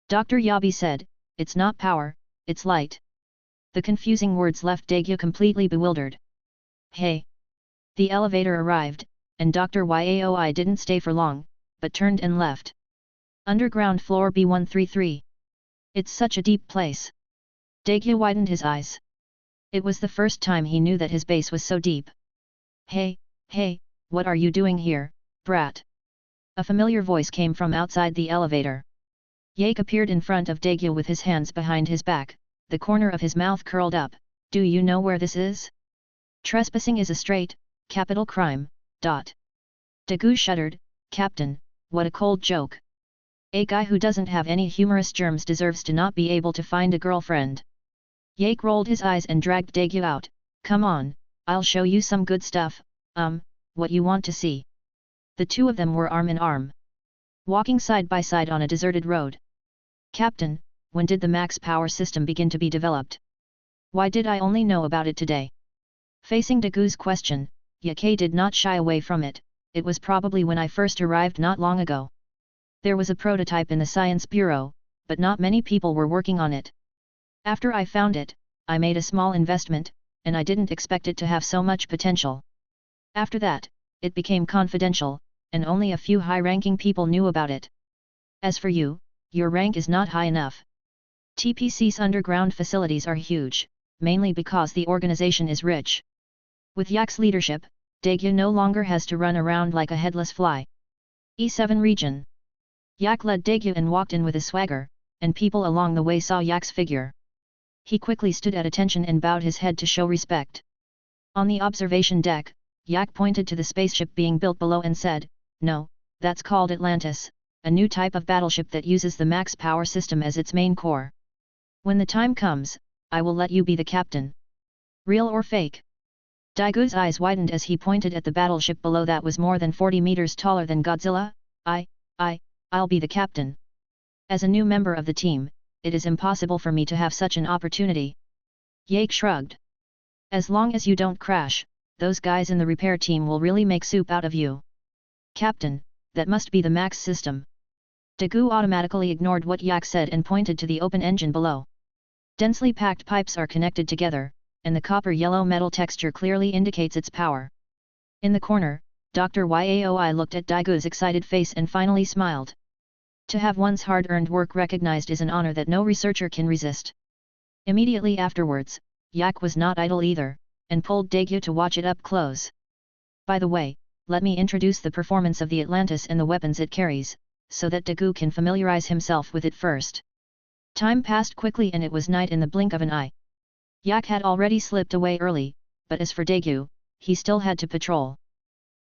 Dr. Yabi said, it's not power, it's light. The confusing words left Daegu completely bewildered. Hey! The elevator arrived, and Dr. Yaoi didn't stay for long, but turned and left. Underground floor B133. It's such a deep place. Daegu widened his eyes. It was the first time he knew that his base was so deep. Hey, what are you doing here, brat? A familiar voice came from outside the elevator. Yake appeared in front of Daegu with his hands behind his back, the corner of his mouth curled up. Do you know where this is? Trespassing is a straight, capital crime. Daegu shuddered. Captain, what a cold joke. A guy who doesn't have any humorous germs deserves to not be able to find a girlfriend. Yake rolled his eyes and dragged Daegu out. Come on, I'll show you some good stuff, what you want to see. The two of them were arm in arm, walking side by side on a deserted road. Captain, when did the max power system begin to be developed? Why did I only know about it today? Facing Dagu's question, Yake did not shy away from it. It was probably when I first arrived not long ago. There was a prototype in the Science Bureau, but not many people were working on it. After I found it, I made a small investment, and I didn't expect it to have so much potential. After that, it became confidential, and only a few high-ranking people knew about it. As for you, your rank is not high enough. TPC's underground facilities are huge, mainly because the organization is rich. With Yak's leadership, Daegu no longer has to run around like a headless fly. E7 region. Yak led Daegu and walked in with a swagger, and people along the way saw Yak's figure. He quickly stood at attention and bowed his head to show respect. On the observation deck, Yak pointed to the spaceship being built below and said, No, that's called Atlantis, a new type of battleship that uses the max power system as its main core. When the time comes, I will let you be the captain. Real or fake? Daigu's eyes widened as he pointed at the battleship below that was more than 40 meters taller than Godzilla. I'll be the captain. As a new member of the team, it is impossible for me to have such an opportunity. Yake shrugged. As long as you don't crash, those guys in the repair team will really make soup out of you. Captain, that must be the max system. Daegu automatically ignored what Yak said and pointed to the open engine below. Densely packed pipes are connected together, and the copper-yellow metal texture clearly indicates its power. In the corner, Dr. Yaoi looked at Daigu's excited face and finally smiled. To have one's hard-earned work recognized is an honor that no researcher can resist. Immediately afterwards, Yak was not idle either, and pulled Daegu to watch it up close. By the way, let me introduce the performance of the Atlantis and the weapons it carries, so that Daegu can familiarize himself with it first. Time passed quickly and it was night in the blink of an eye. Yak had already slipped away early, but as for Daegu, he still had to patrol.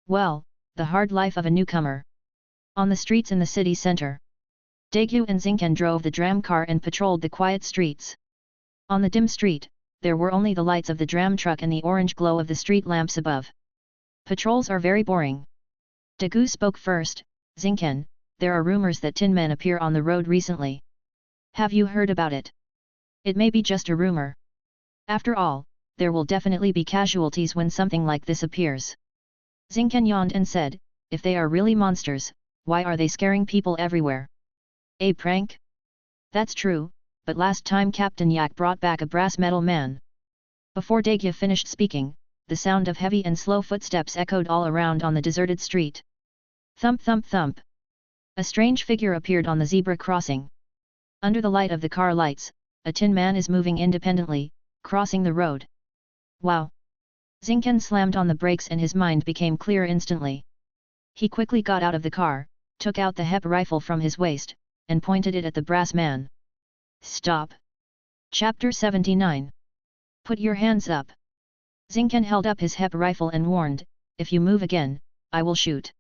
Well, the hard life of a newcomer. On the streets in the city center, Daegu and Zinken drove the tram car and patrolled the quiet streets. On the dim street, there were only the lights of the tram truck and the orange glow of the street lamps above. Patrols are very boring. Daegu spoke first. Zinken, there are rumors that tin men appear on the road recently. Have you heard about it? It may be just a rumor. After all, there will definitely be casualties when something like this appears. Zinken yawned and said, if they are really monsters, why are they scaring people everywhere? A prank? That's true, but last time Captain Yak brought back a brass metal man. Before Daegye finished speaking, the sound of heavy and slow footsteps echoed all around on the deserted street. Thump thump thump. A strange figure appeared on the zebra crossing. Under the light of the car lights, a tin man is moving independently, crossing the road. Wow! Zinken slammed on the brakes and his mind became clear instantly. He quickly got out of the car, took out the HEP rifle from his waist, and pointed it at the brass man. Stop! Chapter 79. Put your hands up. Zinken held up his HEP rifle and warned, if you move again, I will shoot.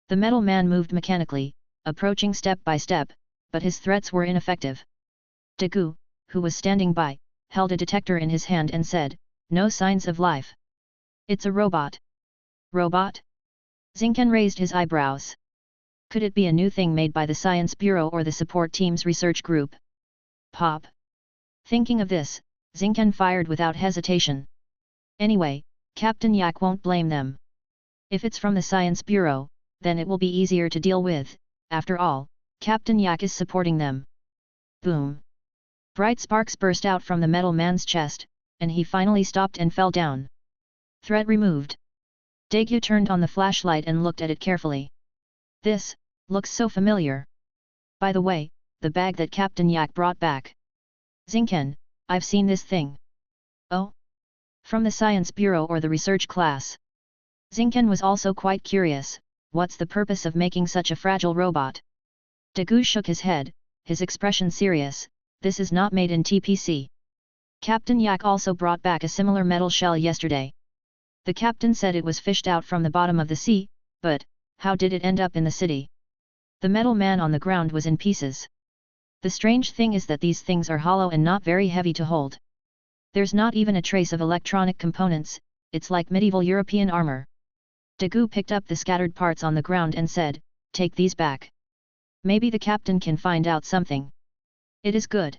The metal man moved mechanically, approaching step by step, but his threats were ineffective. Daegu, who was standing by, held a detector in his hand and said, no signs of life. It's a robot. Robot? Zinken raised his eyebrows. Could it be a new thing made by the Science Bureau or the support team's research group? Pop. Thinking of this, Zinken fired without hesitation. Anyway, Captain Yak won't blame them. If it's from the Science Bureau, then it will be easier to deal with, after all, Captain Yak is supporting them. Boom! Bright sparks burst out from the metal man's chest, and he finally stopped and fell down. Threat removed. Daegye turned on the flashlight and looked at it carefully. This looks so familiar. By the way, the bag that Captain Yak brought back. Zinken, I've seen this thing. Oh? From the Science Bureau or the research class? Zinken was also quite curious, what's the purpose of making such a fragile robot? Daegu shook his head, his expression serious, this is not made in TPC. Captain Yak also brought back a similar metal shell yesterday. The captain said it was fished out from the bottom of the sea, but how did it end up in the city? The metal man on the ground was in pieces. The strange thing is that these things are hollow and not very heavy to hold. There's not even a trace of electronic components, it's like medieval European armor. Daegu picked up the scattered parts on the ground and said, take these back. Maybe the captain can find out something. It is good.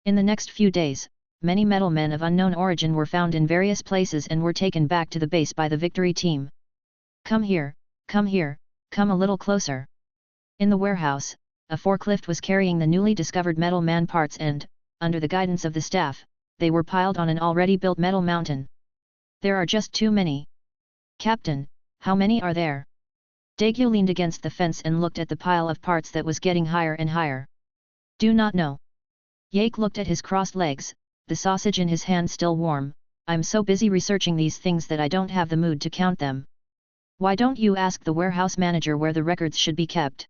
In the next few days, many metal men of unknown origin were found in various places and were taken back to the base by the victory team. Come here, come a little closer. In the warehouse, a forklift was carrying the newly discovered metal man parts and, under the guidance of the staff, they were piled on an already built metal mountain. There are just too many. Captain, how many are there? Daegye leaned against the fence and looked at the pile of parts that was getting higher and higher. Do not know. Yake looked at his crossed legs, the sausage in his hand still warm. I'm so busy researching these things that I don't have the mood to count them. Why don't you ask the warehouse manager where the records should be kept?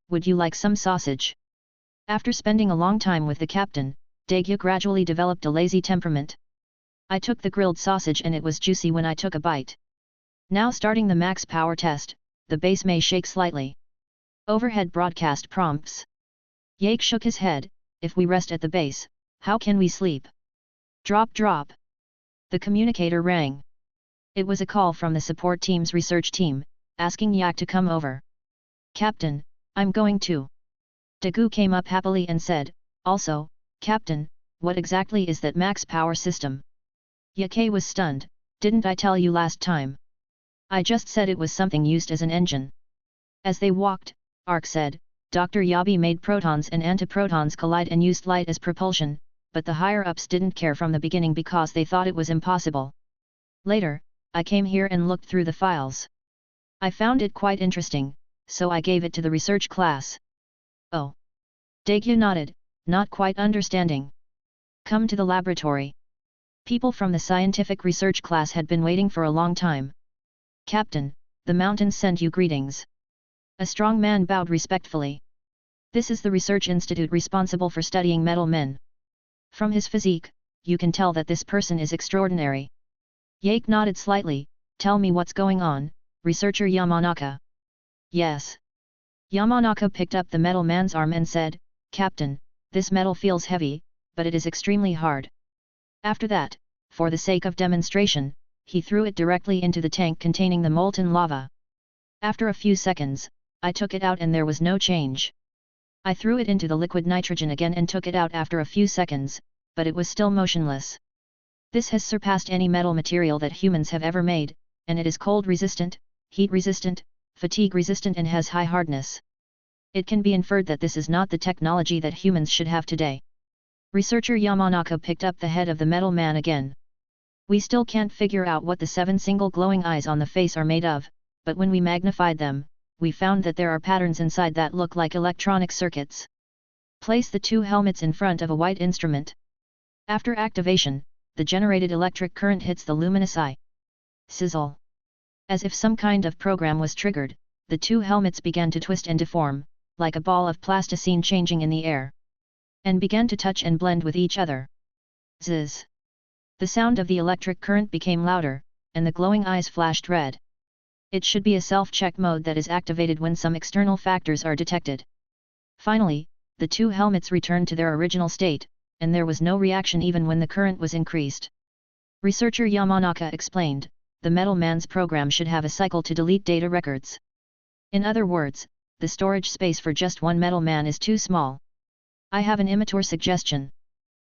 Would you like some sausage? After spending a long time with the captain, Daegye gradually developed a lazy temperament. I took the grilled sausage and it was juicy when I took a bite. Now starting the max power test, the base may shake slightly. Overhead broadcast prompts. Yake shook his head, if we rest at the base, how can we sleep? Drop drop. The communicator rang. It was a call from the support team's research team, asking Yak to come over. Captain, I'm going to. Daegu came up happily and said, also, Captain, what exactly is that max power system? Yake was stunned, didn't I tell you last time? I just said it was something used as an engine. As they walked, Ark said, Dr. Yabi made protons and antiprotons collide and used light as propulsion, but the higher-ups didn't care from the beginning because they thought it was impossible. Later, I came here and looked through the files. I found it quite interesting, so I gave it to the research class. Oh. Daegye nodded, not quite understanding. Come to the laboratory. People from the scientific research class had been waiting for a long time. Captain, the mountains send you greetings. A strong man bowed respectfully. This is the research institute responsible for studying metal men. From his physique, you can tell that this person is extraordinary. Yake nodded slightly, tell me what's going on, researcher Yamanaka. Yes. Yamanaka picked up the metal man's arm and said, Captain, this metal feels heavy, but it is extremely hard. After that, for the sake of demonstration, he threw it directly into the tank containing the molten lava. After a few seconds, I took it out and there was no change. I threw it into the liquid nitrogen again and took it out after a few seconds, but it was still motionless. This has surpassed any metal material that humans have ever made, and it is cold resistant, heat resistant, fatigue resistant and has high hardness. It can be inferred that this is not the technology that humans should have today. Researcher Yamanaka picked up the head of the metal man again. We still can't figure out what the 7 single glowing eyes on the face are made of, but when we magnified them, we found that there are patterns inside that look like electronic circuits. Place the 2 helmets in front of a white instrument. After activation, the generated electric current hits the luminous eye. Sizzle. As if some kind of program was triggered, the 2 helmets began to twist and deform, like a ball of plasticine changing in the air, and began to touch and blend with each other. Zzz. The sound of the electric current became louder, and the glowing eyes flashed red. It should be a self-check mode that is activated when some external factors are detected. Finally, the 2 helmets returned to their original state, and there was no reaction even when the current was increased. Researcher Yamanaka explained, the Metal Man's program should have a cycle to delete data records. In other words, the storage space for just one Metal Man is too small. I have an immature suggestion.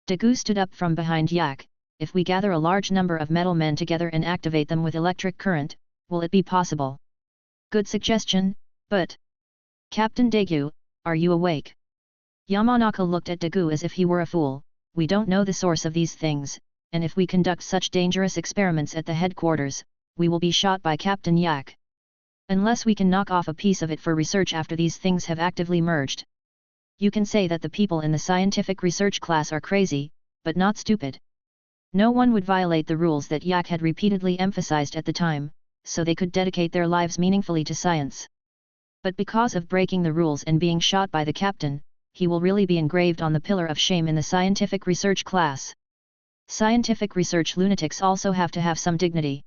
Dagu stood up from behind Yak. If we gather a large number of metal men together and activate them with electric current, will it be possible? Good suggestion, but... Captain Dagu, are you awake? Yamanaka looked at Dagu as if he were a fool. We don't know the source of these things, and if we conduct such dangerous experiments at the headquarters, we will be shot by Captain Yak. Unless we can knock off a piece of it for research after these things have actively merged. You can say that the people in the scientific research class are crazy, but not stupid. No one would violate the rules that Yak had repeatedly emphasized at the time, so they could dedicate their lives meaningfully to science. But because of breaking the rules and being shot by the captain, he will really be engraved on the pillar of shame in the scientific research class. Scientific research lunatics also have to have some dignity.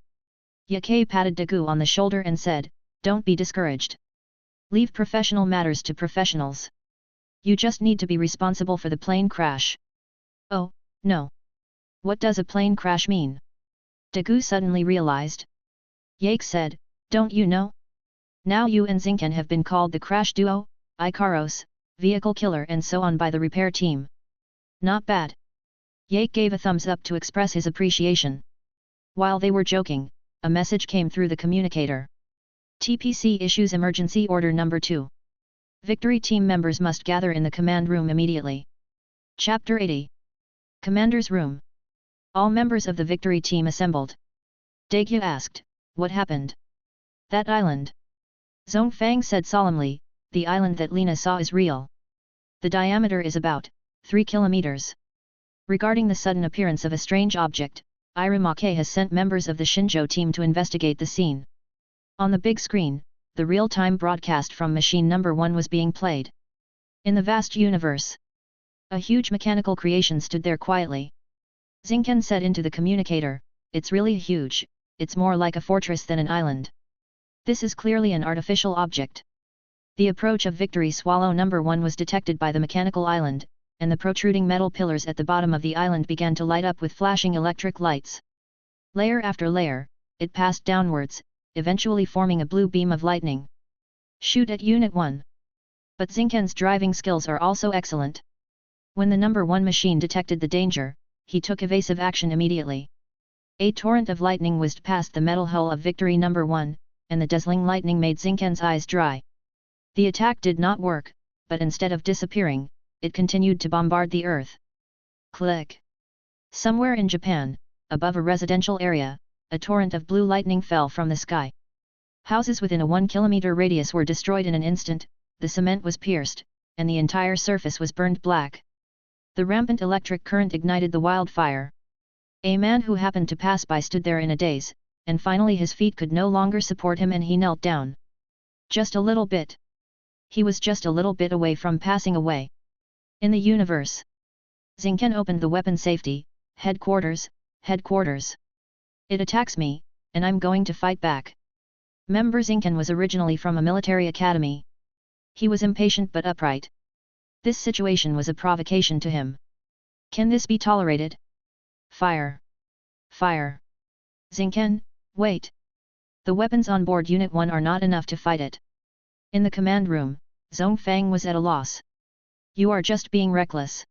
Yake patted Dagu on the shoulder and said, "Don't be discouraged. Leave professional matters to professionals. You just need to be responsible for the plane crash." "Oh, no. What does a plane crash mean?" Dagu suddenly realized. Yake said, "Don't you know? Now you and Zinken have been called the crash duo, Ikaros, vehicle killer and so on by the repair team. Not bad." Yake gave a thumbs up to express his appreciation. While they were joking, a message came through the communicator. TPC issues emergency order number 2. Victory team members must gather in the command room immediately. Chapter 80. Commander's Room. All members of the victory team assembled. Daegu asked, "What happened?" "That island." Zhong Fang said solemnly, "The island that Lena saw is real. The diameter is about 3 kilometers. Regarding the sudden appearance of a strange object, Irimake has sent members of the Shinjo team to investigate the scene." On the big screen, the real-time broadcast from machine number 1 was being played. In the vast universe, a huge mechanical creation stood there quietly. Zinken said into the communicator, "It's really huge, it's more like a fortress than an island. This is clearly an artificial object." The approach of Victory Swallow number 1 was detected by the mechanical island, and the protruding metal pillars at the bottom of the island began to light up with flashing electric lights. Layer after layer, it passed downwards, eventually forming a blue beam of lightning. "Shoot at Unit 1. But Zinken's driving skills are also excellent. When the number 1 machine detected the danger, he took evasive action immediately. A torrent of lightning whizzed past the metal hull of Victory number 1, and the dazzling lightning made Zinken's eyes dry. The attack did not work, but instead of disappearing, it continued to bombard the earth. Click! Somewhere in Japan, above a residential area, a torrent of blue lightning fell from the sky. Houses within a 1-kilometer radius were destroyed in an instant, the cement was pierced, and the entire surface was burned black. The rampant electric current ignited the wildfire. A man who happened to pass by stood there in a daze, and finally his feet could no longer support him and he knelt down. Just a little bit. He was just a little bit away from passing away. In the universe. Zinken opened the weapon safety. Headquarters, headquarters. It attacks me, and I'm going to fight back. Member Zinken was originally from a military academy. He was impatient but upright. This situation was a provocation to him. Can this be tolerated? Fire! Fire! Zinken, wait! The weapons on board Unit 1 are not enough to fight it. In the command room, Zhong Fang was at a loss. You are just being reckless.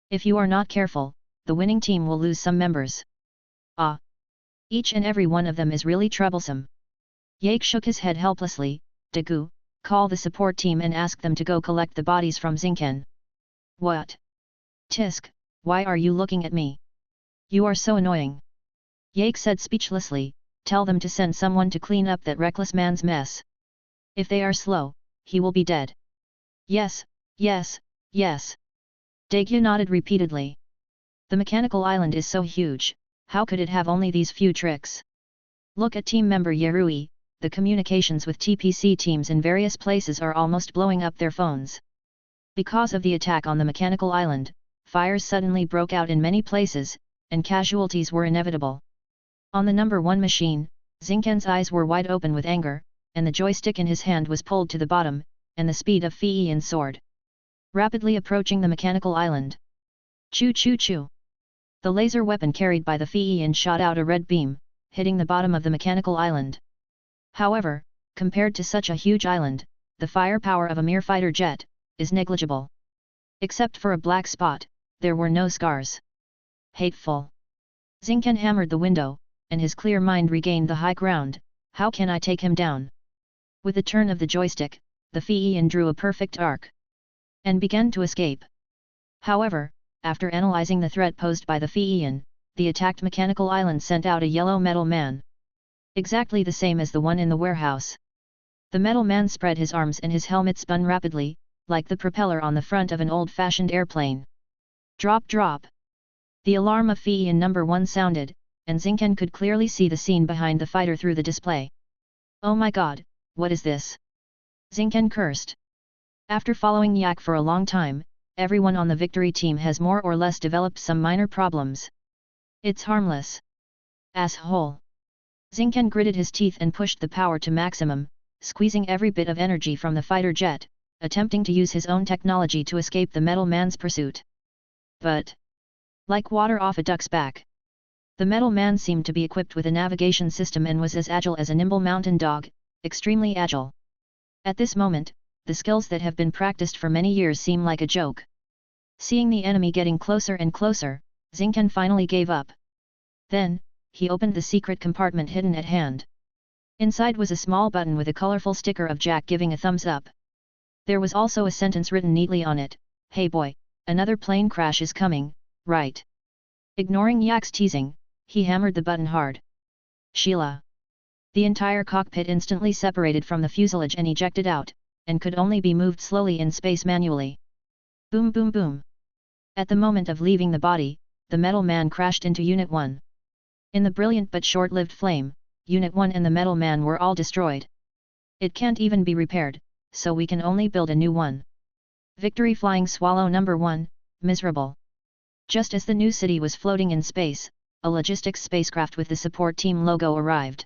If you are not careful, the winning team will lose some members. Ah! Each and every one of them is really troublesome. Yake shook his head helplessly. Dagu, Call the support team and ask them to go collect the bodies from Zinken. What? Tisk, why are you looking at me? You are so annoying. Yake said speechlessly, tell them to send someone to clean up that reckless man's mess. If they are slow, he will be dead. Yes, yes, yes. Daegyu nodded repeatedly. The mechanical island is so huge, how could it have only these few tricks? Look at team member Yerui, the communications with TPC teams in various places are almost blowing up their phones. Because of the attack on the mechanical island, fires suddenly broke out in many places, and casualties were inevitable. On the number 1 machine, Zinken's eyes were wide open with anger, and the joystick in his hand was pulled to the bottom, and the speed of Fei soared. Rapidly approaching the mechanical island. Choo choo choo. The laser weapon carried by the Fei shot out a red beam, hitting the bottom of the mechanical island. However, compared to such a huge island, the firepower of a mere fighter jet is negligible. Except for a black spot, there were no scars. Hateful. Zinken hammered the window, and his clear mind regained the high ground. How can I take him down? With the turn of the joystick, the Fei drew a perfect arc and began to escape. However, after analyzing the threat posed by the Fei, the attacked mechanical island sent out a yellow metal man. Exactly the same as the one in the warehouse. The metal man spread his arms and his helmet spun rapidly, like the propeller on the front of an old-fashioned airplane. Drop drop. The alarm of Fei number 1 sounded, and Zinken could clearly see the scene behind the fighter through the display. Oh my god, what is this? Zinken cursed. After following Yak for a long time, everyone on the victory team has more or less developed some minor problems. It's harmless. Asshole. Zinken gritted his teeth and pushed the power to maximum, squeezing every bit of energy from the fighter jet, attempting to use his own technology to escape the metal man's pursuit. But, like water off a duck's back, the metal man seemed to be equipped with a navigation system and was as agile as a nimble mountain dog, extremely agile. At this moment, the skills that have been practiced for many years seem like a joke. Seeing the enemy getting closer and closer, Zinken finally gave up. Then, he opened the secret compartment hidden at hand. Inside was a small button with a colorful sticker of Jack giving a thumbs up. There was also a sentence written neatly on it, "Hey boy, another plane crash is coming, right?" Ignoring Yak's teasing, he hammered the button hard. Sheila. The entire cockpit instantly separated from the fuselage and ejected out, and could only be moved slowly in space manually. Boom boom boom. At the moment of leaving the body, the metal man crashed into Unit 1. In the brilliant but short-lived flame, Unit 1 and the metal man were all destroyed. It can't even be repaired, so we can only build a new one. Victory Flying Swallow number 1, miserable. Just as the new city was floating in space, a logistics spacecraft with the support team logo arrived.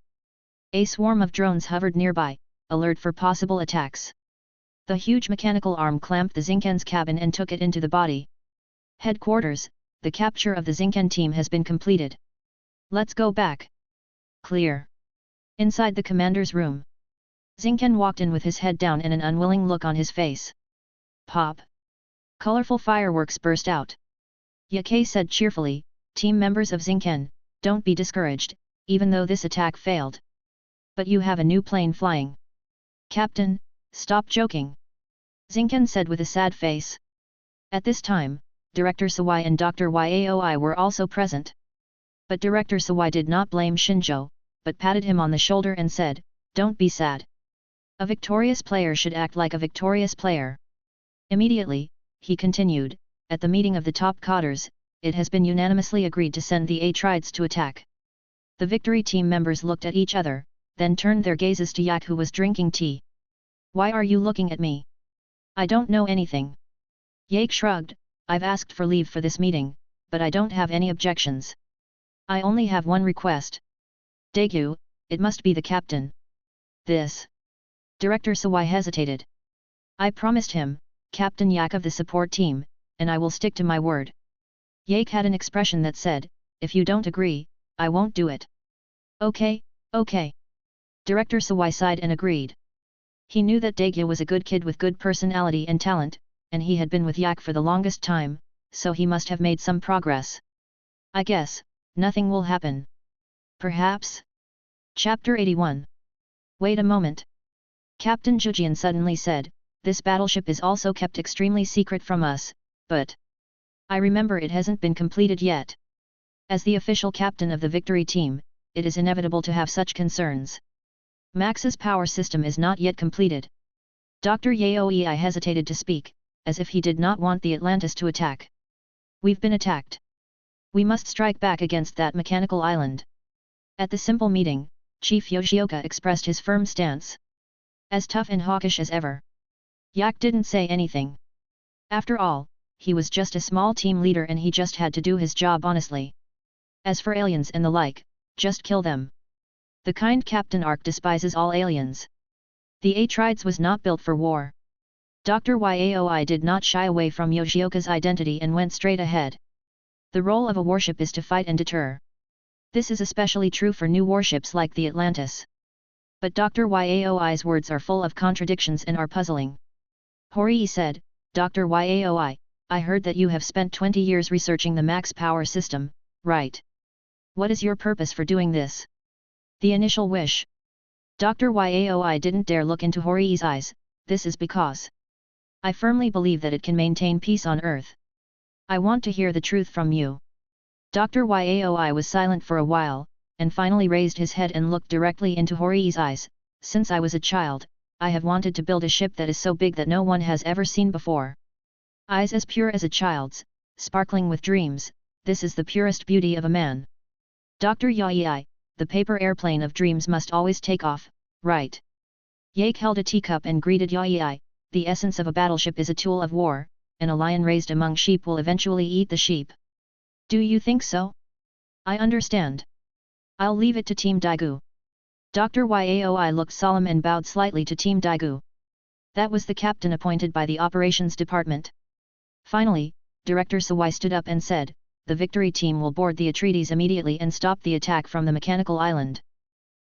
A swarm of drones hovered nearby, alert for possible attacks. The huge mechanical arm clamped the Zinken's cabin and took it into the body. Headquarters, the capture of the Zinken team has been completed. Let's go back. Clear. Inside the commander's room, Zinken walked in with his head down and an unwilling look on his face. Pop. Colorful fireworks burst out. Yake said cheerfully, "Team members of Zinken, don't be discouraged, even though this attack failed. But you have a new plane flying." "Captain, stop joking," Zinken said with a sad face. At this time, Director Sawai and Dr. Yaoi were also present. But Director Sawai did not blame Shinjo, but patted him on the shoulder and said, "Don't be sad. A victorious player should act like a victorious player." Immediately, he continued, "At the meeting of the top cadres, it has been unanimously agreed to send the Atrides to attack." The victory team members looked at each other, then turned their gazes to Yak, who was drinking tea. "Why are you looking at me? I don't know anything." Yak shrugged, "I've asked for leave for this meeting, but I don't have any objections. I only have one request." "Daegyu, it must be the captain." "This." Director Sawai hesitated. "I promised him, Captain Yak of the support team, and I will stick to my word." Yak had an expression that said, "If you don't agree, I won't do it." "Okay, okay." Director Sawai sighed and agreed. He knew that Daegyu was a good kid with good personality and talent, and he had been with Yak for the longest time, so he must have made some progress. "I guess, nothing will happen. Perhaps?" Chapter 81. Wait a moment. Captain Zhujian suddenly said, "This battleship is also kept extremely secret from us, but I remember it hasn't been completed yet. As the official captain of the victory team, it is inevitable to have such concerns. Max's power system is not yet completed." Dr. Yaoi hesitated to speak, as if he did not want the Atlantis to attack. "We've been attacked. We must strike back against that mechanical island." At the simple meeting, Chief Yoshioka expressed his firm stance. As tough and hawkish as ever. Yak didn't say anything. After all, he was just a small team leader and he just had to do his job honestly. As for aliens and the like, just kill them. The kind Captain Ark despises all aliens. The Atrides was not built for war. Dr. Yaoi did not shy away from Yoshioka's identity and went straight ahead. The role of a warship is to fight and deter. This is especially true for new warships like the Atlantis. But Dr. Yaoi's words are full of contradictions and are puzzling. Horii said, "Dr. Yaoi, I heard that you have spent 20 years researching the Max power system, right? What is your purpose for doing this?" The initial wish. Dr. Yaoi didn't dare look into Horii's eyes. "This is because I firmly believe that it can maintain peace on Earth. I want to hear the truth from you." Dr. Yaoi was silent for a while, and finally raised his head and looked directly into Horii's eyes. "Since I was a child, I have wanted to build a ship that is so big that no one has ever seen before. Eyes as pure as a child's, sparkling with dreams, this is the purest beauty of a man. Dr. Yaoi, the paper airplane of dreams must always take off, right?" Yak held a teacup and greeted Yaoi, "The essence of a battleship is a tool of war, and a lion raised among sheep will eventually eat the sheep. Do you think so? I understand. I'll leave it to Team Daegu." Dr. Yaoi looked solemn and bowed slightly to Team Daegu. That was the captain appointed by the operations department. Finally, Director Sawai stood up and said, "The victory team will board the Atrides immediately and stop the attack from the mechanical island."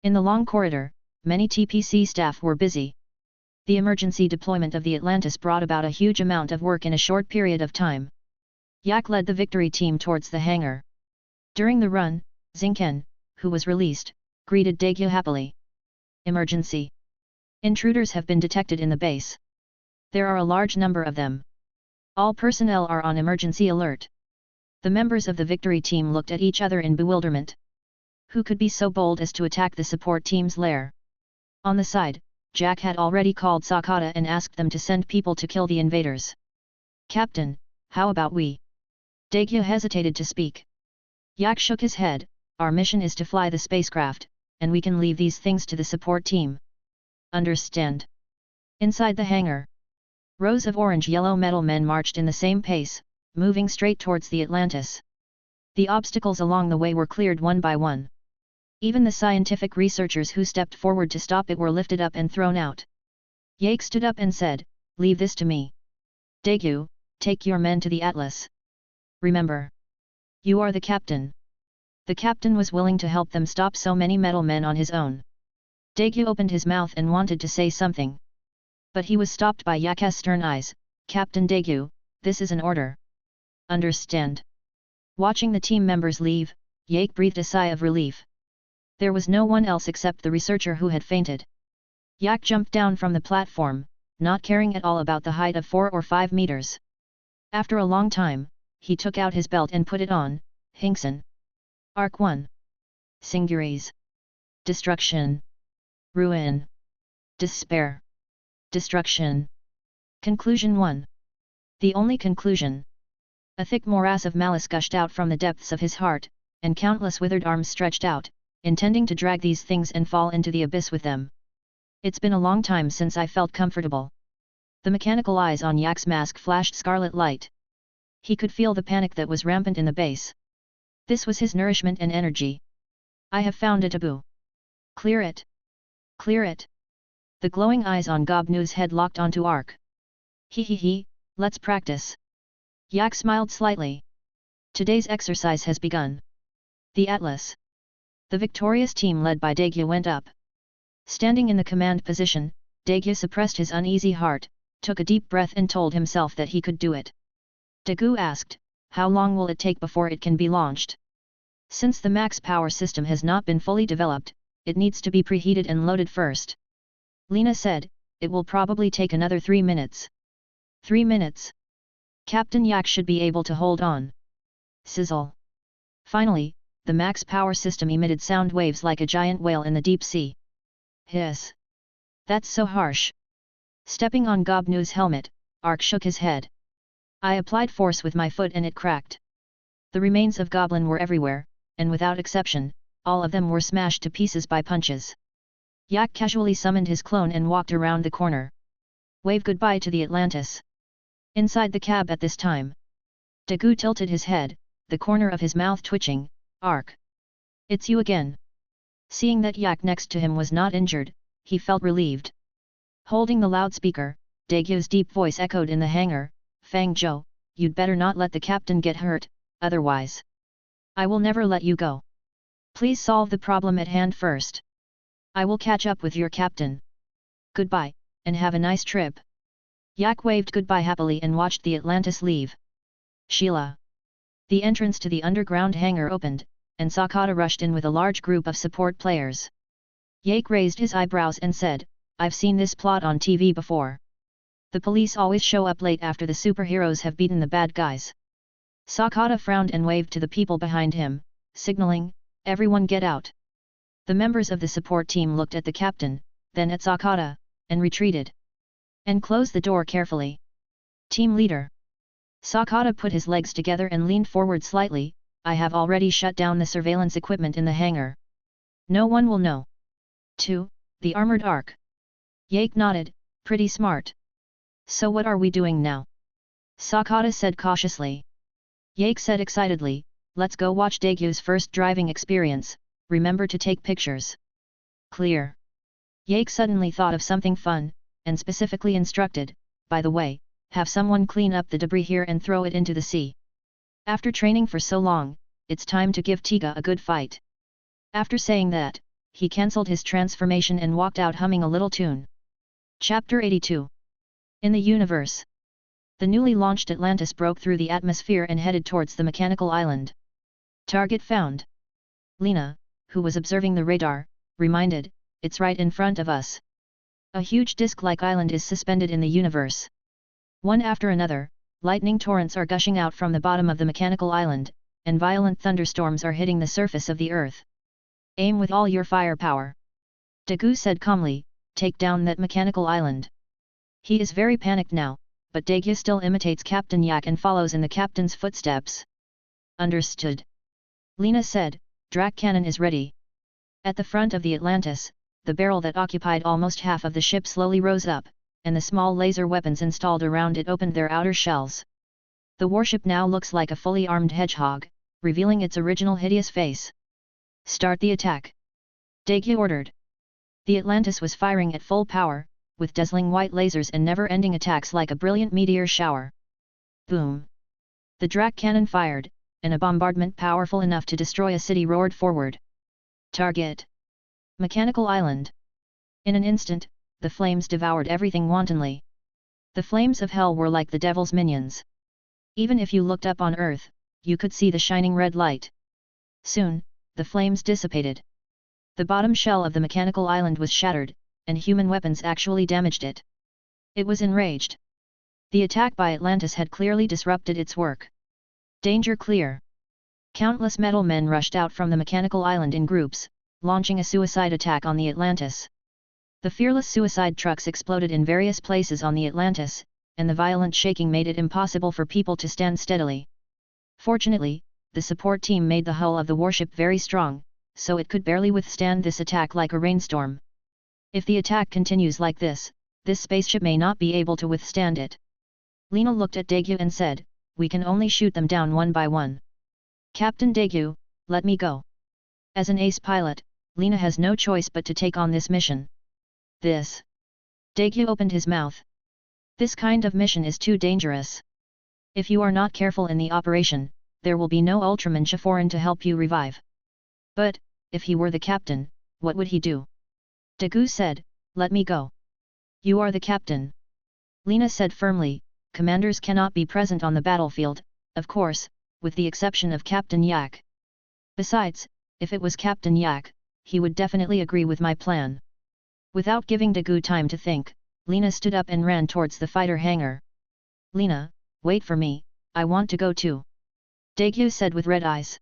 In the long corridor, many TPC staff were busy. The emergency deployment of the Atlantis brought about a huge amount of work in a short period of time. Yak led the victory team towards the hangar. During the run, Xingken, who was released, greeted Daegyu happily. "Emergency. Intruders have been detected in the base. There are a large number of them. All personnel are on emergency alert." The members of the victory team looked at each other in bewilderment. Who could be so bold as to attack the support team's lair? On the side, Jack had already called Sakata and asked them to send people to kill the invaders. "Captain, how about we?" Daegyu hesitated to speak. Yak shook his head, "Our mission is to fly the spacecraft, and we can leave these things to the support team." "Understand." Inside the hangar, rows of orange-yellow metal men marched in the same pace, moving straight towards the Atlantis. The obstacles along the way were cleared one by one. Even the scientific researchers who stepped forward to stop it were lifted up and thrown out. Yak stood up and said, "Leave this to me. Daegyu, take your men to the Atlas. Remember, you are the captain." The captain was willing to help them stop so many metal men on his own. Daegyu opened his mouth and wanted to say something. But he was stopped by Yak's stern eyes. "Captain Daegyu, this is an order. Understand?" Watching the team members leave, Yak breathed a sigh of relief. There was no one else except the researcher who had fainted. Yak jumped down from the platform, not caring at all about the height of 4 or 5 meters. After a long time, he took out his belt and put it on. "Hinkson. Arc 1. Singuries. Destruction. Ruin. Despair. Destruction. Conclusion 1. The only conclusion. A thick morass of malice gushed out from the depths of his heart, and countless withered arms stretched out, intending to drag these things and fall into the abyss with them. "It's been a long time since I felt comfortable." The mechanical eyes on Yak's mask flashed scarlet light. He could feel the panic that was rampant in the base. This was his nourishment and energy. "I have found a taboo. Clear it. Clear it." The glowing eyes on Gobnu's head locked onto Ark. He, let's practice." Yak smiled slightly. "Today's exercise has begun." The Atlas. The victorious team led by Daegyu went up. Standing in the command position, Daegyu suppressed his uneasy heart, took a deep breath and told himself that he could do it. Daegu asked, "How long will it take before it can be launched?" "Since the max power system has not been fully developed, it needs to be preheated and loaded first." Lena said, it will probably take another 3 minutes. 3 minutes. Captain Yak should be able to hold on. Sizzle. Finally, the max power system emitted sound waves like a giant whale in the deep sea. Hiss. That's so harsh. Stepping on Gobnu's helmet, Ark shook his head. I applied force with my foot and it cracked. The remains of Goblin were everywhere, and without exception, all of them were smashed to pieces by punches. Yak casually summoned his clone and walked around the corner. Wave goodbye to the Atlantis. Inside the cab at this time, Dagu tilted his head, the corner of his mouth twitching. Ark. It's you again. Seeing that Yak next to him was not injured, he felt relieved. Holding the loudspeaker, Dagu's deep voice echoed in the hangar, Fang Zhou, you'd better not let the captain get hurt, otherwise I will never let you go. Please solve the problem at hand first. I will catch up with your captain. Goodbye, and have a nice trip. Yak waved goodbye happily and watched the Atlantis leave. Sheila. The entrance to the underground hangar opened, and Sakata rushed in with a large group of support players. Yak raised his eyebrows and said, I've seen this plot on TV before. The police always show up late after the superheroes have beaten the bad guys. Sakata frowned and waved to the people behind him, signaling, everyone get out. The members of the support team looked at the captain, then at Sakata, and retreated. And closed the door carefully. Team leader. Sakata put his legs together and leaned forward slightly, I have already shut down the surveillance equipment in the hangar. No one will know. 2. The armored Ark. Yak nodded, pretty smart. So what are we doing now? Sakata said cautiously. Yak said excitedly, let's go watch Dagu's first driving experience, remember to take pictures. Clear. Yak suddenly thought of something fun, and specifically instructed, by the way, have someone clean up the debris here and throw it into the sea. After training for so long, it's time to give Tiga a good fight. After saying that, he cancelled his transformation and walked out humming a little tune. Chapter 82. In the universe. The newly launched Atlantis broke through the atmosphere and headed towards the mechanical island. Target found. Lena, who was observing the radar, reminded, it's right in front of us. A huge disk-like island is suspended in the universe. One after another, lightning torrents are gushing out from the bottom of the mechanical island, and violent thunderstorms are hitting the surface of the earth. Aim with all your firepower. Dagu said calmly, take down that mechanical island. He is very panicked now, but Dagu still imitates Captain Yak and follows in the captain's footsteps. Understood. Lena said, Drac cannon is ready. At the front of the Atlantis, the barrel that occupied almost half of the ship slowly rose up, and the small laser weapons installed around it opened their outer shells. The warship now looks like a fully armed hedgehog, revealing its original hideous face. Start the attack. Dagu ordered. The Atlantis was firing at full power, with dazzling white lasers and never-ending attacks like a brilliant meteor shower. Boom! The Drac cannon fired, and a bombardment powerful enough to destroy a city roared forward. Target. Mechanical Island. In an instant, the flames devoured everything wantonly. The flames of hell were like the devil's minions. Even if you looked up on Earth, you could see the shining red light. Soon, the flames dissipated. The bottom shell of the mechanical island was shattered, and human weapons actually damaged it. It was enraged. The attack by Atlantis had clearly disrupted its work. Danger clear. Countless metal men rushed out from the mechanical island in groups, launching a suicide attack on the Atlantis. The fearless suicide trucks exploded in various places on the Atlantis, and the violent shaking made it impossible for people to stand steadily. Fortunately, the support team made the hull of the warship very strong, so it could barely withstand this attack like a rainstorm. If the attack continues like this spaceship may not be able to withstand it. Lena looked at Dagu and said, we can only shoot them down one by one. Captain Dagu, let me go. As an ace pilot, Lena has no choice but to take on this mission. This. Dagu opened his mouth. This kind of mission is too dangerous. If you are not careful in the operation, there will be no Ultraman Shaforan to help you revive. But, if he were the captain, what would he do? Dagu said, let me go. You are the captain. Lena said firmly, commanders cannot be present on the battlefield, of course, with the exception of Captain Yak. Besides, if it was Captain Yak, he would definitely agree with my plan. Without giving Dagu time to think, Lena stood up and ran towards the fighter hangar. Lena, wait for me, I want to go too. Daegyu said with red eyes.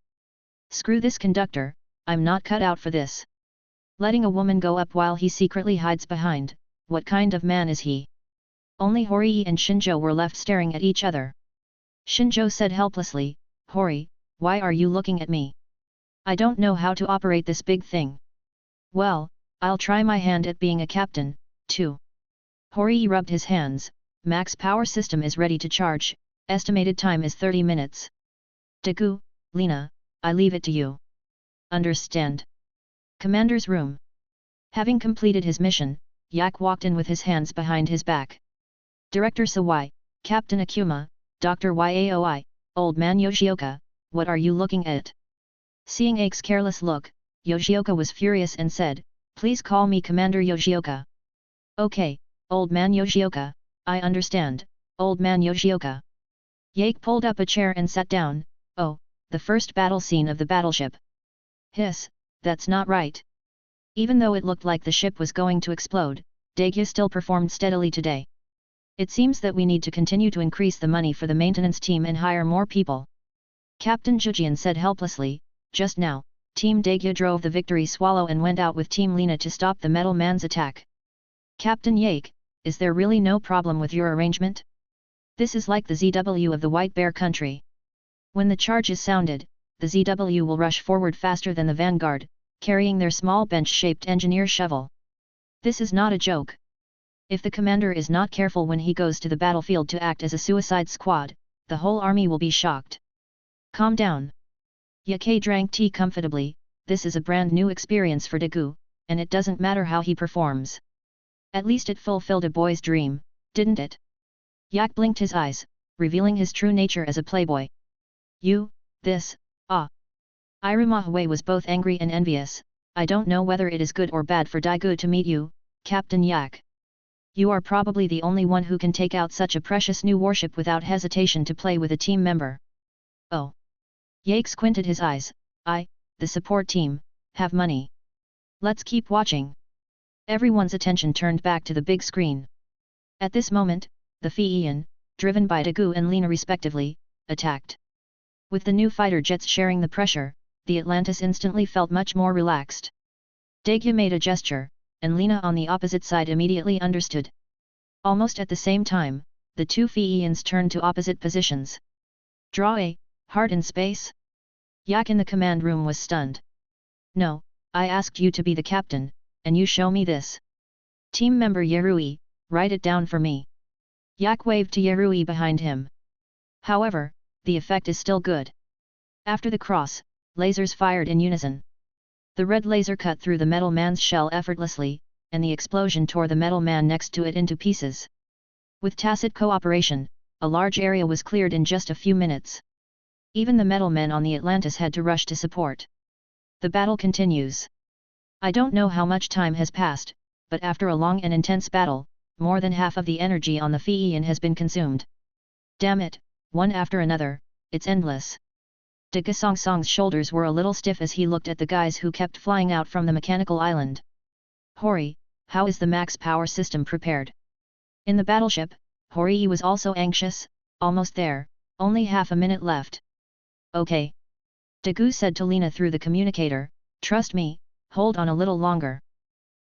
Screw this conductor, I'm not cut out for this. Letting a woman go up while he secretly hides behind, what kind of man is he? Only Horii and Shinjo were left staring at each other. Shinjo said helplessly, Horii, why are you looking at me? I don't know how to operate this big thing. Well, I'll try my hand at being a captain, too. Horii rubbed his hands, max power system is ready to charge, estimated time is 30 minutes. Daegu, Lena, I leave it to you. Understand? Commander's room. Having completed his mission, Yak walked in with his hands behind his back. Director Sawai, Captain Akuma, Dr. Yaoi, Old Man Yoshioka, what are you looking at? Seeing Ake's careless look, Yoshioka was furious and said, please call me Commander Yoshioka. Okay, Old Man Yoshioka, I understand, Old Man Yoshioka. Yake pulled up a chair and sat down. Oh, the first battle scene of the battleship. Hiss, that's not right. Even though it looked like the ship was going to explode, Daegyu still performed steadily today. It seems that we need to continue to increase the money for the maintenance team and hire more people. Captain Jujian said helplessly, just now, Team Daegyu drove the Victory Swallow and went out with Team Lena to stop the Metal Man's attack. Captain Yake, is there really no problem with your arrangement? This is like the ZW of the White Bear country. When the charge is sounded, the ZW will rush forward faster than the vanguard, carrying their small bench-shaped engineer shovel. This is not a joke. If the commander is not careful when he goes to the battlefield to act as a suicide squad, the whole army will be shocked. Calm down. Yake drank tea comfortably. This is a brand new experience for Daegu, and it doesn't matter how he performs. At least it fulfilled a boy's dream, didn't it? Yak blinked his eyes, revealing his true nature as a playboy. Irumahue was both angry and envious. I don't know whether it is good or bad for Daegu to meet you, Captain Yak. You are probably the only one who can take out such a precious new warship without hesitation to play with a team member. Oh. Yake squinted his eyes. The support team, have money. Let's keep watching. Everyone's attention turned back to the big screen. At this moment, the Fiian, driven by Daegu and Lena respectively, attacked. With the new fighter jets sharing the pressure, the Atlantis instantly felt much more relaxed. Daegyu made a gesture, and Lena on the opposite side immediately understood. Almost at the same time, the two Fiians turned to opposite positions. Draw a heart in space? Yak in the command room was stunned. No, I asked you to be the captain, and you show me this. Team member Yerui, write it down for me. Yak waved to Yerui behind him. However, the effect is still good. After the cross, lasers fired in unison. The red laser cut through the Metal Man's shell effortlessly, and the explosion tore the Metal Man next to it into pieces. With tacit cooperation, a large area was cleared in just a few minutes. Even the Metal Men on the Atlantis had to rush to support. The battle continues. I don't know how much time has passed, but after a long and intense battle, more than half of the energy on the Fiian has been consumed. Damn it, one after another, it's endless. Daegu Song's shoulders were a little stiff as he looked at the guys who kept flying out from the mechanical island. Horii, how is the max power system prepared? In the battleship, Horii was also anxious. Almost there, only half a minute left. Okay. Daegu said to Lena through the communicator, trust me, hold on a little longer.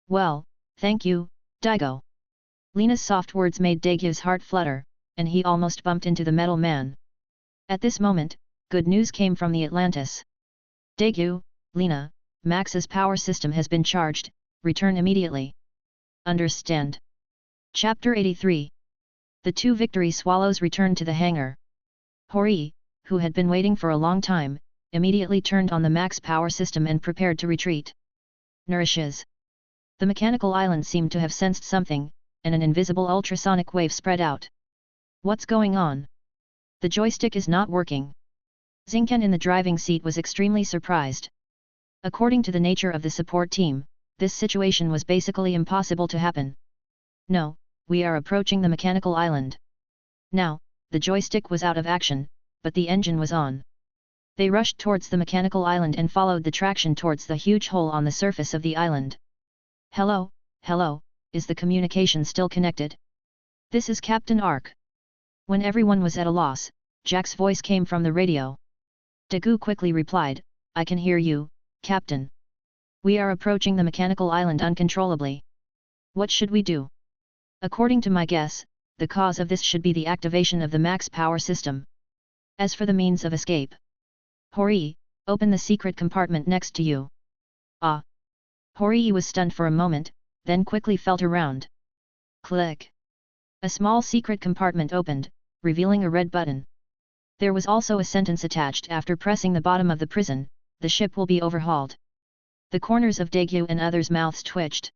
Well, thank you, Daegu. Lena's soft words made Daegyu's heart flutter, and he almost bumped into the Metal Man. At this moment, good news came from the Atlantis. Daegu, Lena, Max's power system has been charged, return immediately. Understand. Chapter 83. The two Victory Swallows returned to the hangar. Horii, who had been waiting for a long time, immediately turned on the max power system and prepared to retreat. Nourishes. The mechanical island seemed to have sensed something, and an invisible ultrasonic wave spread out. What's going on? The joystick is not working. Zinken in the driving seat was extremely surprised. According to the nature of the support team, this situation was basically impossible to happen. No, we are approaching the mechanical island. Now, the joystick was out of action, but the engine was on. They rushed towards the mechanical island and followed the traction towards the huge hole on the surface of the island. Hello, is the communication still connected? This is Captain Ark. When everyone was at a loss, Jack's voice came from the radio. Dagu quickly replied, I can hear you, Captain. We are approaching the mechanical island uncontrollably. What should we do? According to my guess, the cause of this should be the activation of the max power system. As for the means of escape, Hori, open the secret compartment next to you. Ah! Hori was stunned for a moment, then quickly felt around. Click! A small secret compartment opened, revealing a red button. There was also a sentence attached after pressing the bottom of the prison, the ship will be overhauled. The corners of Daegu and others' mouths twitched.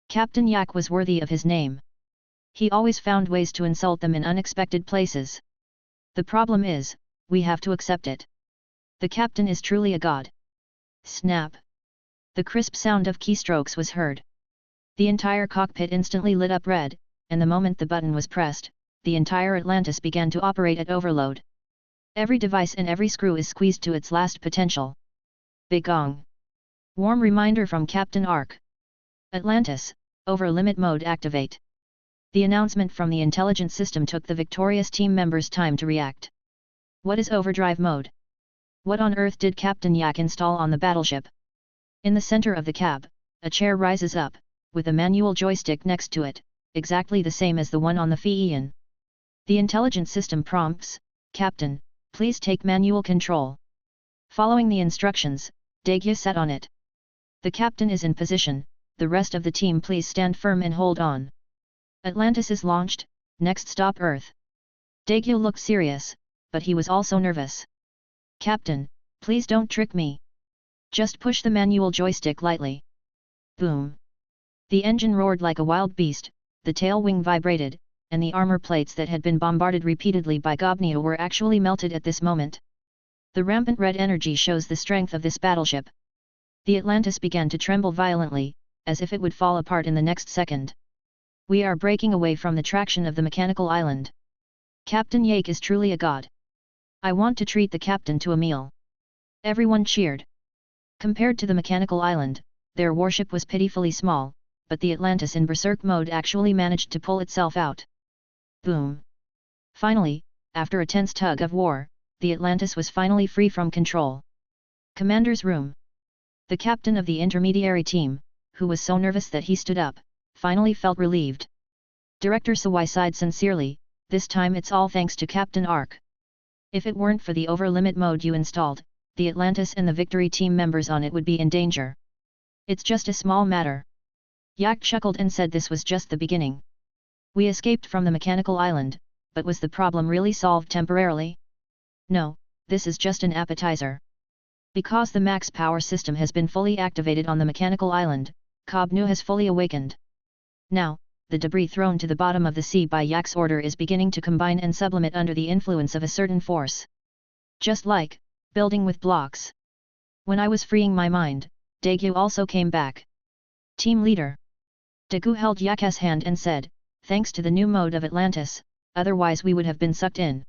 Captain Yak was worthy of his name. He always found ways to insult them in unexpected places. The problem is, we have to accept it. The captain is truly a god. Snap! The crisp sound of keystrokes was heard. The entire cockpit instantly lit up red, and the moment the button was pressed, the entire Atlantis began to operate at overload. Every device and every screw is squeezed to its last potential. Big gong! Warm reminder from Captain Ark. Atlantis, over limit mode activate. The announcement from the intelligence system took the victorious team members time to react. What is overdrive mode? What on earth did Captain Yak install on the battleship? In the center of the cab, a chair rises up, with a manual joystick next to it, exactly the same as the one on the Fian. The intelligence system prompts, Captain, please take manual control. Following the instructions, Daegu sat on it. The captain is in position, the rest of the team please stand firm and hold on. Atlantis is launched, next stop Earth. Daegu looked serious, but he was also nervous. Captain, please don't trick me. Just push the manual joystick lightly. Boom! The engine roared like a wild beast, the tail wing vibrated, and the armor plates that had been bombarded repeatedly by Gobnio were actually melted at this moment. The rampant red energy shows the strength of this battleship. The Atlantis began to tremble violently, as if it would fall apart in the next second. We are breaking away from the traction of the mechanical island. Captain Yake is truly a god. I want to treat the captain to a meal. Everyone cheered. Compared to the mechanical island, their warship was pitifully small, but the Atlantis in berserk mode actually managed to pull itself out. Boom! Finally, after a tense tug of war, the Atlantis was finally free from control. Commander's room. The captain of the intermediary team, who was so nervous that he stood up, finally felt relieved. Director Sawai sighed sincerely, this time it's all thanks to Captain Ark. If it weren't for the over-limit mode you installed, the Atlantis and the Victory team members on it would be in danger. It's just a small matter. Yak chuckled and said this was just the beginning. We escaped from the mechanical island, but was the problem really solved temporarily? No, this is just an appetizer. Because the max power system has been fully activated on the mechanical island, Kobnu has fully awakened. Now, the debris thrown to the bottom of the sea by Yak's order is beginning to combine and sublimate under the influence of a certain force. Just like building with blocks. When I was freeing my mind, Daegu also came back. Team leader. Daegu held Yak's hand and said, thanks to the new mode of Atlantis, otherwise we would have been sucked in.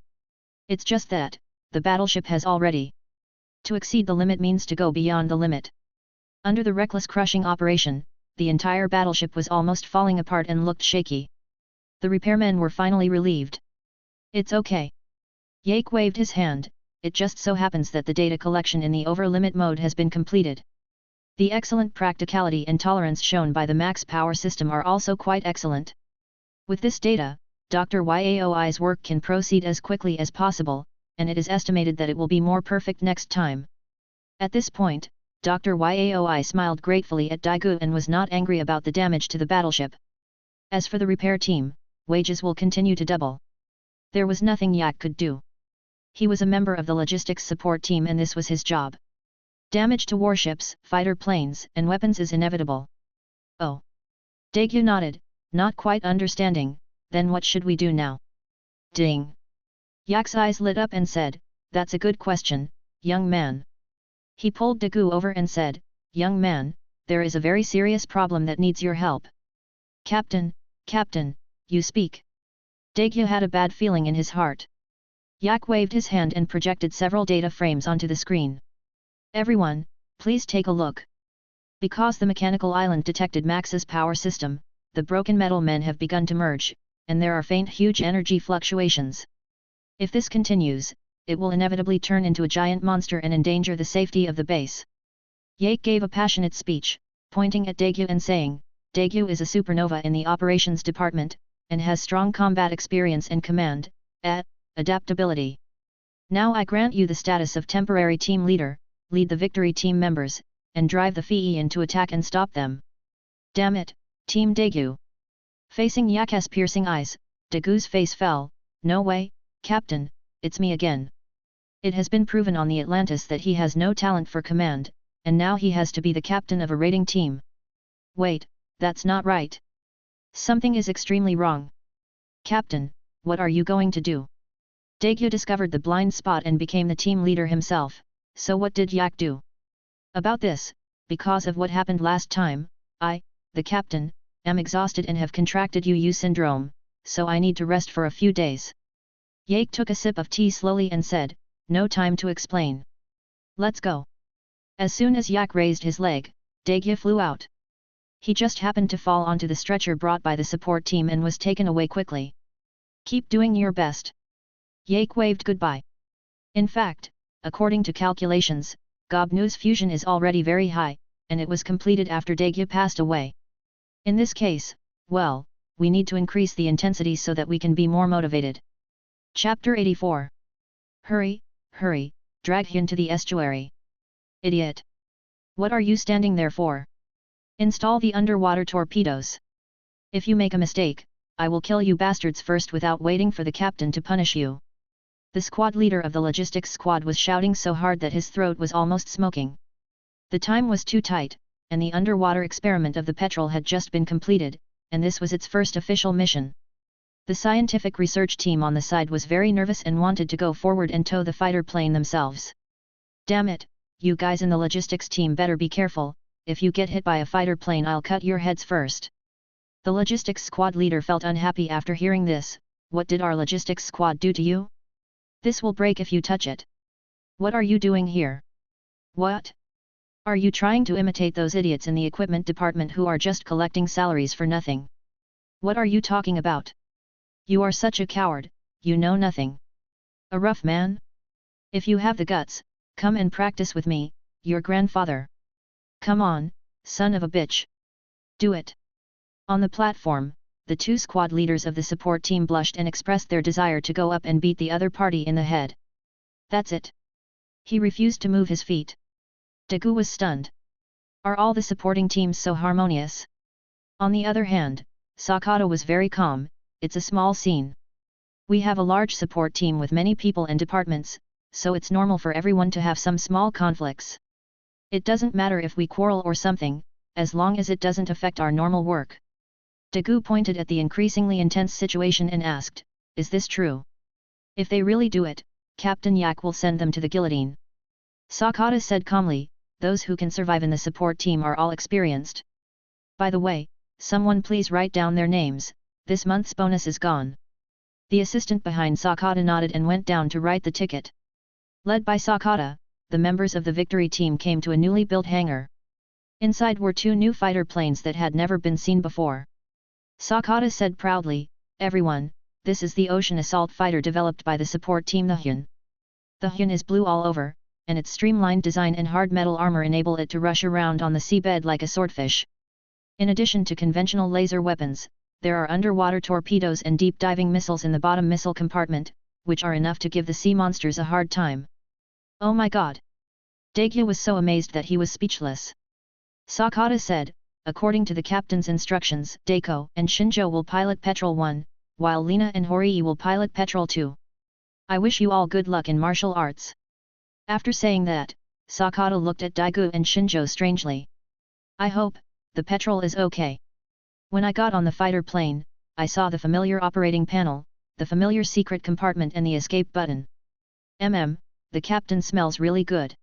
It's just that, the battleship has already. To exceed the limit means to go beyond the limit. Under the reckless crushing operation, the entire battleship was almost falling apart and looked shaky. The repairmen were finally relieved. It's okay. Yake waved his hand, it just so happens that the data collection in the over-limit mode has been completed. The excellent practicality and tolerance shown by the max power system are also quite excellent. With this data, Dr. Yaoi's work can proceed as quickly as possible, and it is estimated that it will be more perfect next time. At this point, Dr. Yaoi smiled gratefully at Daegu and was not angry about the damage to the battleship. As for the repair team, wages will continue to double. There was nothing Yak could do. He was a member of the logistics support team and this was his job. Damage to warships, fighter planes, and weapons is inevitable. Oh. Daegu nodded, not quite understanding, then what should we do now? Ding. Yak's eyes lit up and said, that's a good question, young man. He pulled Daegu over and said, young man, there is a very serious problem that needs your help. Captain, you speak. Daegu had a bad feeling in his heart. Yak waved his hand and projected several data frames onto the screen. Everyone, please take a look. Because the mechanical island detected Max's power system, the broken metal men have begun to merge, and there are faint huge energy fluctuations. If this continues, it will inevitably turn into a giant monster and endanger the safety of the base. Yake gave a passionate speech, pointing at Daegu and saying, Daegu is a supernova in the operations department, and has strong combat experience and command, adaptability. Now I grant you the status of temporary team leader, lead the victory team members, and drive the FE into attack and stop them. Damn it, Team Daegu. Facing Yake's piercing eyes, Daegu's face fell. No way, Captain, it's me again. It has been proven on the Atlantis that he has no talent for command, and now he has to be the captain of a raiding team. Wait, that's not right. Something is extremely wrong. Captain, what are you going to do? Daegu discovered the blind spot and became the team leader himself, so what did Yak do? About this, because of what happened last time, I, the captain, am exhausted and have contracted UU syndrome, so I need to rest for a few days. Yake took a sip of tea slowly and said, no time to explain. Let's go. As soon as Yak raised his leg, Daegu flew out. He just happened to fall onto the stretcher brought by the support team and was taken away quickly. Keep doing your best. Yake waved goodbye. In fact, according to calculations, Gobnu's fusion is already very high, and it was completed after Daegu passed away. In this case, well, we need to increase the intensity so that we can be more motivated. Chapter 84. Hurry, hurry, drag him to the estuary. Idiot! What are you standing there for? Install the underwater torpedoes. If you make a mistake, I will kill you bastards first without waiting for the captain to punish you. The squad leader of the logistics squad was shouting so hard that his throat was almost smoking. The time was too tight, and the underwater experiment of the petrol had just been completed, and this was its first official mission. The scientific research team on the side was very nervous and wanted to go forward and tow the fighter plane themselves. Damn it, you guys in the logistics team better be careful, if you get hit by a fighter plane I'll cut your heads first. The logistics squad leader felt unhappy after hearing this. What did our logistics squad do to you? This will break if you touch it. What are you doing here? What? Are you trying to imitate those idiots in the equipment department who are just collecting salaries for nothing? What are you talking about? You are such a coward, you know nothing. A rough man? If you have the guts, come and practice with me, your grandfather. Come on, son of a bitch. Do it. On the platform, the two squad leaders of the support team blushed and expressed their desire to go up and beat the other party in the head. That's it. He refused to move his feet. Daegu was stunned. Are all the supporting teams so harmonious? On the other hand, Sakata was very calm. It's a small scene. We have a large support team with many people and departments, so it's normal for everyone to have some small conflicts. It doesn't matter if we quarrel or something, as long as it doesn't affect our normal work. Daegu pointed at the increasingly intense situation and asked, is this true? If they really do it, Captain Yak will send them to the guillotine. Sakata said calmly, those who can survive in the support team are all experienced. By the way, someone please write down their names, this month's bonus is gone. The assistant behind Sakata nodded and went down to write the ticket. Led by Sakata, the members of the victory team came to a newly built hangar. Inside were two new fighter planes that had never been seen before. Sakata said proudly, everyone, this is the ocean assault fighter developed by the support team the Hyun. The Hyun is blue all over, and its streamlined design and hard metal armor enable it to rush around on the seabed like a swordfish. In addition to conventional laser weapons, there are underwater torpedoes and deep diving missiles in the bottom missile compartment, which are enough to give the sea monsters a hard time. Oh my god! Daegu was so amazed that he was speechless. Sakata said, according to the captain's instructions, Daiko and Shinjo will pilot Petrol 1, while Lina and Horii will pilot Petrol 2. I wish you all good luck in martial arts. After saying that, Sakata looked at Daegu and Shinjo strangely. I hope the Petrol is okay. When I got on the fighter plane, I saw the familiar operating panel, the familiar secret compartment and the escape button. The captain smells really good.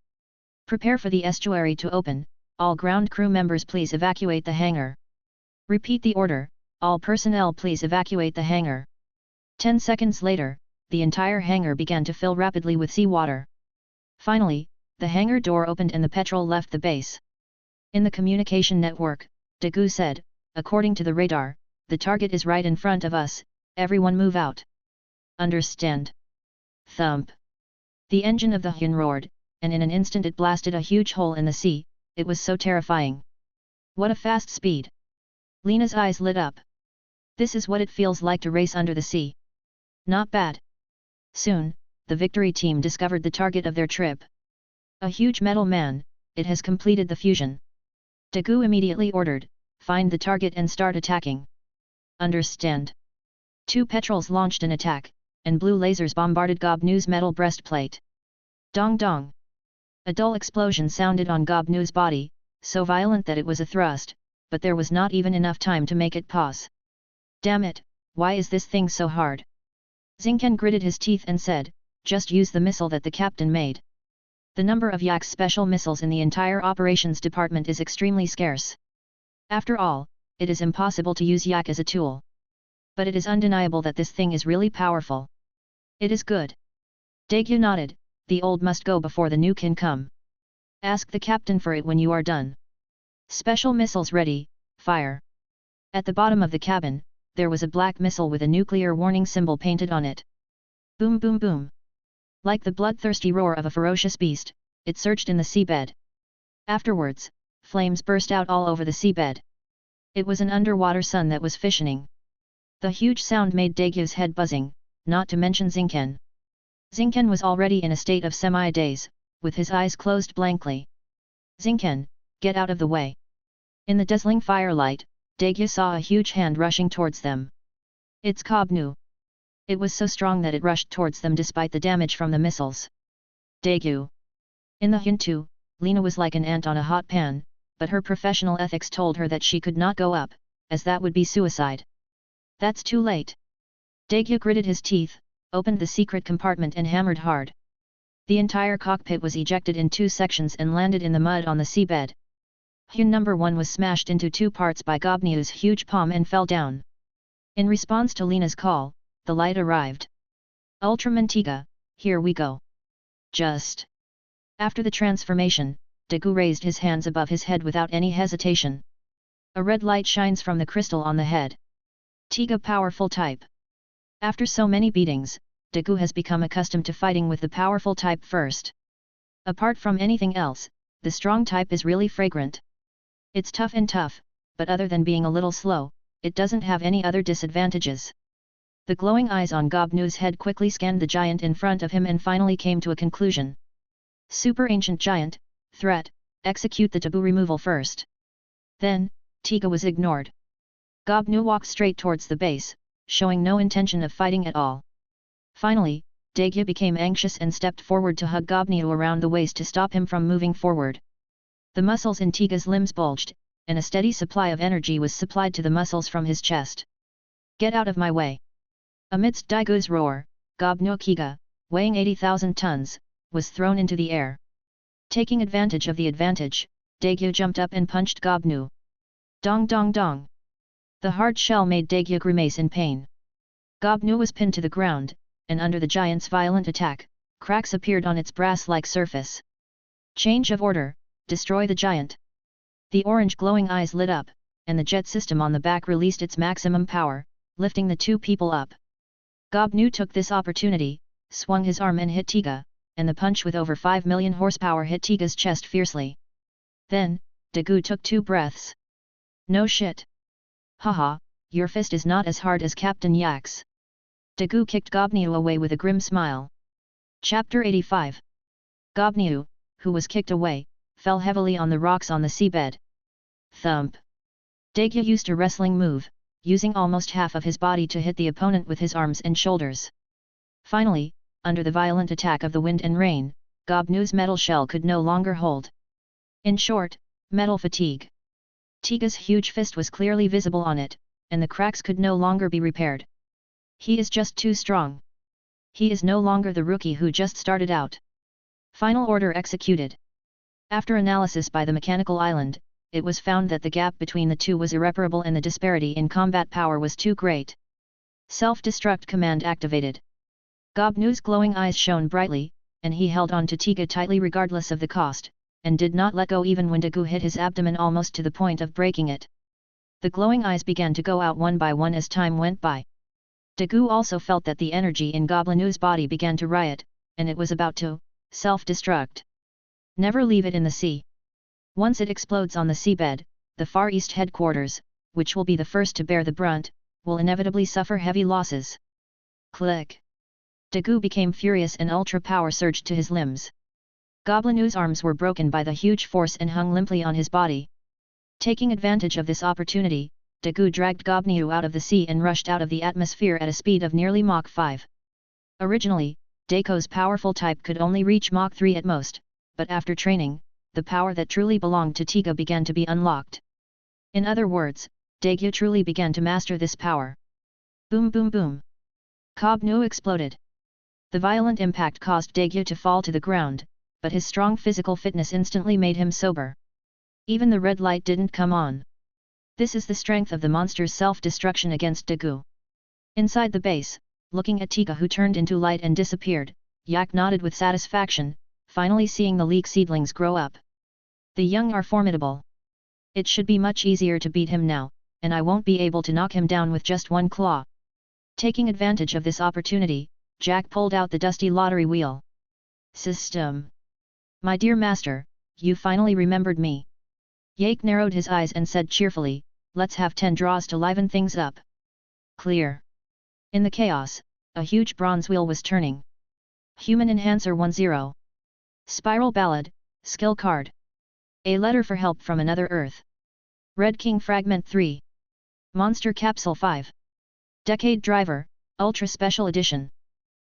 Prepare for the estuary to open, all ground crew members please evacuate the hangar. Repeat the order, all personnel please evacuate the hangar. 10 seconds later, the entire hangar began to fill rapidly with seawater. Finally, the hangar door opened and the Petrol left the base. In the communication network, Daegu said, according to the radar, the target is right in front of us, everyone move out. Understand? Thump. The engine of the Hyun roared, and in an instant it blasted a huge hole in the sea. It was so terrifying. What a fast speed! Lena's eyes lit up. This is what it feels like to race under the sea. Not bad. Soon, the victory team discovered the target of their trip. A huge metal man, it has completed the fusion. Daegu immediately ordered, find the target and start attacking. Understand? 2 petrels launched an attack, and blue lasers bombarded Gobnu's metal breastplate. Dong dong! A dull explosion sounded on Gobnu's body, so violent that it was a thrust, but there was not even enough time to make it pause. Damn it, why is this thing so hard? Zinken gritted his teeth and said, just use the missile that the captain made. The number of Yak's special missiles in the entire operations department is extremely scarce. After all, it is impossible to use Yak as a tool. But it is undeniable that this thing is really powerful. It is good. Daegu nodded, the old must go before the new can come. Ask the captain for it when you are done. Special missiles ready, fire. At the bottom of the cabin, there was a black missile with a nuclear warning symbol painted on it. Boom boom boom. Like the bloodthirsty roar of a ferocious beast, it surged in the seabed. Afterwards, flames burst out all over the seabed. It was an underwater sun that was fissioning. The huge sound made Daegyu's head buzzing, not to mention Zinken. Zinken was already in a state of semi-daze, with his eyes closed blankly. Zinken, get out of the way. In the dazzling firelight, Daegyu saw a huge hand rushing towards them. It's Gobnu. It was so strong that it rushed towards them despite the damage from the missiles. Daegu. In the Hyun, Lena was like an ant on a hot pan, but her professional ethics told her that she could not go up, as that would be suicide. That's too late. Daegu gritted his teeth, opened the secret compartment and hammered hard. The entire cockpit was ejected in 2 sections and landed in the mud on the seabed. Hyun number 1 was smashed into 2 parts by Gobnu's huge palm and fell down. In response to Lena's call, the light arrived. Ultraman Tiga, here we go. Just. After the transformation, Daegu raised his hands above his head without any hesitation. A red light shines from the crystal on the head. Tiga powerful type. After so many beatings, Daegu has become accustomed to fighting with the powerful type first. Apart from anything else, the strong type is really fragrant. It's tough, but other than being a little slow, it doesn't have any other disadvantages. The glowing eyes on Gobnu's head quickly scanned the giant in front of him and finally came to a conclusion. Super ancient giant, threat, execute the taboo removal first. Then, Tiga was ignored. Gobnu walked straight towards the base, showing no intention of fighting at all. Finally, Daegyu became anxious and stepped forward to hug Gobnu around the waist to stop him from moving forward. The muscles in Tiga's limbs bulged, and a steady supply of energy was supplied to the muscles from his chest. Get out of my way! Amidst Daegu's roar, Gobnu Kiga, weighing 80,000 tons, was thrown into the air. Taking advantage of the advantage, Daegyu jumped up and punched Gobnu. Dong dong dong! The hard shell made Daegyu grimace in pain. Gobnu was pinned to the ground, and under the giant's violent attack, cracks appeared on its brass-like surface. Change of order, destroy the giant. The orange glowing eyes lit up, and the jet system on the back released its maximum power, lifting the 2 people up. Gobnu took this opportunity, swung his arm and hit Tiga, and the punch with over 5 million horsepower hit Tiga's chest fiercely. Then, Daegu took 2 breaths. No shit. Haha, your fist is not as hard as Captain Yak's. Daegu kicked Gobnu away with a grim smile. Chapter 85. Gobnu, who was kicked away, fell heavily on the rocks on the seabed. Thump. Daegu used a wrestling move, using almost half of his body to hit the opponent with his arms and shoulders. Finally, under the violent attack of the wind and rain, Gobnu's metal shell could no longer hold. In short, metal fatigue. Tiga's huge fist was clearly visible on it, and the cracks could no longer be repaired. He is just too strong. He is no longer the rookie who just started out. Final order executed. After analysis by the mechanical island, it was found that the gap between the 2 was irreparable and the disparity in combat power was too great. Self-destruct command activated. Gobnu's glowing eyes shone brightly, and he held on to Tiga tightly regardless of the cost, and did not let go even when Daegu hit his abdomen almost to the point of breaking it. The glowing eyes began to go out one by one as time went by. Dagu also felt that the energy in Goblinu's body began to riot, and it was about to self-destruct. Never leave it in the sea. Once it explodes on the seabed, the Far East headquarters, which will be the first to bear the brunt, will inevitably suffer heavy losses. Click. Dagu became furious and ultra power surged to his limbs. Goblinu's arms were broken by the huge force and hung limply on his body. Taking advantage of this opportunity, Dagu dragged Goblinu out of the sea and rushed out of the atmosphere at a speed of nearly Mach 5. Originally, Dago's powerful type could only reach Mach 3 at most, but after training, the power that truly belonged to Tiga began to be unlocked. In other words, Dagu truly began to master this power. Boom boom boom. Goblinu exploded. The violent impact caused Dagu to fall to the ground, but his strong physical fitness instantly made him sober. Even the red light didn't come on. This is the strength of the monster's self-destruction against Dagu. Inside the base, looking at Tiga who turned into light and disappeared, Yak nodded with satisfaction, finally seeing the leek seedlings grow up. The young are formidable. It should be much easier to beat him now, and I won't be able to knock him down with just one claw. Taking advantage of this opportunity, Jack pulled out the dusty lottery wheel. System. My dear master, you finally remembered me. Yak narrowed his eyes and said cheerfully, let's have 10 draws to liven things up. Clear. In the chaos, a huge bronze wheel was turning. Human Enhancer 10. Spiral Ballad, Skill Card. A letter for help from another Earth. Red King Fragment 3. Monster Capsule 5. Decade Driver, Ultra Special Edition.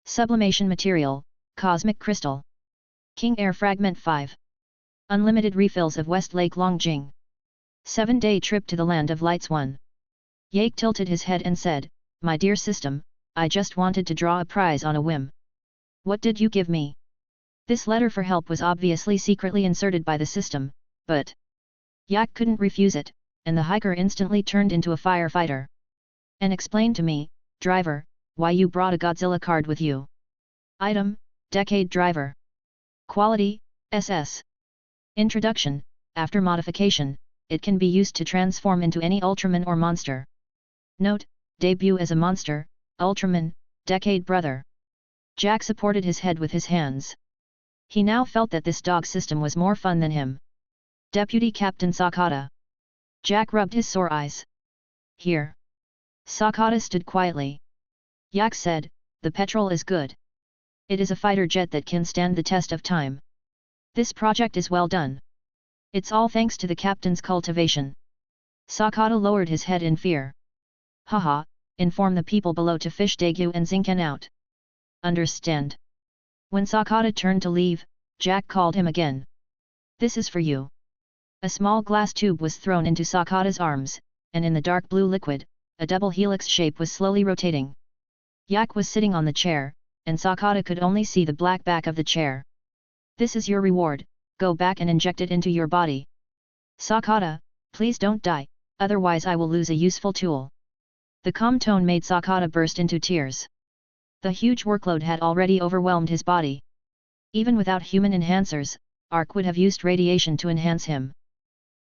Sublimation Material, Cosmic Crystal. King Air Fragment 5. Unlimited refills of West Lake Longjing. 7-day trip to the Land of Lights 1. Yak tilted his head and said, my dear system, I just wanted to draw a prize on a whim. What did you give me? This letter for help was obviously secretly inserted by the system, but Yak couldn't refuse it, and the hiker instantly turned into a firefighter. And explain to me, driver, why you brought a Godzilla card with you. Item, Decade Driver. Quality, SS. Introduction, after modification, it can be used to transform into any Ultraman or monster. Note, debut as a monster, Ultraman, Decade Brother. Jack supported his head with his hands. He now felt that this dog system was more fun than him. Deputy Captain Sakata. Jack rubbed his sore eyes. Here. Sakata stood quietly. Yak said, the petrol is good. It is a fighter jet that can stand the test of time. This project is well done. It's all thanks to the captain's cultivation. Sakata lowered his head in fear. Haha, inform the people below to fish Dagu and Zinken out. Understand. When Sakata turned to leave, Jack called him again. This is for you. A small glass tube was thrown into Sakata's arms, and in the dark blue liquid, a double helix shape was slowly rotating. Yak was sitting on the chair, and Sakata could only see the black back of the chair. This is your reward, go back and inject it into your body. Sakata, please don't die, otherwise I will lose a useful tool. The calm tone made Sakata burst into tears. The huge workload had already overwhelmed his body. Even without human enhancers, Ark would have used radiation to enhance him.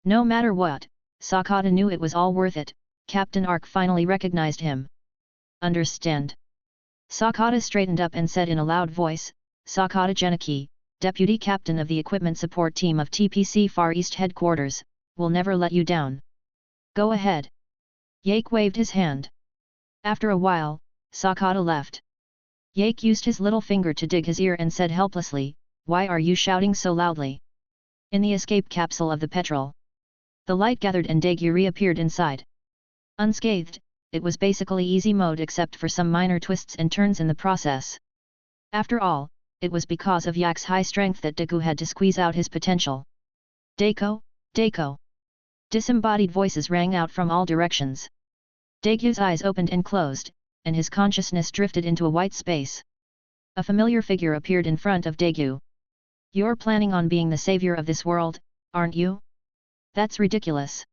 No matter what, Sakata knew it was all worth it. Captain Ark finally recognized him. Understand. Sakata straightened up and said in a loud voice, Sakata Geniki, Deputy Captain of the Equipment Support Team of TPC Far East Headquarters, will never let you down. Go ahead. Yak waved his hand. After a while, Sakata left. Yak used his little finger to dig his ear and said helplessly, why are you shouting so loudly? In the escape capsule of the petrol. The light gathered and Dagu reappeared inside. Unscathed, it was basically easy mode except for some minor twists and turns in the process. After all, it was because of Yak's high strength that Dagu had to squeeze out his potential. Dako, Dako. Disembodied voices rang out from all directions. Dagu's eyes opened and closed, and his consciousness drifted into a white space. A familiar figure appeared in front of Dagu. You're planning on being the savior of this world, aren't you? That's ridiculous.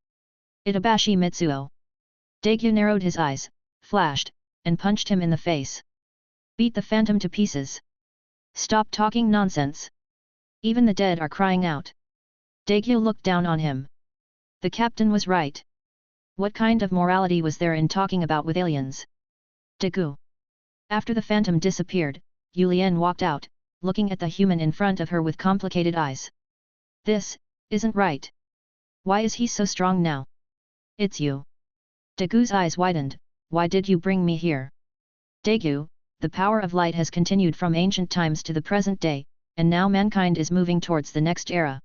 Itabashi Mitsuo. Dagu narrowed his eyes, flashed, and punched him in the face. Beat the phantom to pieces. Stop talking nonsense. Even the dead are crying out. Dagu looked down on him. The captain was right. What kind of morality was there in talking about with aliens? Dagu. After the phantom disappeared, Yulian walked out, looking at the human in front of her with complicated eyes. This isn't right. Why is he so strong now? It's you. Dagu's eyes widened. Why did you bring me here? Dagu, the power of light has continued from ancient times to the present day, and now mankind is moving towards the next era.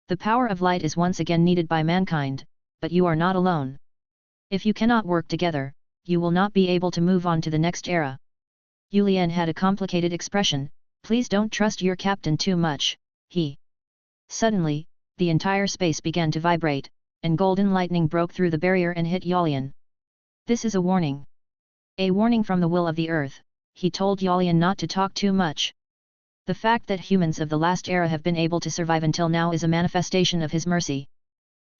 The power of light is once again needed by mankind, but you are not alone. If you cannot work together, you will not be able to move on to the next era. Yulian had a complicated expression. Please don't trust your captain too much, he. Suddenly, the entire space began to vibrate, and golden lightning broke through the barrier and hit Yulian. This is a warning. A warning from the will of the earth, he told Yulian not to talk too much. The fact that humans of the last era have been able to survive until now is a manifestation of his mercy.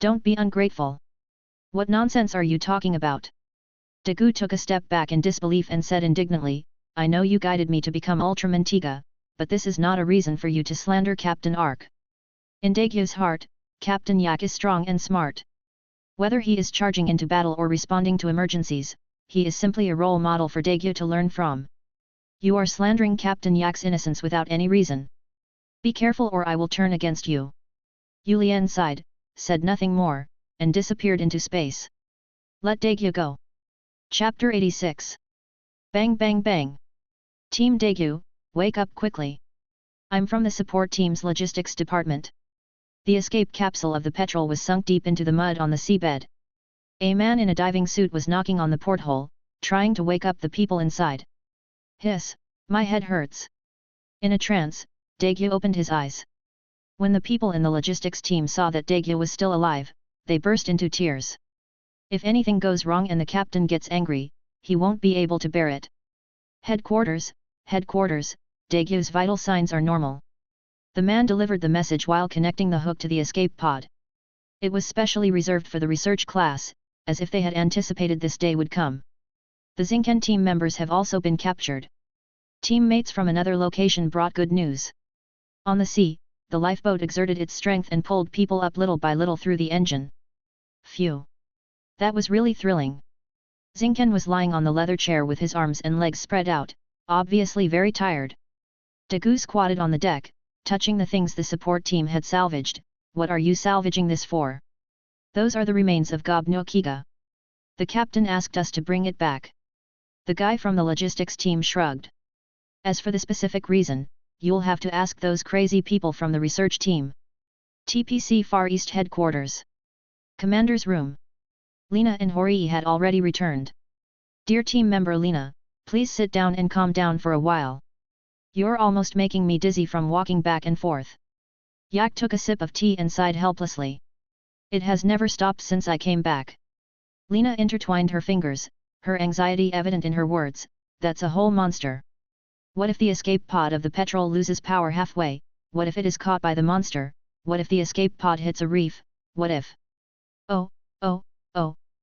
Don't be ungrateful. What nonsense are you talking about? Dagu took a step back in disbelief and said indignantly, I know you guided me to become Ultraman Tiga, but this is not a reason for you to slander Captain Ark. In Dagu's heart, Captain Yak is strong and smart. Whether he is charging into battle or responding to emergencies, he is simply a role model for Dagu to learn from. You are slandering Captain Yak's innocence without any reason. Be careful or I will turn against you. Yulian sighed, said nothing more, and disappeared into space. Let Dagu go. Chapter 86. Bang bang bang. Team Dagu, wake up quickly. I'm from the support team's logistics department. The escape capsule of the Petrel was sunk deep into the mud on the seabed. A man in a diving suit was knocking on the porthole, trying to wake up the people inside. Hiss, my head hurts. In a trance, Dagu opened his eyes. When the people in the logistics team saw that Dagu was still alive, they burst into tears. If anything goes wrong and the captain gets angry, he won't be able to bear it. Headquarters, Dagu's vital signs are normal. The man delivered the message while connecting the hook to the escape pod. It was specially reserved for the research class, as if they had anticipated this day would come. The Zinken team members have also been captured. Teammates from another location brought good news. On the sea, the lifeboat exerted its strength and pulled people up little by little through the engine. Phew! That was really thrilling. Zinken was lying on the leather chair with his arms and legs spread out, obviously very tired. Dagu squatted on the deck, touching the things the support team had salvaged. What are you salvaging this for? Those are the remains of Gobno Kiga. The captain asked us to bring it back. The guy from the logistics team shrugged. As for the specific reason, you'll have to ask those crazy people from the research team. TPC Far East Headquarters. Commander's room. Lena and Horii had already returned. Dear team member Lena, please sit down and calm down for a while. You're almost making me dizzy from walking back and forth. Yak took a sip of tea and sighed helplessly. It has never stopped since I came back. Lena intertwined her fingers, her anxiety evident in her words. That's a whole monster. What if the escape pod of the Petrel loses power halfway? What if it is caught by the monster? What if the escape pod hits a reef? What if... Oh,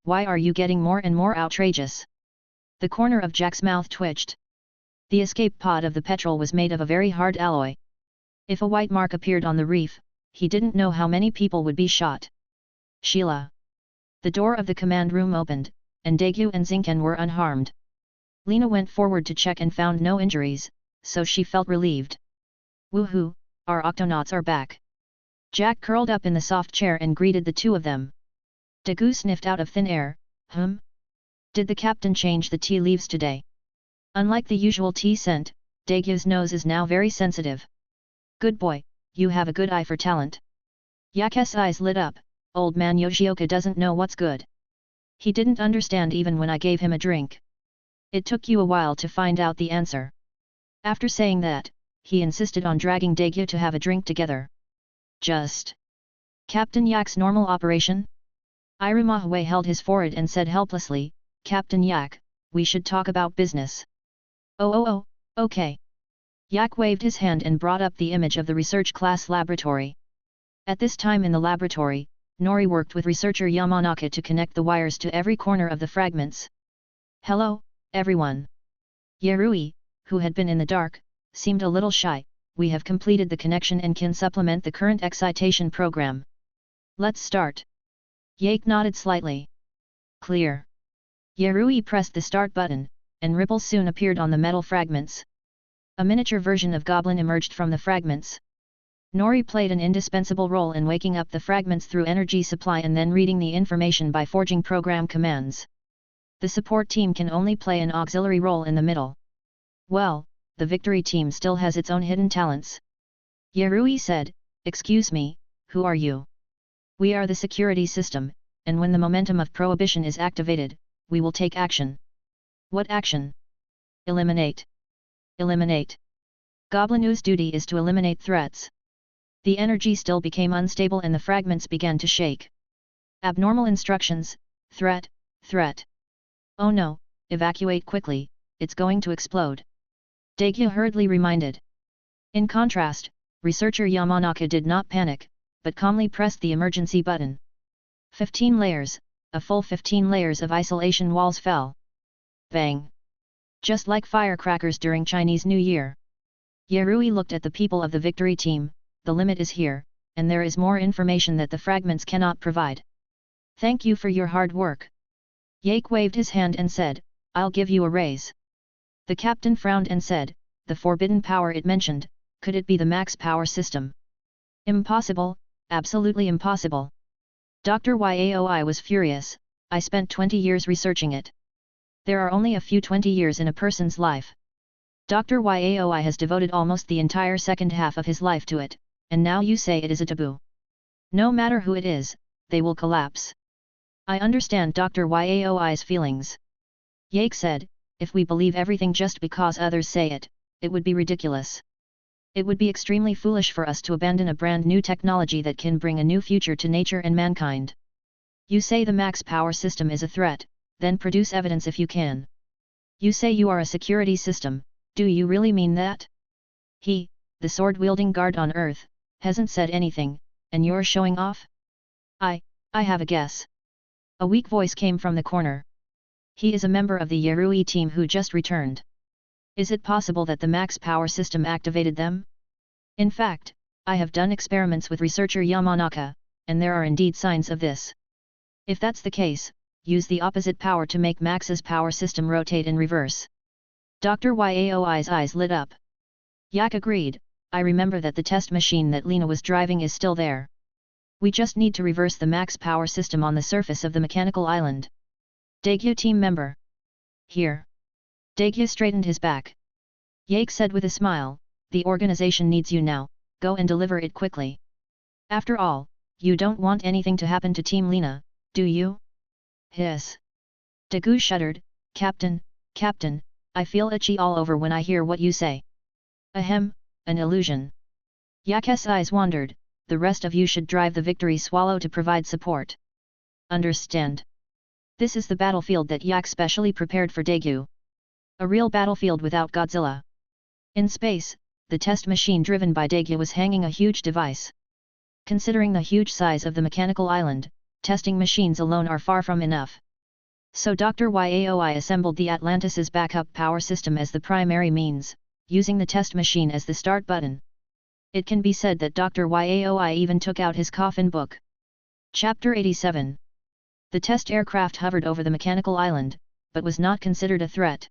why are you getting more and more outrageous? The corner of Jack's mouth twitched. The escape pod of the Petrel was made of a very hard alloy. If a white mark appeared on the reef, he didn't know how many people would be shot. Sheila. The door of the command room opened, and Dagu and Zinken were unharmed. Lena went forward to check and found no injuries, so she felt relieved. Woohoo, our octonauts are back. Jack curled up in the soft chair and greeted the two of them. Dagu sniffed out of thin air. Did the captain change the tea leaves today? Unlike the usual tea scent, Dagu's nose is now very sensitive. Good boy, you have a good eye for talent. Yak's eyes lit up. Old man Yoshioka doesn't know what's good. He didn't understand even when I gave him a drink. It took you a while to find out the answer. After saying that, he insisted on dragging Dagu to have a drink together. Just Captain Yak's normal operation? Irimahwe held his forehead and said helplessly, Captain Yak, we should talk about business. Oh, okay. Yak waved his hand and brought up the image of the research class laboratory. At this time in the laboratory, Nori worked with researcher Yamanaka to connect the wires to every corner of the fragments. Hello, everyone. Yerui, who had been in the dark, seemed a little shy. We have completed the connection and can supplement the current excitation program. Let's start. Yake nodded slightly. Clear. Yerui pressed the start button, and ripples soon appeared on the metal fragments. A miniature version of Goblin emerged from the fragments. Nori played an indispensable role in waking up the fragments through energy supply and then reading the information by forging program commands. The support team can only play an auxiliary role in the middle. Well, the victory team still has its own hidden talents. Yerui said, "Excuse me, who are you?" "We are the security system, and when the momentum of prohibition is activated, we will take action." "What action?" "Eliminate." "Eliminate." Goblinu's duty is to eliminate threats. The energy still became unstable and the fragments began to shake. Abnormal instructions, threat, threat. "Oh no, evacuate quickly, it's going to explode." Daegyu hurriedly reminded. In contrast, researcher Yamanaka did not panic, but calmly pressed the emergency button. 15 layers, a full 15 layers of isolation walls fell. Bang! Just like firecrackers during Chinese New Year. Yerui looked at the people of the victory team. The limit is here, and there is more information that the fragments cannot provide. Thank you for your hard work. Yake waved his hand and said, "I'll give you a raise." The captain frowned and said, "The forbidden power it mentioned, could it be the max power system?" "Impossible, absolutely impossible." Dr. Yaoi was furious. "I spent 20 years researching it. There are only a few 20 years in a person's life. Dr. Yaoi has devoted almost the entire second half of his life to it, and now you say it is a taboo. No matter who it is, they will collapse." "I understand Dr. Yaoi's feelings," Yake said. "If we believe everything just because others say it, it would be ridiculous. It would be extremely foolish for us to abandon a brand new technology that can bring a new future to nature and mankind. You say the max power system is a threat, then produce evidence if you can. You say you are a security system, do you really mean that?" He, the sword-wielding guard on Earth, hasn't said anything, and you're showing off? I have a guess." A weak voice came from the corner. "He is a member of the Yerui team who just returned. Is it possible that the max power system activated them? In fact, I have done experiments with researcher Yamanaka, and there are indeed signs of this. If that's the case, use the opposite power to make Max's power system rotate in reverse." Dr. Yaoi's eyes lit up. Yak agreed, "I remember that the test machine that Lena was driving is still there. We just need to reverse the max power system on the surface of the mechanical island." Daegyu team member. "Here." Daegyu straightened his back. Yake said with a smile, "The organization needs you now, go and deliver it quickly. After all, you don't want anything to happen to Team Lena, do you?" "Hiss." Daegu shuddered, Captain, I feel itchy all over when I hear what you say." "Ahem, an illusion." Yak's eyes wandered, "The rest of you should drive the victory swallow to provide support." "Understand." This is the battlefield that Yak specially prepared for Daegu. A real battlefield without Godzilla. In space, the test machine driven by Daegu was hanging a huge device. Considering the huge size of the mechanical island, testing machines alone are far from enough. So Dr. Yaoi assembled the Atlantis' backup power system as the primary means, using the test machine as the start button. It can be said that Dr. Yaoi even took out his coffin book. Chapter 87. The test aircraft hovered over the mechanical island, but was not considered a threat.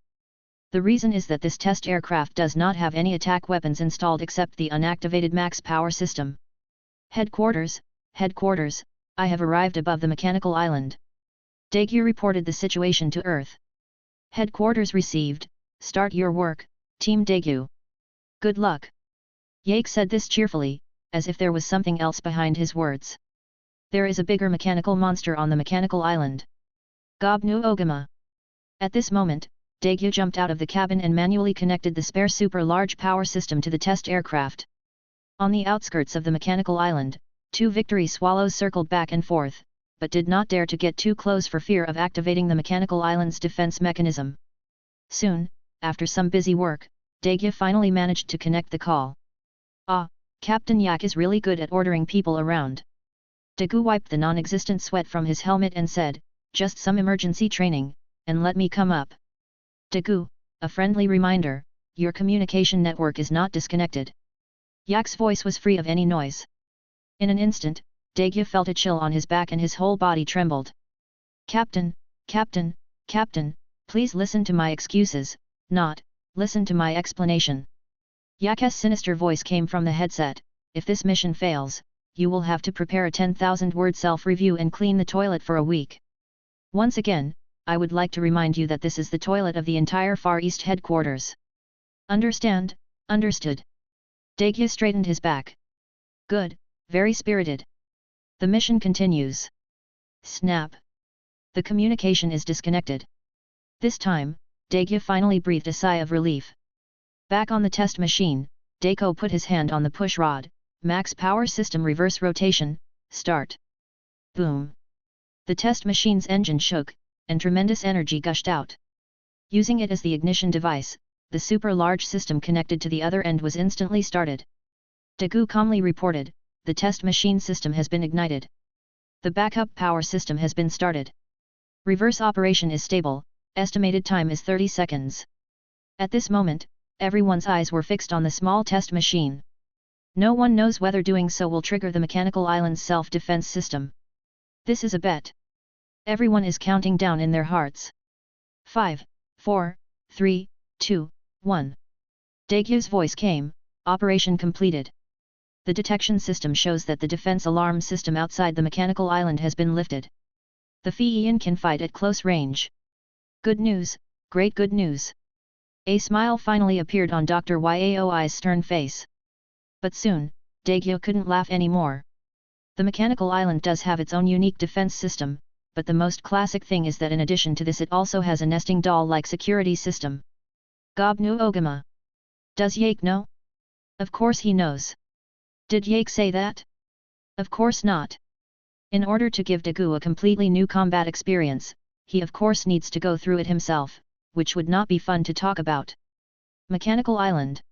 The reason is that this test aircraft does not have any attack weapons installed except the unactivated max power system. Headquarters, I have arrived above the mechanical island. Daegyu reported the situation to Earth. Headquarters received, start your work, Team Daegyu. Good luck. Yake said this cheerfully, as if there was something else behind his words. There is a bigger mechanical monster on the mechanical island. Gobnu Ogama. At this moment, Daegyu jumped out of the cabin and manually connected the spare super-large power system to the test aircraft. On the outskirts of the mechanical island, 2 victory swallows circled back and forth, but did not dare to get too close for fear of activating the mechanical island's defense mechanism. Soon, after some busy work, Daegyu finally managed to connect the call. "Ah, Captain Yak is really good at ordering people around." Daegu wiped the non-existent sweat from his helmet and said, "Just some emergency training, and let me come up." "Daegu, a friendly reminder, your communication network is not disconnected." Yak's voice was free of any noise. In an instant, Daegyu felt a chill on his back and his whole body trembled. "Captain, Captain, Captain, please listen to my excuses, not, listen to my explanation. Yak's sinister voice came from the headset. If this mission fails, you will have to prepare a 10,000-word self-review and clean the toilet for a week. Once again, I would like to remind you that this is the toilet of the entire Far East headquarters. Understand? Understood. Daegyu straightened his back. Good, very spirited. The mission continues. Snap. The communication is disconnected. This time, Daegyu finally breathed a sigh of relief. Back on the test machine, Daeko put his hand on the push rod. Max power system reverse rotation, start. Boom. The test machine's engine shook, and tremendous energy gushed out. Using it as the ignition device, the super large system connected to the other end was instantly started. Daegu calmly reported, the test machine system has been ignited. The backup power system has been started. Reverse operation is stable, estimated time is 30 seconds. At this moment, everyone's eyes were fixed on the small test machine. No one knows whether doing so will trigger the mechanical island's self-defense system. This is a bet. Everyone is counting down in their hearts. 5, 4, 3, 2, 1. Daegyu's voice came, operation completed. The detection system shows that the defense alarm system outside the mechanical island has been lifted. The Fiyin can fight at close range. Good news, great good news. A smile finally appeared on Dr. Yaoi's stern face. But soon, Daegyu couldn't laugh anymore. The mechanical island does have its own unique defense system, but the most classic thing is that in addition to this it also has a nesting doll-like security system. Gobnu Ogama. Does Yake know? Of course he knows. Did Yake say that? Of course not. In order to give Daegu a completely new combat experience, he of course needs to go through it himself, which would not be fun to talk about. Mechanical Island.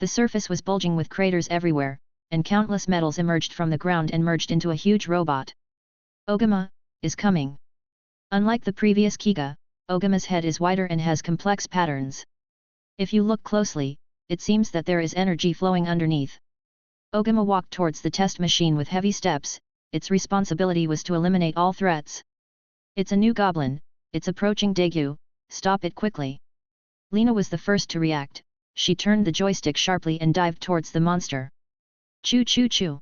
The surface was bulging with craters everywhere, and countless metals emerged from the ground and merged into a huge robot. Ogama is coming. Unlike the previous Kiga, Ogama's head is wider and has complex patterns. If you look closely, it seems that there is energy flowing underneath. Ogama walked towards the test machine with heavy steps. Its responsibility was to eliminate all threats. It's a new goblin, it's approaching Daegyu, stop it quickly. Lena was the first to react. She turned the joystick sharply and dived towards the monster. Choo choo choo.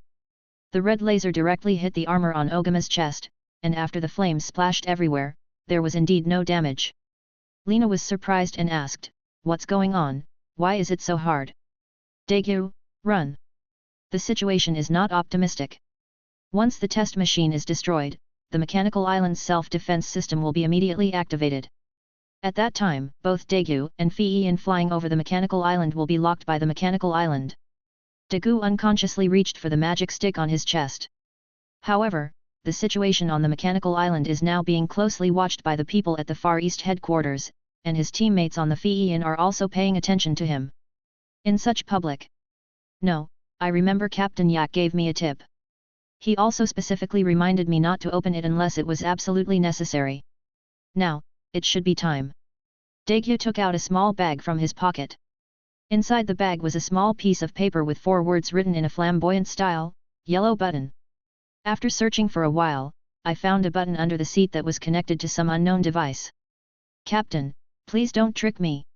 The red laser directly hit the armor on Ogama's chest, and after the flames splashed everywhere, there was indeed no damage. Lena was surprised and asked, "What's going on, why is it so hard?" Daegyu, run. The situation is not optimistic. Once the test machine is destroyed, the mechanical island's self-defense system will be immediately activated. At that time, both Daegyu and Fiyin flying over the mechanical island will be locked by the mechanical island. Daegu unconsciously reached for the magic stick on his chest. However, the situation on the mechanical island is now being closely watched by the people at the Far East headquarters, and his teammates on the Fiyin are also paying attention to him. In such public. No, I remember Captain Yak gave me a tip. He also specifically reminded me not to open it unless it was absolutely necessary. Now, it should be time. Daegyu took out a small bag from his pocket. Inside the bag was a small piece of paper with 4 words written in a flamboyant style, yellow button. After searching for a while, I found a button under the seat that was connected to some unknown device. Captain, please don't trick me.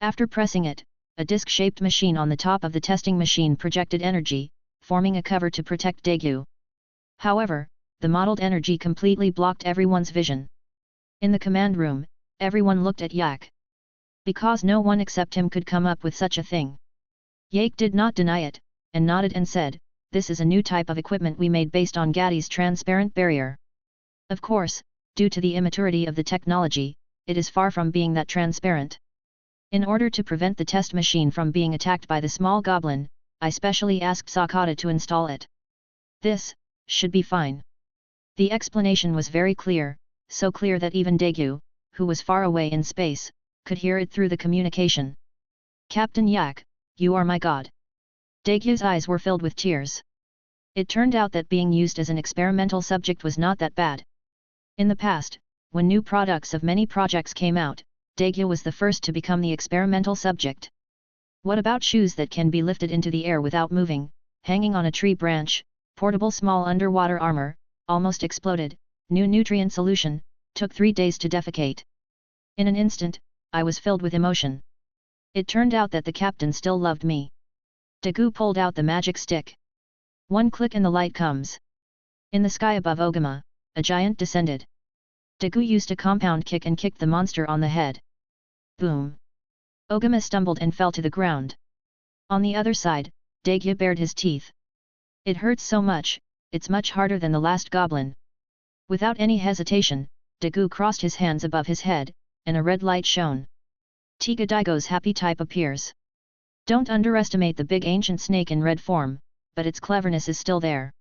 After pressing it, a disc-shaped machine on the top of the testing machine projected energy, forming a cover to protect Daegyu. However, the modeled energy completely blocked everyone's vision. In the command room, everyone looked at Yak. Because no one except him could come up with such a thing. Yak did not deny it, and nodded and said, "This is a new type of equipment we made based on Gaddy's transparent barrier. Of course, due to the immaturity of the technology, it is far from being that transparent. In order to prevent the test machine from being attacked by the small goblin, I specially asked Sakata to install it. This should be fine." The explanation was very clear, so clear that even Daegyu, who was far away in space, could hear it through the communication. "Captain Yak, you are my god." Daegyu's eyes were filled with tears. It turned out that being used as an experimental subject was not that bad. In the past, when new products of many projects came out, Daegyu was the first to become the experimental subject. What about shoes that can be lifted into the air without moving, hanging on a tree branch, portable small underwater armor, almost exploded, new nutrient solution, took 3 days to defecate. In an instant, I was filled with emotion. It turned out that the captain still loved me. Dagu pulled out the magic stick. One click and the light comes. In the sky above Ogama, a giant descended. Dagu used a compound kick and kicked the monster on the head. Boom! Ogama stumbled and fell to the ground. On the other side, Dagu bared his teeth. It hurts so much, it's much harder than the last goblin. Without any hesitation, Dagu crossed his hands above his head, and a red light shone. Tiga Daigo's happy type appears. Don't underestimate the big ancient snake in red form, but its cleverness is still there.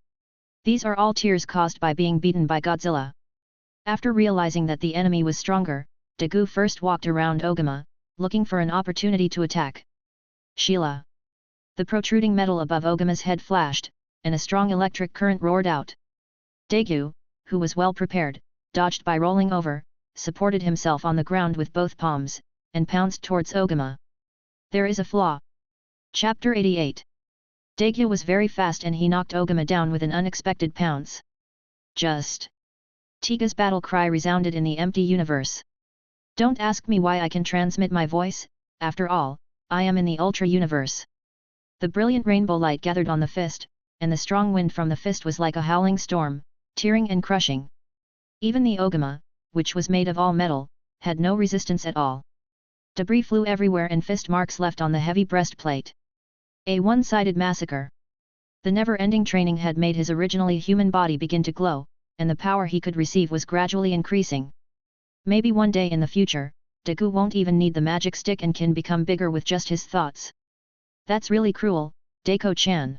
These are all tears caused by being beaten by Godzilla. After realizing that the enemy was stronger, Dagu first walked around Ogama, looking for an opportunity to attack. Sheila! The protruding metal above Ogama's head flashed, and a strong electric current roared out. Dagu, who was well prepared, dodged by rolling over, supported himself on the ground with both palms, and pounced towards Ogama. There is a flaw. Chapter 88. Dagu was very fast and he knocked Ogama down with an unexpected pounce. Just. Tiga's battle cry resounded in the empty universe. Don't ask me why I can transmit my voice, after all, I am in the Ultra Universe. The brilliant rainbow light gathered on the fist, and the strong wind from the fist was like a howling storm, tearing and crushing. Even the Ogama, which was made of all metal, had no resistance at all. Debris flew everywhere and fist marks left on the heavy breastplate. A one-sided massacre. The never-ending training had made his originally human body begin to glow, and the power he could receive was gradually increasing. Maybe one day in the future, Dagu won't even need the magic stick and can become bigger with just his thoughts. That's really cruel, Daiko-chan.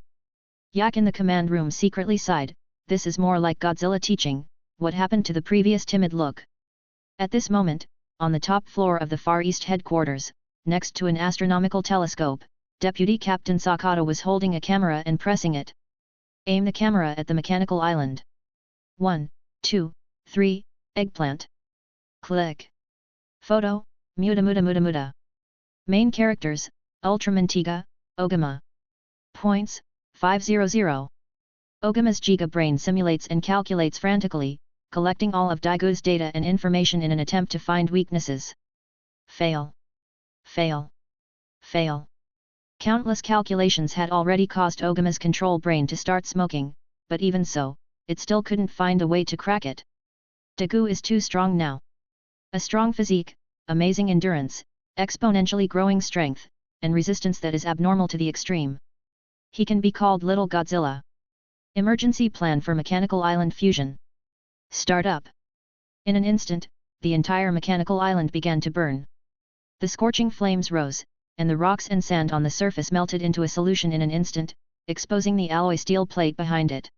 Yak in the command room secretly sighed, this is more like Godzilla teaching, what happened to the previous timid look. At this moment, on the top floor of the Far East headquarters, next to an astronomical telescope, Deputy Captain Sakata was holding a camera and pressing it. Aim the camera at the mechanical island. 1, 2, 3, eggplant. Click. Photo, Muda. Main characters, Ultraman Tiga, Ogama. Points, 500. Ogama's Giga brain simulates and calculates frantically, collecting all of Daigu's data and information in an attempt to find weaknesses. Fail. Fail. Fail. Countless calculations had already caused Ogama's control brain to start smoking, but even so, it still couldn't find a way to crack it. Dagu is too strong now. A strong physique, amazing endurance, exponentially growing strength, and resistance that is abnormal to the extreme. He can be called Little Godzilla. Emergency plan for mechanical island fusion. Start up. In an instant, the entire mechanical island began to burn. The scorching flames rose, and the rocks and sand on the surface melted into a solution in an instant, exposing the alloy steel plate behind it.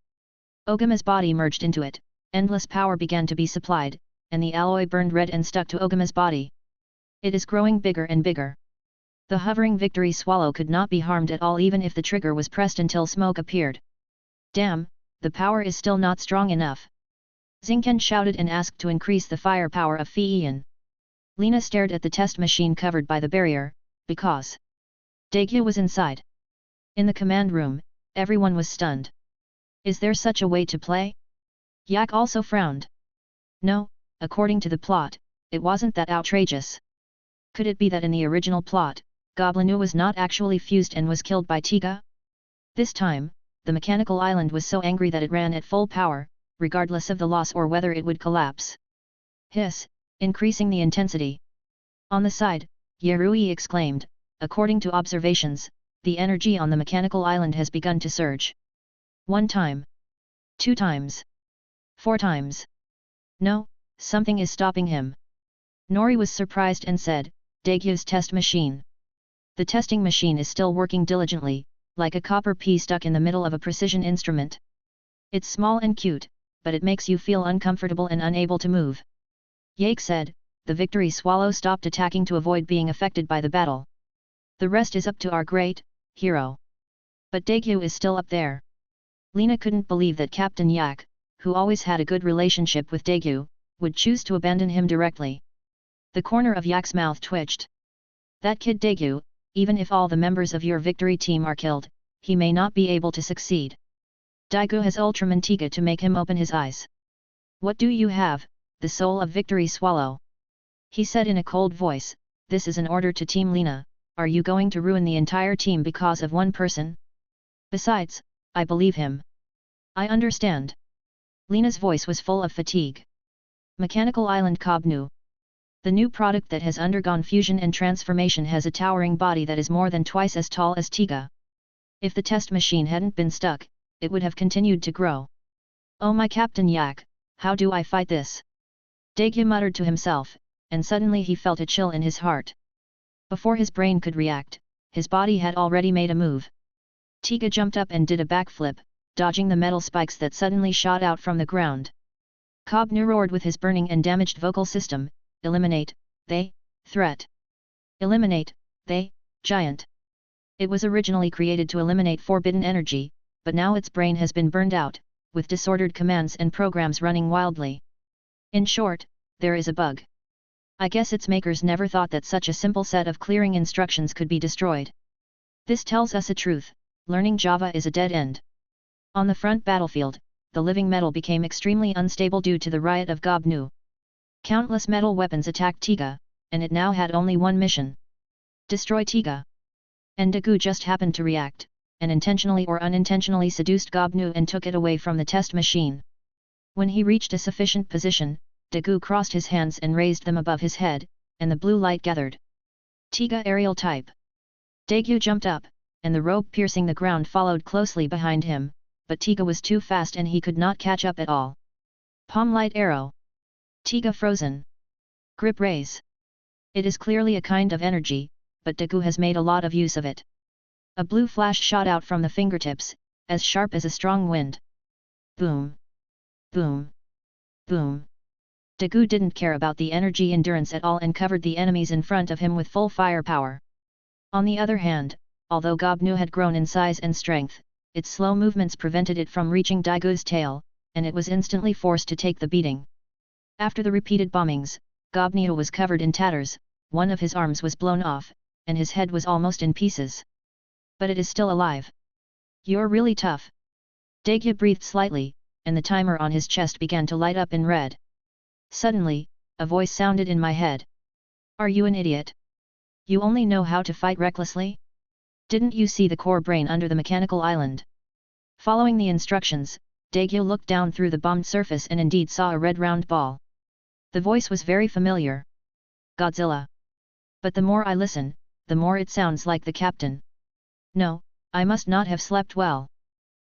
Ogama's body merged into it, endless power began to be supplied, and the alloy burned red and stuck to Ogama's body. It is growing bigger and bigger. The hovering victory swallow could not be harmed at all even if the trigger was pressed until smoke appeared. Damn, the power is still not strong enough. Zinken shouted and asked to increase the firepower of Fiian. Lena stared at the test machine covered by the barrier, because Daegu was inside. In the command room, everyone was stunned. Is there such a way to play? Yak also frowned. No, according to the plot, it wasn't that outrageous. Could it be that in the original plot, Goblinu was not actually fused and was killed by Tiga? This time, the mechanical island was so angry that it ran at full power, regardless of the loss or whether it would collapse. Hiss, increasing the intensity. On the side, Yerui exclaimed, according to observations, the energy on the mechanical island has begun to surge. 1 time. 2 times. 4 times. No, something is stopping him. Nori was surprised and said, Daegyu's test machine. The testing machine is still working diligently, like a copper pea stuck in the middle of a precision instrument. It's small and cute, but it makes you feel uncomfortable and unable to move. Yake said, the victory swallow stopped attacking to avoid being affected by the battle. The rest is up to our great hero. But Daegyu is still up there. Lena couldn't believe that Captain Yak, who always had a good relationship with Daegyu, would choose to abandon him directly. The corner of Yak's mouth twitched. That kid Daegyu, even if all the members of your victory team are killed, he may not be able to succeed. Daegu has Ultraman Tiga to make him open his eyes. What do you have, the soul of victory swallow. He said in a cold voice, this is an order to Team Lena, are you going to ruin the entire team because of one person? Besides, I believe him. I understand. Lena's voice was full of fatigue. Mechanical Island Kobnu. The new product that has undergone fusion and transformation has a towering body that is more than twice as tall as Tiga. If the test machine hadn't been stuck, it would have continued to grow. Oh my Captain Yak, how do I fight this? Daegyu muttered to himself, and suddenly he felt a chill in his heart. Before his brain could react, his body had already made a move. Tiga jumped up and did a backflip, dodging the metal spikes that suddenly shot out from the ground. Kobnu roared with his burning and damaged vocal system, eliminate, they, threat. Eliminate, they, giant. It was originally created to eliminate forbidden energy, but now its brain has been burned out, with disordered commands and programs running wildly. In short, there is a bug. I guess its makers never thought that such a simple set of clearing instructions could be destroyed. This tells us a truth, learning Java is a dead end. On the front battlefield, the living metal became extremely unstable due to the riot of Kobnu. Countless metal weapons attacked Tiga, and it now had only one mission. Destroy Tiga. And Daegu just happened to react, and intentionally or unintentionally seduced Kobnu and took it away from the test machine. When he reached a sufficient position, Daegu crossed his hands and raised them above his head, and the blue light gathered. Tiga aerial type. Daegu jumped up, and the rope piercing the ground followed closely behind him, but Tiga was too fast and he could not catch up at all. Palm light arrow. Tiga frozen. Grip raise. It is clearly a kind of energy, but Daegu has made a lot of use of it. A blue flash shot out from the fingertips, as sharp as a strong wind. Boom. Boom. Boom. Daegu didn't care about the energy endurance at all and covered the enemies in front of him with full firepower. On the other hand, although Kobnu had grown in size and strength, its slow movements prevented it from reaching Daegu's tail, and it was instantly forced to take the beating. After the repeated bombings, Kobnu was covered in tatters, one of his arms was blown off, and his head was almost in pieces. But it is still alive. You're really tough. Daegyu breathed slightly, and the timer on his chest began to light up in red. Suddenly, a voice sounded in my head. Are you an idiot? You only know how to fight recklessly? Didn't you see the core brain under the mechanical island? Following the instructions, Daegyu looked down through the bombed surface and indeed saw a red round ball. The voice was very familiar. Godzilla. But the more I listen, the more it sounds like the captain. No, I must not have slept well.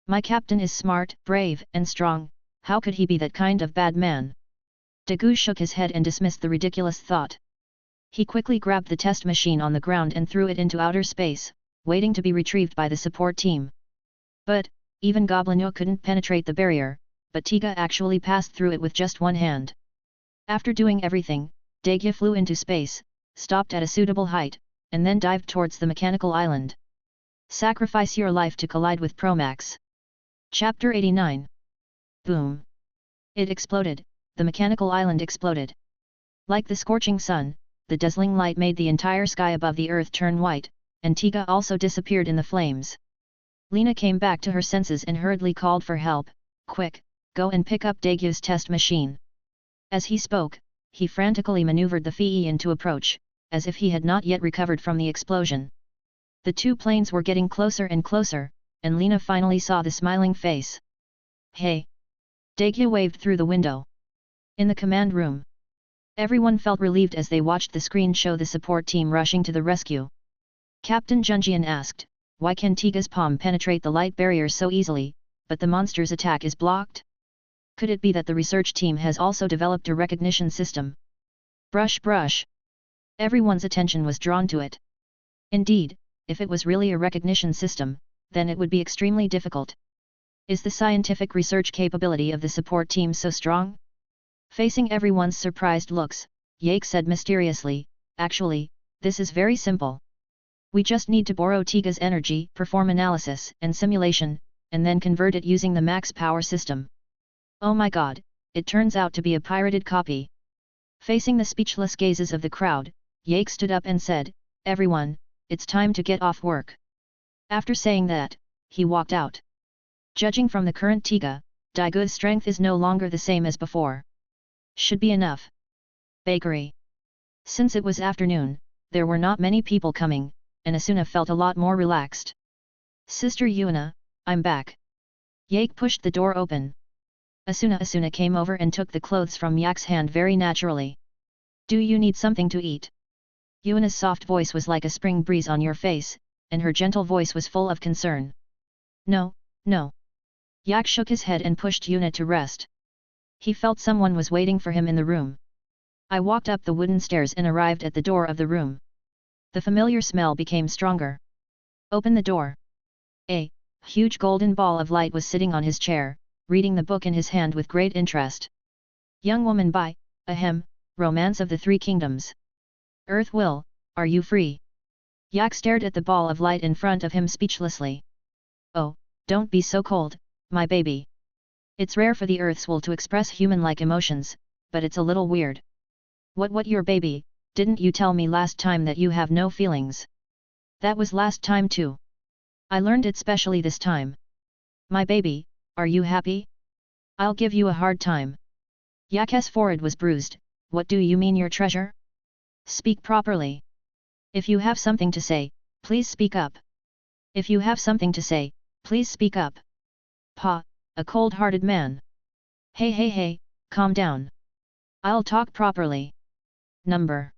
My captain is smart, brave, and strong, how could he be that kind of bad man? Daegu shook his head and dismissed the ridiculous thought. He quickly grabbed the test machine on the ground and threw it into outer space, waiting to be retrieved by the support team. But, even Goblino couldn't penetrate the barrier, but Tiga actually passed through it with just one hand. After doing everything, Daegyu flew into space, stopped at a suitable height, and then dived towards the mechanical island. Sacrifice your life to collide with Promax. Chapter 89. Boom. It exploded, the mechanical island exploded. Like the scorching sun, the dazzling light made the entire sky above the earth turn white, and Tiga also disappeared in the flames. Lena came back to her senses and hurriedly called for help. Quick, go and pick up Daegyu's test machine. As he spoke, he frantically maneuvered the Fei into approach, as if he had not yet recovered from the explosion. The two planes were getting closer and closer, and Lena finally saw the smiling face. Hey! Daegyu waved through the window. In the command room, everyone felt relieved as they watched the screen show the support team rushing to the rescue. Captain Junjian asked, why can Tiga's palm penetrate the light barrier so easily, but the monster's attack is blocked? Could it be that the research team has also developed a recognition system? Brush brush. Everyone's attention was drawn to it. Indeed, if it was really a recognition system, then it would be extremely difficult. Is the scientific research capability of the support team so strong? Facing everyone's surprised looks, Yake said mysteriously, actually, this is very simple. We just need to borrow Tiga's energy, perform analysis and simulation, and then convert it using the max power system. Oh my god, it turns out to be a pirated copy. Facing the speechless gazes of the crowd, Yake stood up and said, everyone, it's time to get off work. After saying that, he walked out. Judging from the current Tiga, Daegu's strength is no longer the same as before. Should be enough. Bakery. Since it was afternoon, there were not many people coming, and Asuna felt a lot more relaxed. Sister Yuana, I'm back. Yak pushed the door open. Asuna came over and took the clothes from Yak's hand very naturally. Do you need something to eat? Yuana's soft voice was like a spring breeze on your face, and her gentle voice was full of concern. No, no. Yak shook his head and pushed Yuana to rest. He felt someone was waiting for him in the room. I walked up the wooden stairs and arrived at the door of the room. The familiar smell became stronger. Open the door. A huge golden ball of light was sitting on his chair, reading the book in his hand with great interest. Young woman by, Romance of the Three Kingdoms. Earth will, are you free? Yak stared at the ball of light in front of him speechlessly. Oh, don't be so cold, my baby. It's rare for the Earth's will to express human-like emotions, but it's a little weird. What your baby, didn't you tell me last time that you have no feelings? That was last time too. I learned it specially this time. My baby, are you happy? I'll give you a hard time. Yak's forehead was bruised. What do you mean your treasure? Speak properly. If you have something to say, please speak up. If you have something to say, please speak up. Pa, a cold-hearted man. Hey, calm down. I'll talk properly. Number.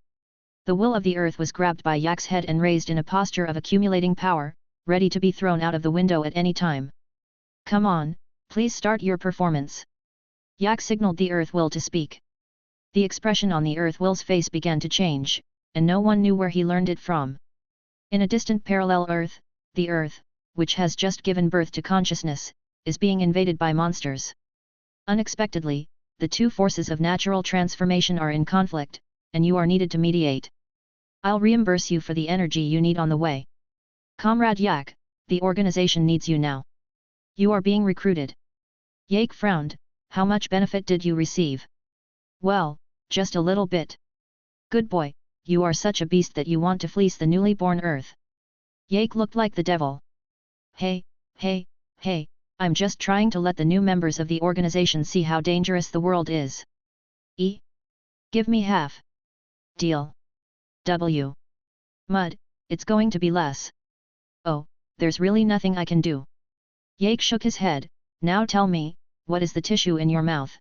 The will of the earth was grabbed by Yak's head and raised in a posture of accumulating power, ready to be thrown out of the window at any time. Come on, please start your performance. Yak signaled the earth will to speak. The expression on the earth will's face began to change, and no one knew where he learned it from. In a distant parallel earth, the earth, which has just given birth to consciousness, is being invaded by monsters. Unexpectedly, the two forces of natural transformation are in conflict, and you are needed to mediate. I'll reimburse you for the energy you need on the way. Comrade Yak, the organization needs you now. You are being recruited. Yak frowned. How much benefit did you receive? Well, just a little bit. Good boy, you are such a beast that you want to fleece the newly born earth. Yak looked like the devil. Hey, I'm just trying to let the new members of the organization see how dangerous the world is. Give me half. Deal. W. Mud, it's going to be less. Oh, there's really nothing I can do. Yak shook his head. Now tell me, what is the tissue in your mouth?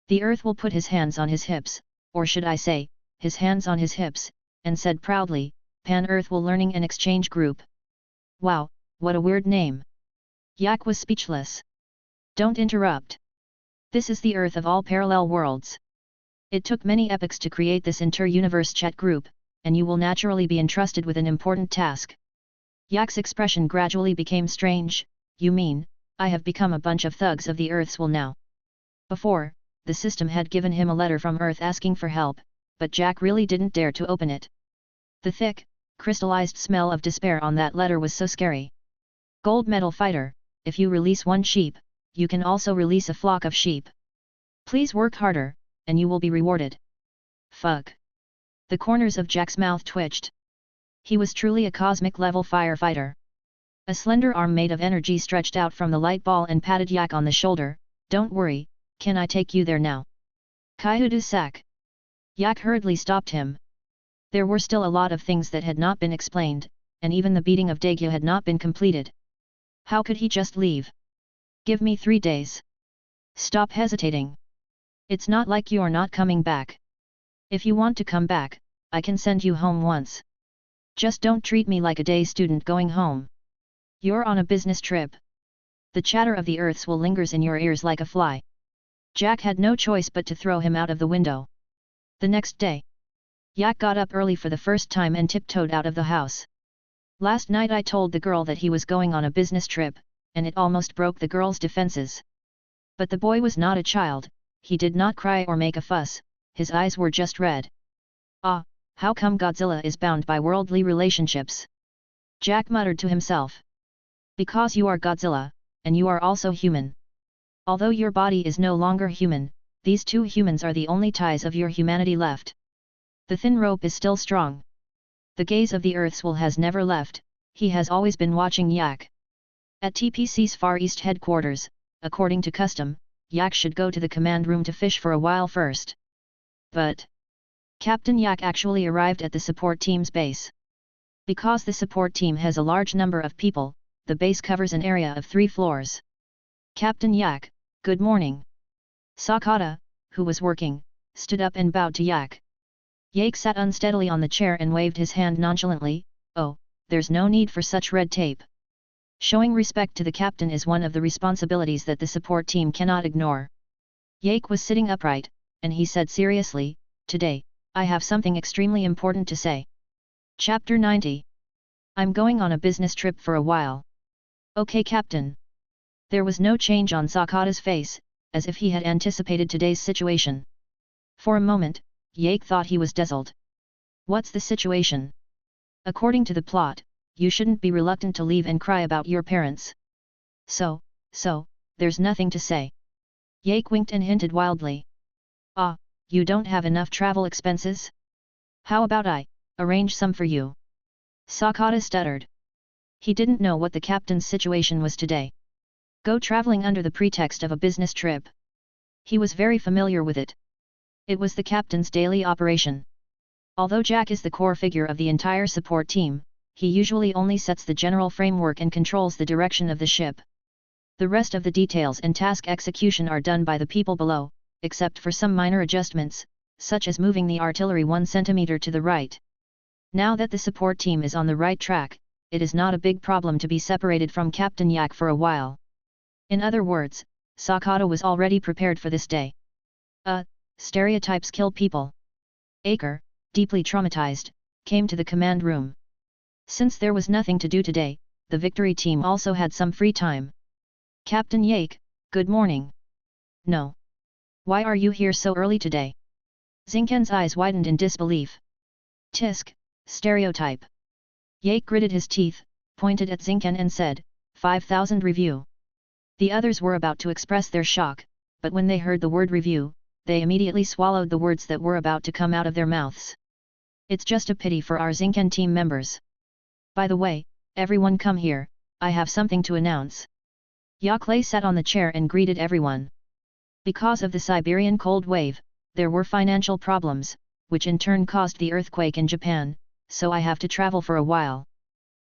The earth will put his hands on his hips, or should I say, his hands on his hips, and said proudly, Pan-Earth will Learning and Exchange Group. Wow, what a weird name. Yak was speechless. Don't interrupt. This is the Earth of all parallel worlds. It took many epochs to create this inter-universe chat group, and you will naturally be entrusted with an important task. Yak's expression gradually became strange. You mean, I have become a bunch of thugs of the Earth's will now? Before, the system had given him a letter from Earth asking for help, but Jack really didn't dare to open it. The thick, crystallized smell of despair on that letter was so scary. Gold medal fighter, if you release one sheep, you can also release a flock of sheep. Please work harder, and you will be rewarded. Fuck. The corners of Jack's mouth twitched. He was truly a cosmic-level firefighter. A slender arm made of energy stretched out from the light ball and patted Yak on the shoulder. Don't worry, can I take you there now? Kaihudu Sak. Yak hurriedly stopped him. There were still a lot of things that had not been explained, and even the beating of Dagyu had not been completed. How could he just leave? Give me 3 days. Stop hesitating. It's not like you're not coming back. If you want to come back, I can send you home once. Just don't treat me like a day student going home. You're on a business trip. The chatter of the Earth's will lingers in your ears like a fly. Jack had no choice but to throw him out of the window. The next day, Yak got up early for the first time and tiptoed out of the house. Last night I told the girl that he was going on a business trip, and it almost broke the girl's defenses. But the boy was not a child, he did not cry or make a fuss, his eyes were just red. Ah, how come Godzilla is bound by worldly relationships? Jack muttered to himself. Because you are Godzilla, and you are also human. Although your body is no longer human, these two humans are the only ties of your humanity left. The thin rope is still strong. The gaze of the Earth's will has never left, he has always been watching Yak. At TPC's Far East headquarters, according to custom, Yak should go to the command room to fish for a while first. But Captain Yak actually arrived at the support team's base. Because the support team has a large number of people, the base covers an area of 3 floors. Captain Yak, good morning. Sakata, who was working, stood up and bowed to Yak. Yak sat unsteadily on the chair and waved his hand nonchalantly. Oh, there's no need for such red tape. Showing respect to the captain is one of the responsibilities that the support team cannot ignore. Yak was sitting upright, and he said seriously, today, I have something extremely important to say. Chapter 90. I'm going on a business trip for a while. Okay, Captain. There was no change on Sakata's face, as if he had anticipated today's situation. For a moment, Yak thought he was dazzled. What's the situation? According to the plot, you shouldn't be reluctant to leave and cry about your parents. So, there's nothing to say. Yak winked and hinted wildly. Ah, you don't have enough travel expenses? How about I arrange some for you? Sakata stuttered. He didn't know what the captain's situation was today. Go traveling under the pretext of a business trip. He was very familiar with it. It was the captain's daily operation. Although Jack is the core figure of the entire support team, he usually only sets the general framework and controls the direction of the ship. The rest of the details and task execution are done by the people below, except for some minor adjustments, such as moving the artillery 1 centimeter to the right. Now that the support team is on the right track, it is not a big problem to be separated from Captain Yak for a while. In other words, Sakata was already prepared for this day. Stereotypes kill people. Aker, deeply traumatized, came to the command room. Since there was nothing to do today, the victory team also had some free time. Captain Yak, good morning. No. Why are you here so early today? Zinken's eyes widened in disbelief. Tisk, stereotype. Yak gritted his teeth, pointed at Zinken and said, 5,000 review. The others were about to express their shock, but when they heard the word review, they immediately swallowed the words that were about to come out of their mouths. It's just a pity for our Zinken team members. By the way, everyone come here, I have something to announce. Yakley sat on the chair and greeted everyone. Because of the Siberian cold wave, there were financial problems, which in turn caused the earthquake in Japan, so I have to travel for a while.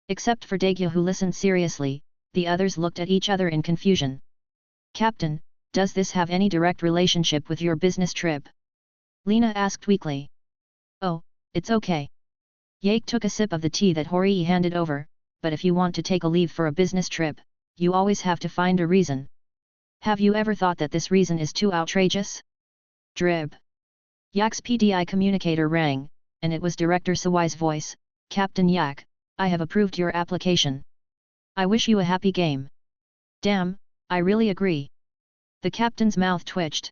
Except for Daegyo, who listened seriously, the others looked at each other in confusion. Captain, does this have any direct relationship with your business trip? Lena asked weakly. Oh, it's okay. Yak took a sip of the tea that Horii handed over, but if you want to take a leave for a business trip, you always have to find a reason. Have you ever thought that this reason is too outrageous? Drib. Yak's PDI communicator rang, and it was Director Sawai's voice. Captain Yak, I have approved your application. I wish you a happy game. Damn, I really agree. The captain's mouth twitched.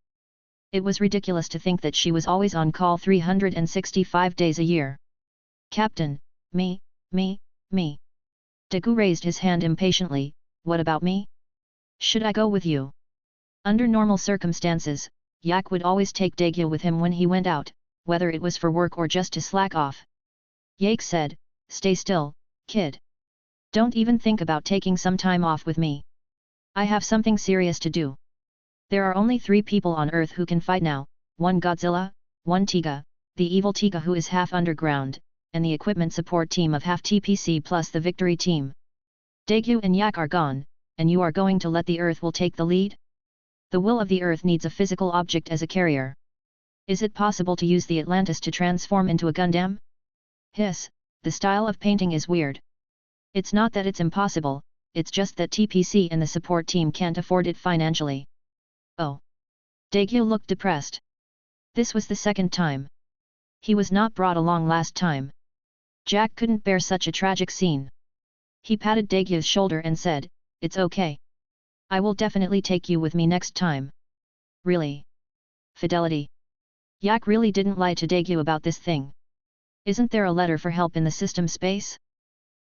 It was ridiculous to think that she was always on call 365 days a year. Captain, me. Daegu raised his hand impatiently. What about me? Should I go with you? Under normal circumstances, Yak would always take Daegyo with him when he went out, whether it was for work or just to slack off. Yak said, stay still, kid. Don't even think about taking some time off with me. I have something serious to do. There are only 3 people on Earth who can fight now, 1 Godzilla, 1 Tiga, the evil Tiga who is half underground, and the equipment support team of half TPC plus the victory team. Daegyo and Yak are gone, and you are going to let the Earth will take the lead? The will of the Earth needs a physical object as a carrier. Is it possible to use the Atlantis to transform into a Gundam? Hiss, the style of painting is weird. It's not that it's impossible, it's just that TPC and the support team can't afford it financially. Oh. Daegyo looked depressed. This was the second time. He was not brought along last time. Jack couldn't bear such a tragic scene. He patted Daegyo's shoulder and said, it's okay. I will definitely take you with me next time. Really? Fidelity. Yak really didn't lie to Daegyo about this thing. Isn't there a letter for help in the system space?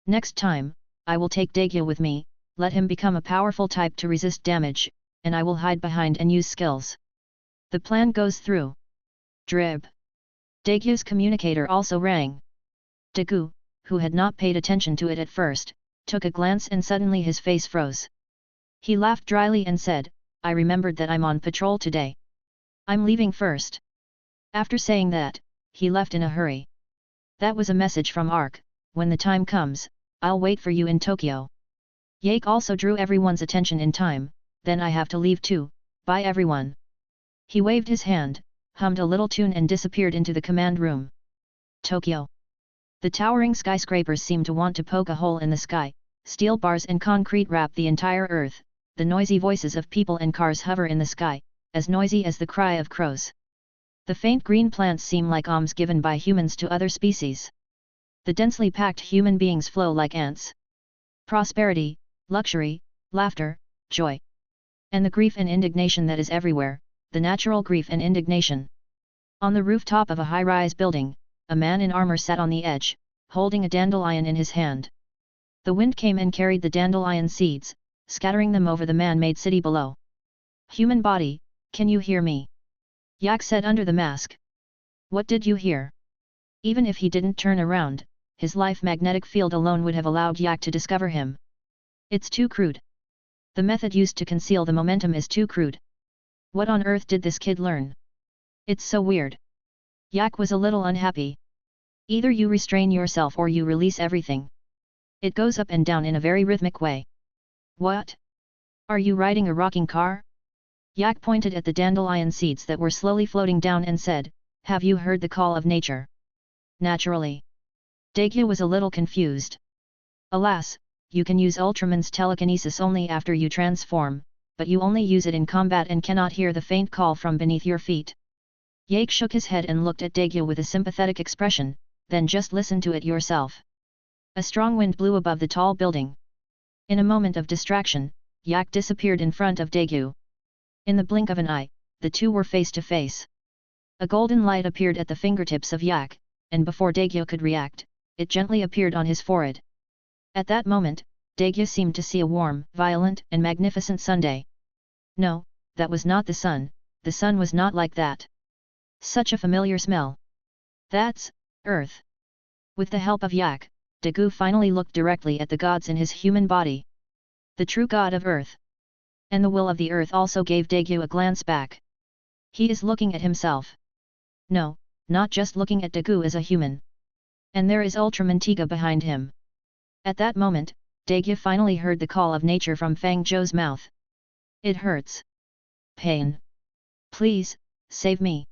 Next time, I will take Daegyo with me, let him become a powerful type to resist damage, and I will hide behind and use skills. The plan goes through. Drib. Daegyo's communicator also rang. Daegu, who had not paid attention to it at first, took a glance and suddenly his face froze. He laughed dryly and said, I remembered that I'm on patrol today. I'm leaving first. After saying that, he left in a hurry. That was a message from Ark, when the time comes, I'll wait for you in Tokyo. Yake also drew everyone's attention in time, then I have to leave too, bye everyone. He waved his hand, hummed a little tune and disappeared into the command room. Tokyo. The towering skyscrapers seem to want to poke a hole in the sky, steel bars and concrete wrap the entire earth, the noisy voices of people and cars hover in the sky, as noisy as the cry of crows. The faint green plants seem like alms given by humans to other species. The densely packed human beings flow like ants. Prosperity, luxury, laughter, joy. And the grief and indignation that is everywhere, the natural grief and indignation. On the rooftop of a high-rise building, a man in armor sat on the edge, holding a dandelion in his hand. The wind came and carried the dandelion seeds, scattering them over the man-made city below. Human body, can you hear me? Yak said under the mask. What did you hear? Even if he didn't turn around, his life magnetic field alone would have allowed Yak to discover him. It's too crude. The method used to conceal the momentum is too crude. What on earth did this kid learn? It's so weird. Yak was a little unhappy. Either you restrain yourself or you release everything. It goes up and down in a very rhythmic way. What? Are you riding a rocking car? Yak pointed at the dandelion seeds that were slowly floating down and said, have you heard the call of nature? Naturally. Daegyu was a little confused. Alas, you can use Ultraman's telekinesis only after you transform, but you only use it in combat and cannot hear the faint call from beneath your feet. Yake shook his head and looked at Daegyu with a sympathetic expression, then just listen to it yourself. A strong wind blew above the tall building. In a moment of distraction, Yak disappeared in front of Daegyu. In the blink of an eye, the two were face to face. A golden light appeared at the fingertips of Yak, and before Daegyu could react, it gently appeared on his forehead. At that moment, Daegyu seemed to see a warm, violent and magnificent Sunday. No, that was not the sun was not like that. Such a familiar smell. That's Earth. With the help of Yak, Daegu finally looked directly at the gods in his human body. The true god of Earth. And the will of the Earth also gave Daegu a glance back. He is looking at himself. No, not just looking at Daegu as a human. And there is Ultraman Tiga behind him. At that moment, Daegu finally heard the call of nature from Fang Zhou's mouth. It hurts. Pain. Please, save me.